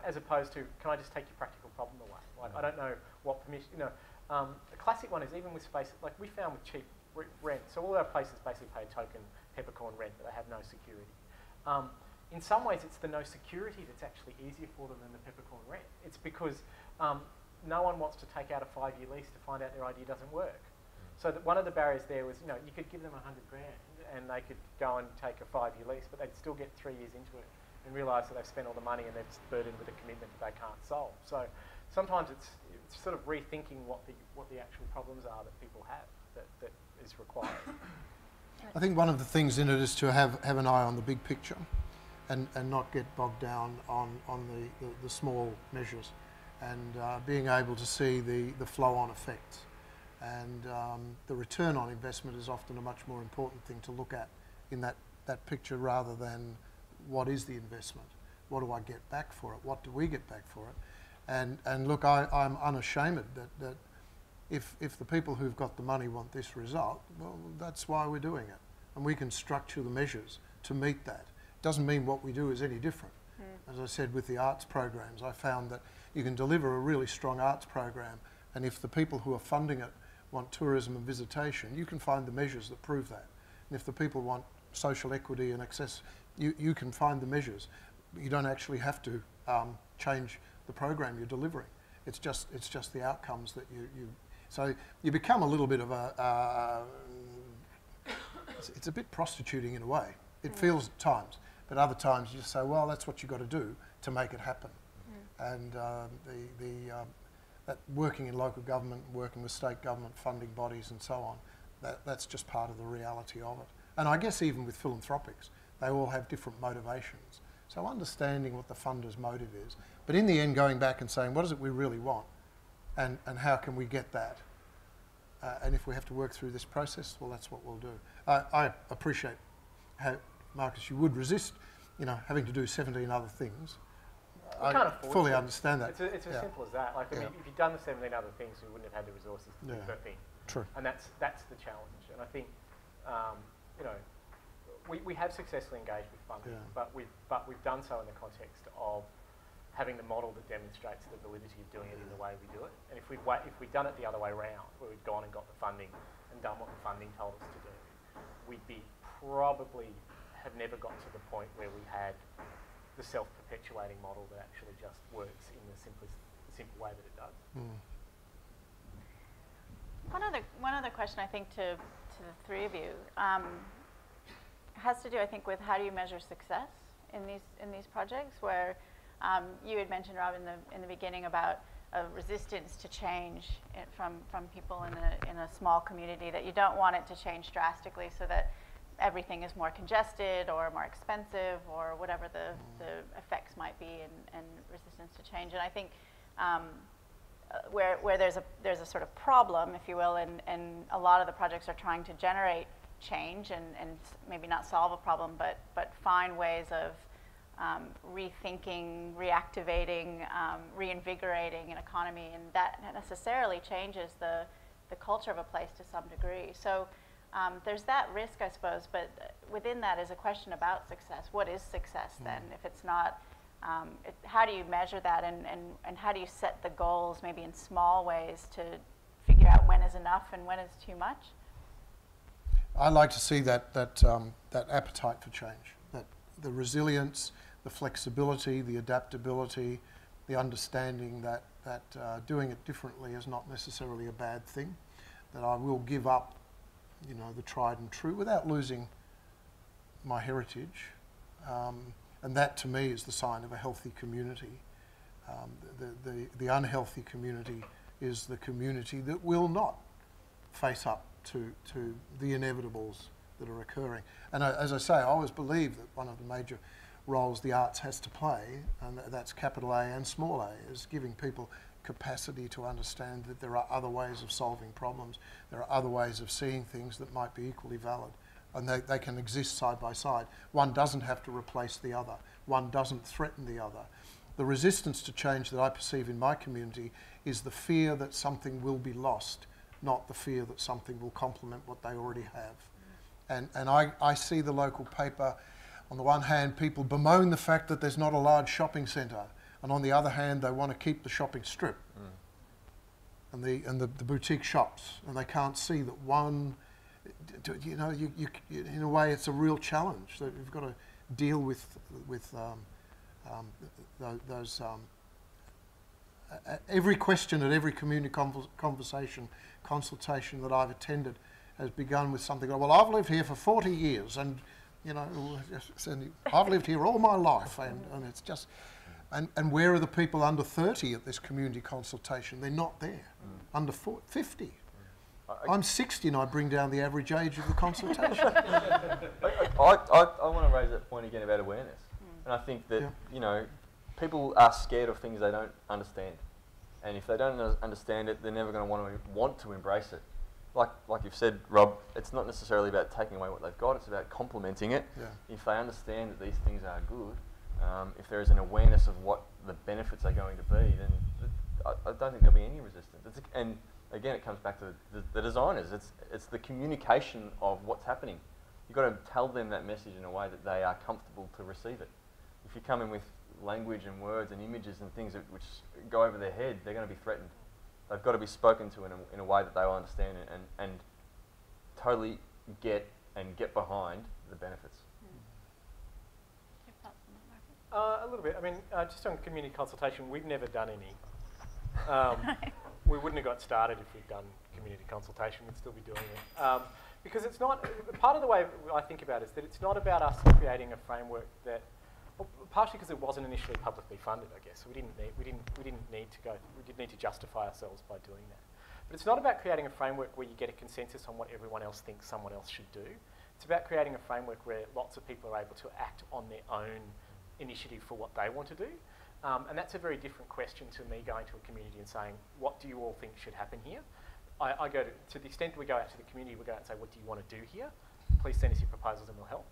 As opposed to, can I just take your practical problem away? Like I don't know what permission, a classic one is even with space, like we found with cheap rent. So all our places basically pay a token peppercorn rent, but they have no security. In some ways, it's the no security that's actually easier for them than the peppercorn rent. It's because no one wants to take out a 5-year lease to find out their idea doesn't work. So that one of the barriers there was, you could give them $100,000 and they could go and take a 5-year lease, but they'd still get 3 years into it and realise that they've spent all the money and they're burdened with a commitment that they can't solve. So sometimes it's sort of rethinking what the actual problems are that people have that is required. I think one of the things in it is to have an eye on the big picture and not get bogged down on the small measures, and being able to see the flow-on effects. And the return on investment is often a much more important thing to look at in that picture, rather than what is the investment, what do I get back for it, what do we get back for it. And look, I'm unashamed that if the people who've got the money want this result, well, that's why we're doing it. And we can structure the measures to meet that. Doesn't mean what we do is any different. As I said with the arts programs, I found that you can deliver a really strong arts program, and if the people who are funding it want tourism and visitation, you can find the measures that prove that. And if the people want social equity and access, you can find the measures. You don't actually have to change the program you're delivering. It's just the outcomes that you so you become a little bit of it's a bit prostituting in a way. It feels at times, but other times you just say, well, that's what you've got to do to make it happen. And that working in local government, working with state government funding bodies and so on, that's just part of the reality of it. And I guess even with philanthropics, they all have different motivations. So understanding what the funder's motive is, but in the end going back and saying, what is it we really want? and how can we get that? And if we have to work through this process, well, that's what we'll do. I appreciate how, Marcus, you would resist, having to do 17 other things. I fully understand that. It's as simple as that. Like, I mean, if you'd done the 17 other things, we wouldn't have had the resources to do 13. True. And that's the challenge. And I think, we have successfully engaged with funding, but we've done so in the context of having the model that demonstrates the validity of doing it in the way we do it. And if we'd done it the other way around, where we'd gone and got the funding and done what the funding told us to do, we'd be probably have never got to the point where we had the self-perpetuating model that actually just works in the simple way that it does. One other question, I think, to the three of you has to do, I think, with how do you measure success in these projects, where you had mentioned, Rob, in the beginning about a resistance to change from people in a small community, that you don't want it to change drastically so that everything is more congested or more expensive or whatever the effects might be, and resistance to change. And I think where there's a sort of problem, if you will, and a lot of the projects are trying to generate change and maybe not solve a problem, but find ways of rethinking, reactivating, reinvigorating an economy, and that necessarily changes the culture of a place to some degree. So there's that risk, I suppose, but within that is a question about success. What is success then? If it's not, how do you measure that, and how do you set the goals maybe in small ways to figure out when is enough and when is too much? I like to see that appetite for change, that the resilience, the flexibility, the adaptability, the understanding that doing it differently is not necessarily a bad thing, that I will give up, the tried and true without losing my heritage. And that, to me, is the sign of a healthy community. The unhealthy community is the community that will not face up to the inevitables that are occurring. And as I say, I always believe that one of the major roles the arts has to play, and that's capital A and small a, is giving people capacity to understand that there are other ways of solving problems, there are other ways of seeing things that might be equally valid, and they can exist side by side. One doesn't have to replace the other. One doesn't threaten the other. The resistance to change that I perceive in my community is the fear that something will be lost, not the fear that something will complement what they already have. And I see the local paper, on the one hand, people bemoan the fact that there's not a large shopping centre, and on the other hand, they want to keep the shopping strip and the boutique shops, and they can't see that one, in a way, it's a real challenge that you've got to deal with those. Every question at every community consultation that I've attended has begun with something like, well, I've lived here for 40 years and, I've lived here all my life, and it's just, and where are the people under 30 at this community consultation? They're not there. Under 50. I'm 60 and I bring down the average age of the consultation. I want to raise that point again about awareness. And I think that, people are scared of things they don't understand. And if they don't understand it, they're never going to want to embrace it. Like you've said, Rob, it's not necessarily about taking away what they've got, it's about complementing it. Yeah. If they understand that these things are good, if there is an awareness of what the benefits are going to be, then I don't think there'll be any resistance. And again, it comes back to the designers. It's the communication of what's happening. You've got to tell them that message in a way that they are comfortable to receive it. If you come in with language and words and images and things which go over their head, they're going to be threatened. They've got to be spoken to in a way that they will understand and totally get behind the benefits. A little bit. I mean, just on community consultation, we've never done any. We wouldn't have got started if we'd done community consultation. We'd still be doing it. Because it's not, part of the way I think about it is that it's not about us creating a framework that, partially because it wasn't initially publicly funded, I guess. We didn't need to justify ourselves by doing that. But it's not about creating a framework where you get a consensus on what everyone else thinks someone else should do. It's about creating a framework where lots of people are able to act on their own initiative for what they want to do. And that's a very different question to me going to a community and saying, what do you all think should happen here? I go to the extent we go out to the community, we go out and say, what do you want to do here? Please send us your proposals and we'll help.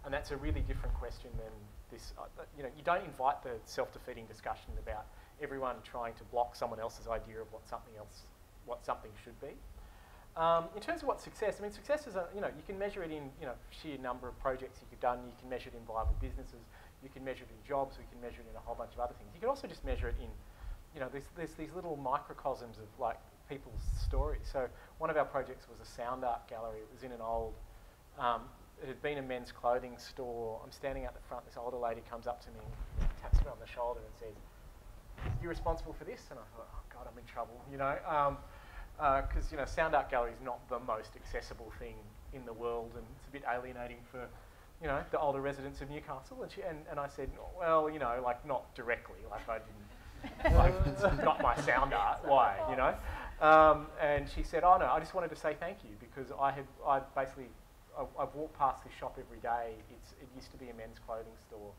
And that's a really different question than this. You don't invite the self-defeating discussion about everyone trying to block someone else's idea of what something should be. In terms of what success, I mean, success is, you can measure it in, sheer number of projects you've done. You can measure it in viable businesses. You can measure it in jobs. We can measure it in a whole bunch of other things. You can also just measure it in, there's these little microcosms of like people's stories. So one of our projects was a sound art gallery. It was in an old, it had been a men's clothing store. I'm standing out the front. This older lady comes up to me, and taps me on the shoulder and says, "You responsible for this?" And I thought, oh God, I'm in trouble, because sound art gallery is not the most accessible thing in the world, and it's a bit alienating for the older residents of Newcastle. And I said, well, like not directly, like I didn't, like it's not my sound art, why, and she said, oh no, I just wanted to say thank you because I've walked past this shop every day. It used to be a men's clothing store.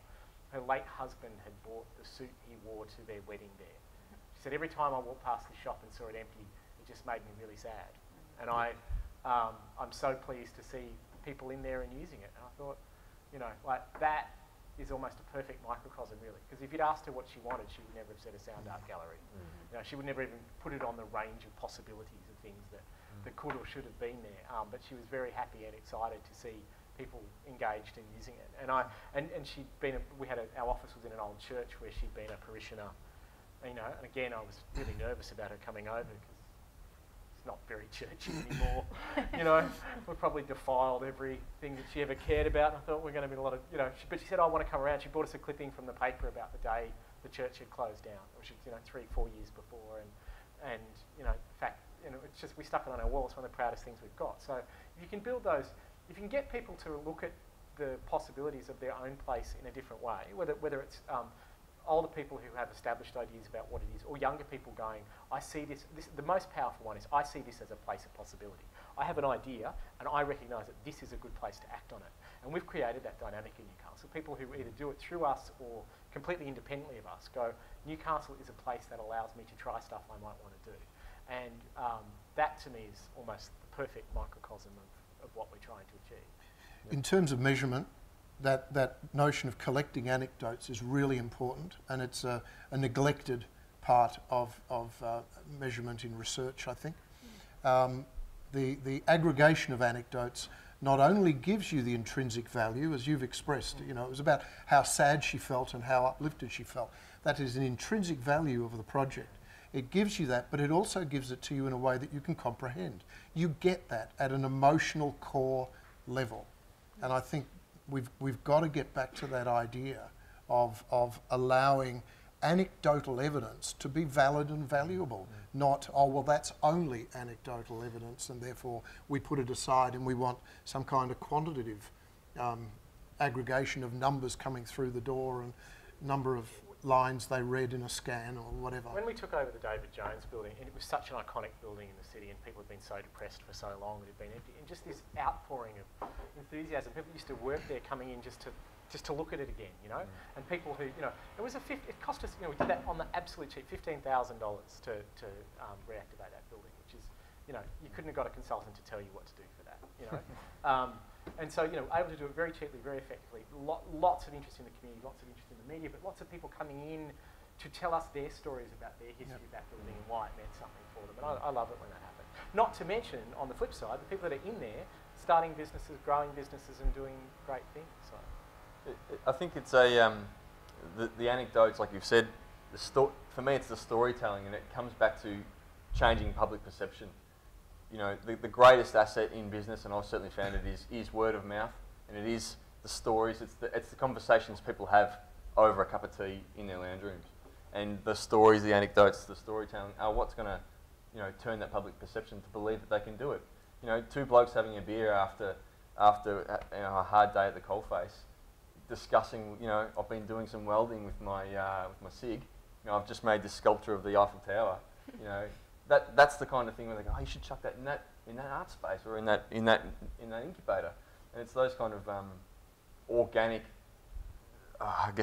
Her late husband had bought the suit he wore to their wedding there. She said, every time I walked past the shop and saw it empty, it just made me really sad. And I'm so pleased to see people in there and using it. And I thought, like that is almost a perfect microcosm, really. Because if you'd asked her what she wanted, she would never have said a sound art gallery. She would never even put it on the range of possibilities of things that could or should have been there. But she was very happy and excited to see people engaged in using it. And she'd been, our office was in an old church where she'd been a parishioner, and again, I was really nervous about her coming over because it's not very churchy anymore. We probably defiled everything that she ever cared about. And I thought we're going to be a lot of, but she said, I want to come around. She brought us a clipping from the paper about the day the church had closed down, which was, 3-4 years before. And in fact, it's just, we stuck it on our wall. It's one of the proudest things we've got. So if you can build those, if you can get people to look at the possibilities of their own place in a different way, whether it's older people who have established ideas about what it is, or younger people going, I see this, the most powerful one is, I see this as a place of possibility. I have an idea, and I recognise that this is a good place to act on it. And we've created that dynamic in Newcastle. People who either do it through us or completely independently of us go, Newcastle is a place that allows me to try stuff I might want to do. And that, to me, is almost the perfect microcosm of what we're trying to achieve. In terms of measurement, that notion of collecting anecdotes is really important, and it's a neglected part of measurement in research, I think. The aggregation of anecdotes not only gives you the intrinsic value, as you've expressed, it was about how sad she felt and how uplifted she felt. That is an intrinsic value of the project. It gives you that, but it also gives it to you in a way that you can comprehend. You get that at an emotional core level. And I think we've got to get back to that idea of allowing anecdotal evidence to be valid and valuable, not, oh, well, that's only anecdotal evidence and therefore we put it aside and we want some kind of quantitative aggregation of numbers coming through the door and number of lines they read in a scan or whatever. When we took over the David Jones building, and it was such an iconic building in the city and people had been so depressed for so long, it had been empty, and just this outpouring of enthusiasm. People used to work there coming in just to look at it again, and people who, it cost us, we did that on the absolute cheap, $15,000 to reactivate that building, which is, you couldn't have got a consultant to tell you what to do for that, And so, able to do it very cheaply, very effectively. Lots of interest in the community, lots of interest in the media, but lots of people coming in to tell us their stories about their history of that building and why it meant something for them. And I love it when that happens. Not to mention, on the flip side, the people that are in there, starting businesses, growing businesses and doing great things. So, I think it's the anecdotes, like you've said, for me it's the storytelling, and it comes back to changing public perception. The greatest asset in business, and I've certainly found it, is word of mouth, and it is the stories, it's the conversations people have over a cup of tea in their lounge rooms. And the stories, the anecdotes, the storytelling are what's going to, turn that public perception to believe that they can do it. Two blokes having a beer after a hard day at the coalface, discussing, I've been doing some welding with my SIG, I've just made this sculpture of the Eiffel Tower, That's the kind of thing where they go, oh, you should chuck that in that art space or in that incubator, and it's those kind of organic,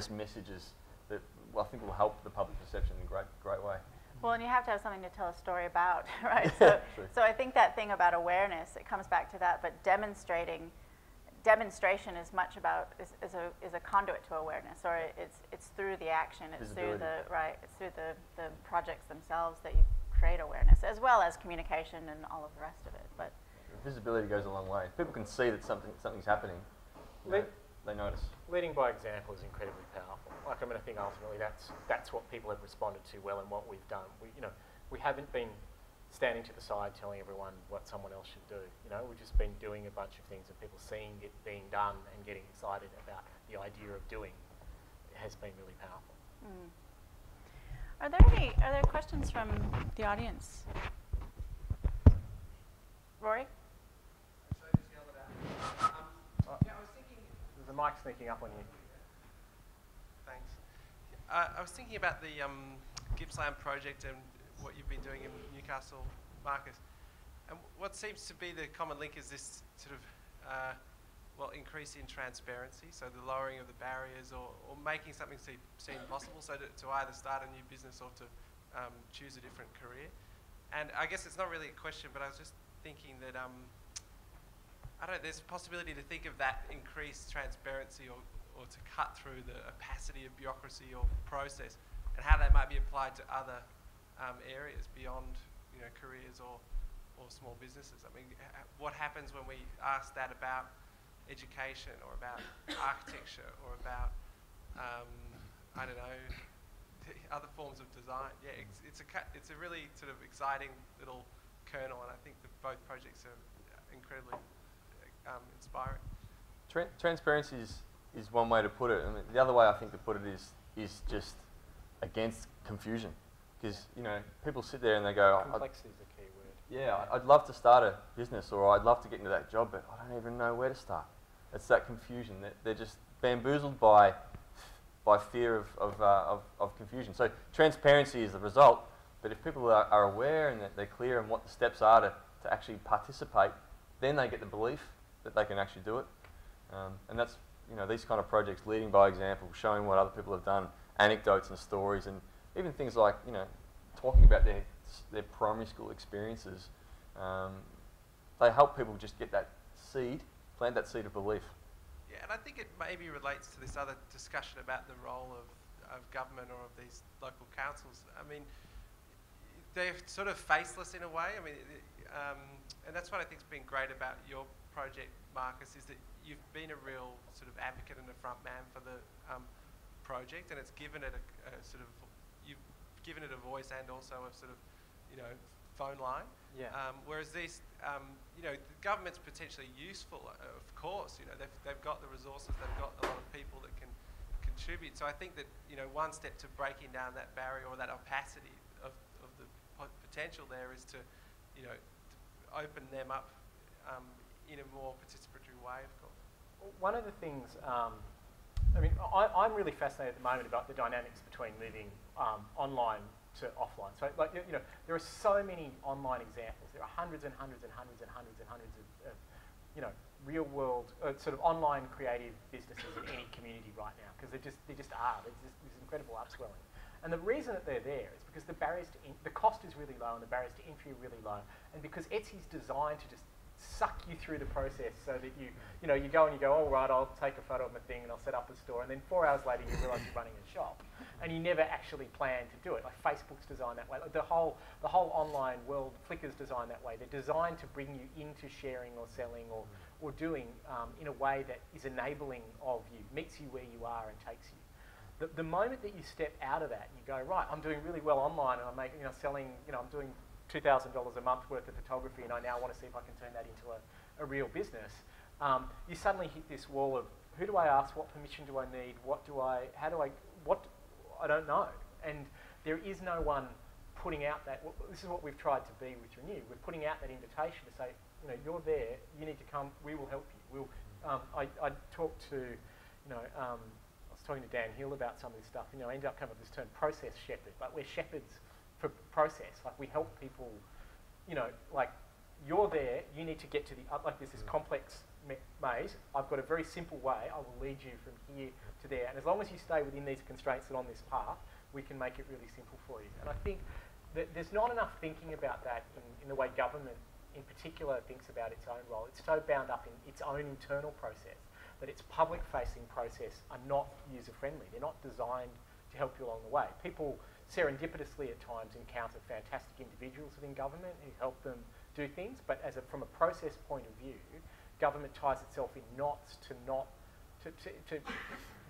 messages that I think will help the public perception in a great way. Well, and you have to have something to tell a story about, right? So, so I think that thing about awareness, it comes back to that, but demonstration is much about, is a conduit to awareness, or it's through the action, it's through the projects themselves that you create awareness, as well as communication and all of the rest of it. But visibility goes a long way. If people can see that something's happening, they notice. Leading by example is incredibly powerful. Like, I mean, I think ultimately that's what people have responded to well, and what we've done. We haven't been standing to the side telling everyone what someone else should do. We've just been doing a bunch of things, and people seeing it being done and getting excited about the idea of doing it has been really powerful. Mm. Are there questions from the audience? Rory? Yeah, I was thinking. There's a mic sneaking up on you. Thanks. I was thinking about the Gippsland project and what you've been doing in Newcastle, Marcus. And what seems to be the common link is this sort of, increase in transparency, so the lowering of the barriers, or making something seem possible, so to either start a new business or to choose a different career. And I guess it's not really a question, but I was just thinking that there's a possibility to think of that increased transparency or to cut through the opacity of bureaucracy or process, and how that might be applied to other areas beyond careers or small businesses. I mean, what happens when we ask that about education or about architecture or about other forms of design? Yeah, it's a really sort of exciting little kernel, and I think that both projects are incredibly inspiring. Transparency is one way to put it. I mean, the other way I think to put it is just against confusion, because people sit there and they go, Complexity is the key word. yeah, I'd love to start a business, or I'd love to get into that job, but I don't even know where to start. It's that confusion that they're just bamboozled by fear of confusion. So transparency is the result, but if people are aware and that they're clear on what the steps are to actually participate, then they get the belief that they can actually do it. And that's, these kind of projects, leading by example, showing what other people have done, anecdotes and stories, and even things like, talking about their primary school experiences. They help people just get that seed, plant that seed of belief. Yeah, and I think it maybe relates to this other discussion about the role of government or of these local councils. I mean, they're sort of faceless in a way. I mean, and that's what I think's been great about your project, Marcus, is that you've been a real sort of advocate and a front man for the project, and it's given it you've given it a voice and also a sort of, phone line. Yeah. Whereas these, the government's potentially useful, of course. They've got the resources, they've got a lot of people that can contribute. So I think that one step to breaking down that barrier or that opacity of the potential there is to, to open them up in a more participatory way, of course. One of the things, I'm really fascinated at the moment about the dynamics between moving online to offline. So, there are so many online examples. There are hundreds and hundreds and hundreds and hundreds and hundreds of real world, sort of online creative businesses in any community right now, because they just are. There's this incredible upswelling. And the reason that they're there is because the barriers to the cost is really low and the barriers to entry are really low, and because Etsy's designed to just suck you through the process so that you go and you go, all right, I'll take a photo of my thing and I'll set up a store, and then 4 hours later you realise you're running a shop, and you never actually plan to do it. Like Facebook's designed that way. Like the whole online world, Flickr's designed that way. They're designed to bring you into sharing or selling or doing in a way that is enabling of you, meets you where you are and takes you. The moment that you step out of that and you go, right, I'm doing really well online and I'm making, selling, I'm doing $2,000 a month worth of photography, and I now want to see if I can turn that into a real business. You suddenly hit this wall of, who do I ask? What permission do I need? I don't know. And there is no one putting out that. This is what we've tried to be with Renew. We're putting out that invitation to say, you're there. You need to come. We will help you. I talked to, I was talking to Dan Hill about some of this stuff. I ended up coming up with this term, process shepherd. Like, we're shepherds for process. Like, we help people, like, you're there, you need to get to there's this complex maze, I've got a very simple way. I will lead you from here to there. And as long as you stay within these constraints and on this path, we can make it really simple for you. And I think that there's not enough thinking about that in the way government in particular thinks about its own role. It's so bound up in its own internal process that its public-facing process are not user-friendly. They're not designed to help you along the way. People serendipitously at times encounter fantastic individuals within government who help them do things, but from a process point of view, government ties itself in knots to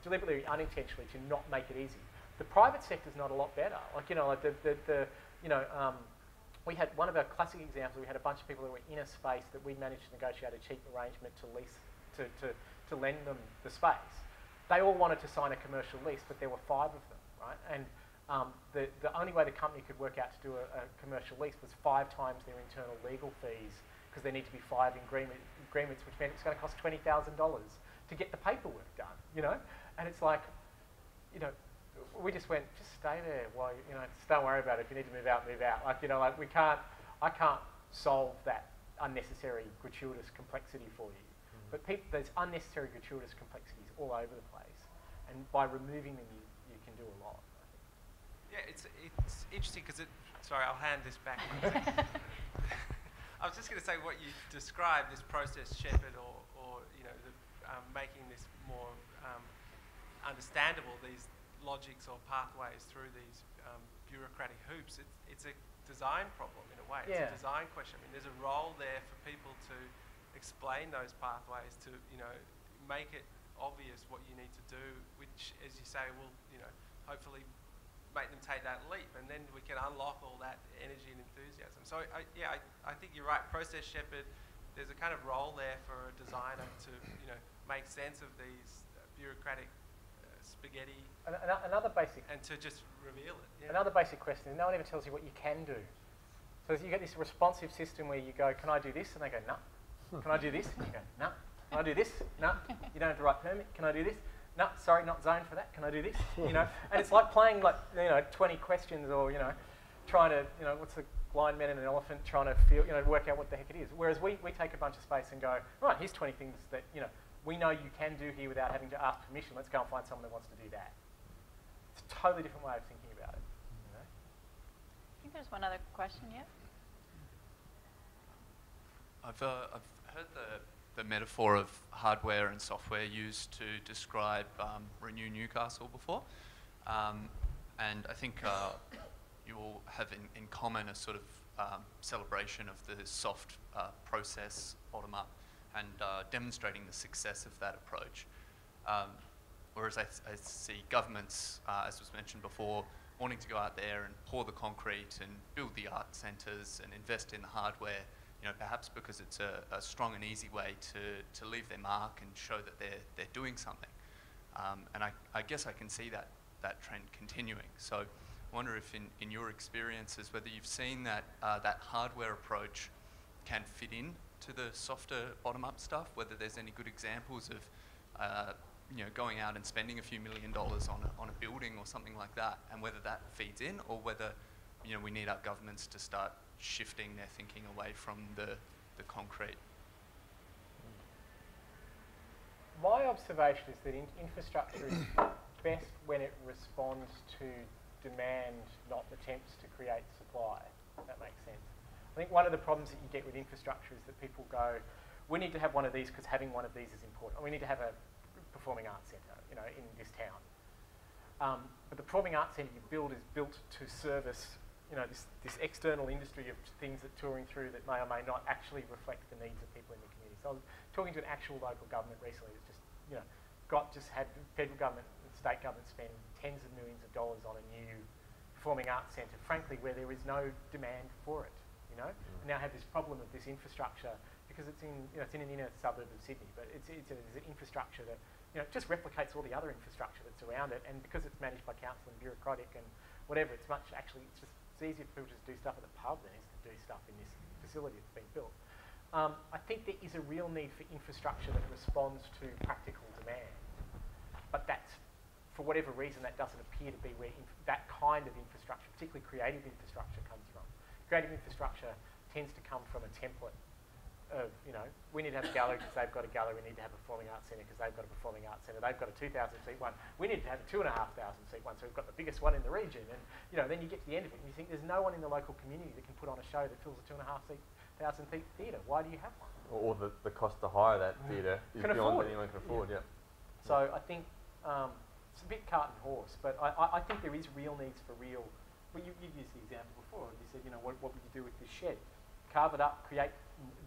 deliberately, unintentionally, to not make it easy. The private sector's not a lot better. Like, you know, like we had one of our classic examples. We had a bunch of people that were in a space that we managed to negotiate a cheap arrangement to lease, to lend them the space. They all wanted to sign a commercial lease, but there were 5 of them, right? And the only way the company could work out to do a commercial lease was 5 times their internal legal fees, because there need to be 5 agreements, which meant it's going to cost $20,000 to get the paperwork done, you know? And it's like, you know, we just went, just stay there while, you know, just don't worry about it. If you need to move out, move out. Like, you know, like I can't solve that unnecessary, gratuitous complexity for you. But there's unnecessary, gratuitous complexities all over the place. And by removing them, you can do a lot. Yeah, it's interesting because sorry, I'll hand this back. I was just going to say what you described, this process shepherd, or you know, making this more understandable, these logics or pathways through these bureaucratic hoops. It's a design problem in a way. It's a design question. I mean, there's a role there for people to explain those pathways, to, you know, make it obvious what you need to do, which, as you say, will, you know, hopefully make them take that leap, and then we can unlock all that energy and enthusiasm. So I think you're right. Process shepherd, there's a kind of role there for a designer to, you know, make sense of these bureaucratic spaghetti. Another basic, and to just reveal it. Yeah. Another basic question is, no one ever tells you what you can do. So you get this responsive system where you go, can I do this? And they go, no. Can I do this? And you go, no. Can I do this? No. You don't have the right permit. Can I do this? No, sorry, not zoned for that. Can I do this? You know, and it's like playing, like, you know, 20 questions, or, you know, trying to, you know, what's the blind man and an elephant, trying to feel, you know, work out what the heck it is. Whereas we take a bunch of space and go, right, here's 20 things that, you know, we know you can do here without having to ask permission. Let's go and find someone that wants to do that. It's a totally different way of thinking about it. You know? I think there's one other question yet. I've heard the metaphor of hardware and software used to describe Renew Newcastle before, and I think you all have in common a sort of celebration of the soft process bottom-up, and demonstrating the success of that approach. Whereas I see governments, as was mentioned before, wanting to go out there and pour the concrete and build the art centres and invest in the hardware, you know, perhaps because it's a strong and easy way to leave their mark and show that they're doing something. And I guess I can see that trend continuing. So I wonder if in your experiences, whether you've seen that that hardware approach can fit in to the softer bottom-up stuff, whether there's any good examples of you know, going out and spending a few $1 million on a building or something like that, and whether that feeds in, or whether, you know, we need our governments to start shifting their thinking away from the concrete. My observation is that infrastructure is best when it responds to demand, not attempts to create supply. If that makes sense. I think one of the problems that you get with infrastructure is that people go, we need to have one of these because having one of these is important. Or we need to have a performing arts centre, you know, in this town. But the performing arts centre you build is built to service, you know, this external industry of things that touring through that may or may not actually reflect the needs of people in the community. So I was talking to an actual local government recently that's just, you know, had federal government and state government spend tens of millions of dollars on a new performing arts centre, frankly, where there is no demand for it, you know. And now have this problem of this infrastructure, because it's in, you know, it's in an inner suburb of Sydney, but it's an infrastructure that, you know, just replicates all the other infrastructure that's around it, and because it's managed by council and bureaucratic and whatever, it's easier for people to just do stuff at the pub than it is to do stuff in this facility that's been built. I think there is a real need for infrastructure that responds to practical demand, but that's, for whatever reason, that doesn't appear to be where that kind of infrastructure, particularly creative infrastructure, comes from. Creative infrastructure tends to come from a template we need to have a gallery because they've got a gallery, we need to have a performing arts centre because they've got a performing arts centre, they've got a 2,000 seat one, we need to have a 2,500 seat one, so we've got the biggest one in the region. And then you get to the end of it and you think there's no one in the local community that can put on a show that fills a 2,500 seat theatre. Why do you have one? Or the cost to hire that theatre is beyond what anyone can afford, yeah. So I think it's a bit cart and horse, but I think there is real needs for real. Well, you used the example before. You said, what would you do with this shed? Carve it up, create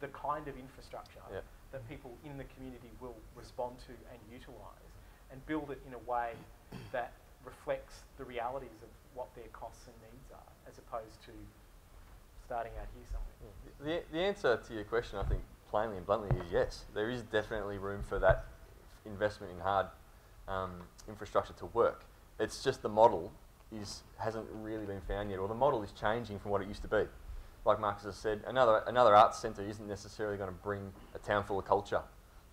the kind of infrastructure that people in the community will respond to and utilise, and build it in a way that reflects the realities of what their costs and needs are, as opposed to starting out here somewhere. The answer to your question, I think, plainly and bluntly, is yes. There is definitely room for that investment in hard infrastructure to work. It's just the model hasn't really been found yet, or the model is changing from what it used to be. Like Marcus has said, another arts centre isn't necessarily going to bring a town full of culture,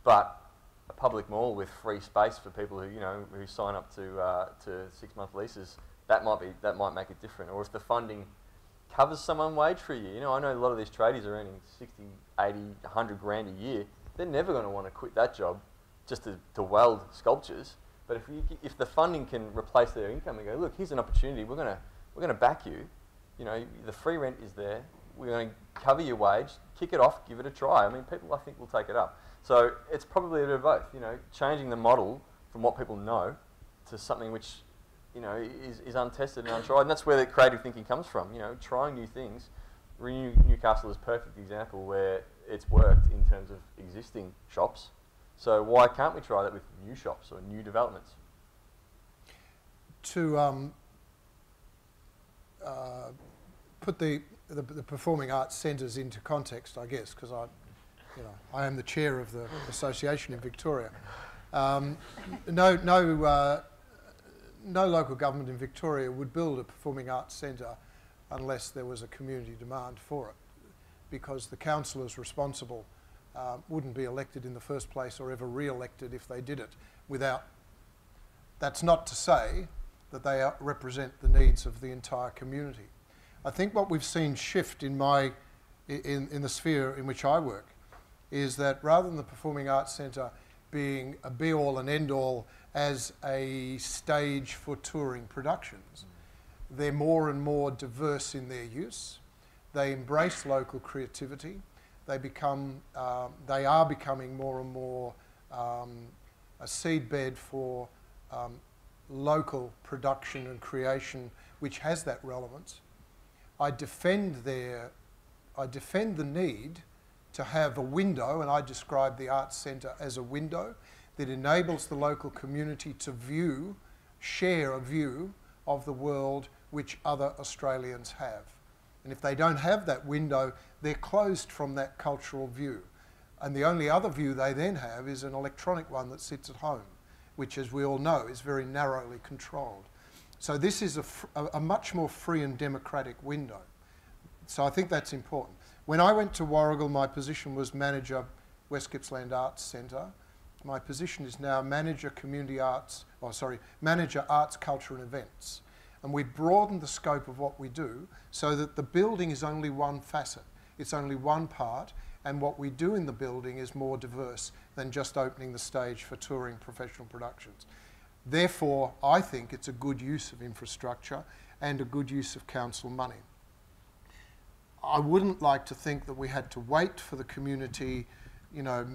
but a public mall with free space for people who sign up to 6-month leases, that might make it different. Or if the funding covers someone wage for a year, I know a lot of these tradies are earning 60, 80, 100 grand a year. They're never going to want to quit that job just to weld sculptures. But if the funding can replace their income and go, look, here's an opportunity, we're going to back you. The free rent is there. We're going to cover your wage, kick it off, give it a try. I mean, people, I think, will take it up. So it's probably a bit of both, changing the model from what people know to something which, is untested and untried. And that's where the creative thinking comes from, trying new things. Renew Newcastle is a perfect example where it's worked in terms of existing shops. So why can't we try that with new shops or new developments? To put the performing arts centres into context, I guess, because I am the chair of the association in Victoria. No local government in Victoria would build a performing arts centre unless there was a community demand for it, because the councillors responsible wouldn't be elected in the first place or ever re-elected if they did it without. That's not to say that they represent the needs of the entire community. I think what we've seen shift in the sphere in which I work is that rather than the Performing Arts Centre being a be-all and end-all as a stage for touring productions, they're more and more diverse in their use. They embrace local creativity. They are becoming more and more a seedbed for local production and creation, which has that relevance. I defend the need to have a window, and I describe the Arts Centre as a window that enables the local community to share a view of the world which other Australians have. And if they don't have that window, they're closed from that cultural view. And the only other view they then have is an electronic one that sits at home, which, as we all know, is very narrowly controlled. So this is a much more free and democratic window. So I think that's important. When I went to Warragul, my position was manager West Gippsland Arts Centre. My position is now manager manager arts, culture and events. And we've broadened the scope of what we do so that the building is only one facet. It's only one part, and what we do in the building is more diverse than just opening the stage for touring professional productions. Therefore, I think it's a good use of infrastructure and a good use of council money. I wouldn't like to think that we had to wait for the community,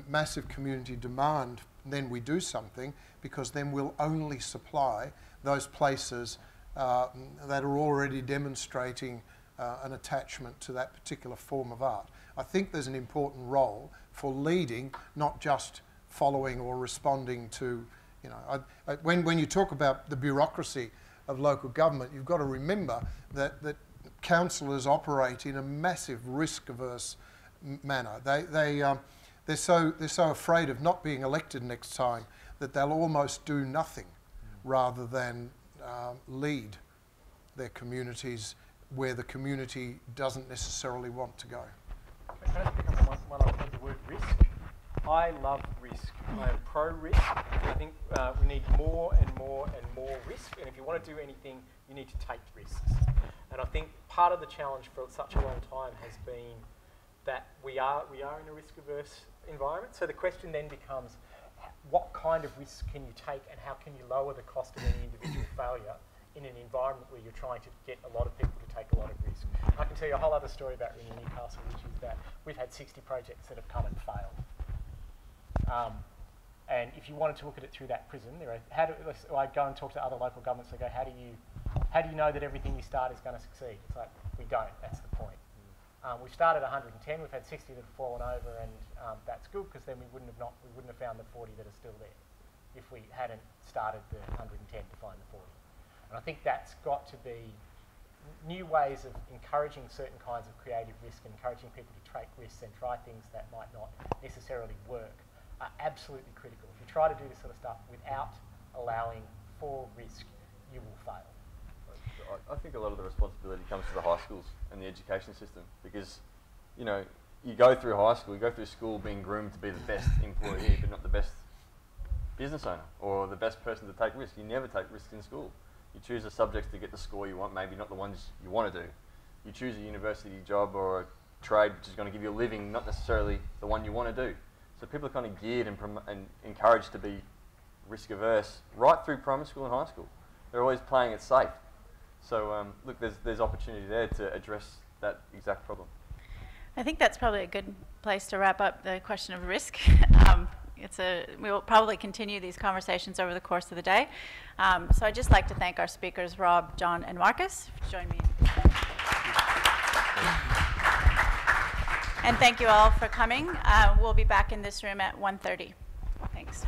massive community demand, and then we do something, because then we'll only supply those places that are already demonstrating an attachment to that particular form of art. I think there's an important role for leading, not just following or responding to, when you talk about the bureaucracy of local government, you've got to remember that councillors operate in a massive risk-averse manner. They're so afraid of not being elected next time that they'll almost do nothing rather than lead their communities where the community doesn't necessarily want to go. Can I pick up on one other thing, the word risk? I love risk. I am pro-risk. I think we need more and more and more risk, and if you want to do anything, you need to take risks. And I think part of the challenge for such a long time has been that we are in a risk-averse environment. So the question then becomes, what kind of risk can you take, and how can you lower the cost of any individual failure in an environment where you're trying to get a lot of people to take a lot of risk? I can tell you a whole other story about Renew Newcastle, which is that we've had 60 projects that have come and failed. And if you wanted to look at it through that prism, I go and talk to other local governments. I go, how do you know that everything you start is going to succeed? It's like, we don't. That's the point. We've started 110. We've had 60 that have fallen over, and that's good, because then we wouldn't have found the 40 that are still there if we hadn't started the 110 to find the 40. And I think that's got to be new ways of encouraging certain kinds of creative risk and encouraging people to take risks and try things that might not necessarily work are absolutely critical. If you try to do this sort of stuff without allowing for risk, you will fail. I think a lot of the responsibility comes to the high schools and the education system, because, you know, you go through high school, you go through school being groomed to be the best employee, but not the best business owner or the best person to take risks. You never take risks in school. You choose the subjects to get the score you want, maybe not the ones you want to do. You choose a university job or a trade which is going to give you a living, not necessarily the one you want to do. So people are kind of geared and encouraged to be risk averse right through primary school and high school. They're always playing it safe. So look, there's opportunity there to address that exact problem. I think that's probably a good place to wrap up the question of risk. We will probably continue these conversations over the course of the day. So I'd just like to thank our speakers, Rob, John, and Marcus, for joining me. And thank you all for coming. We'll be back in this room at 1:30. Thanks.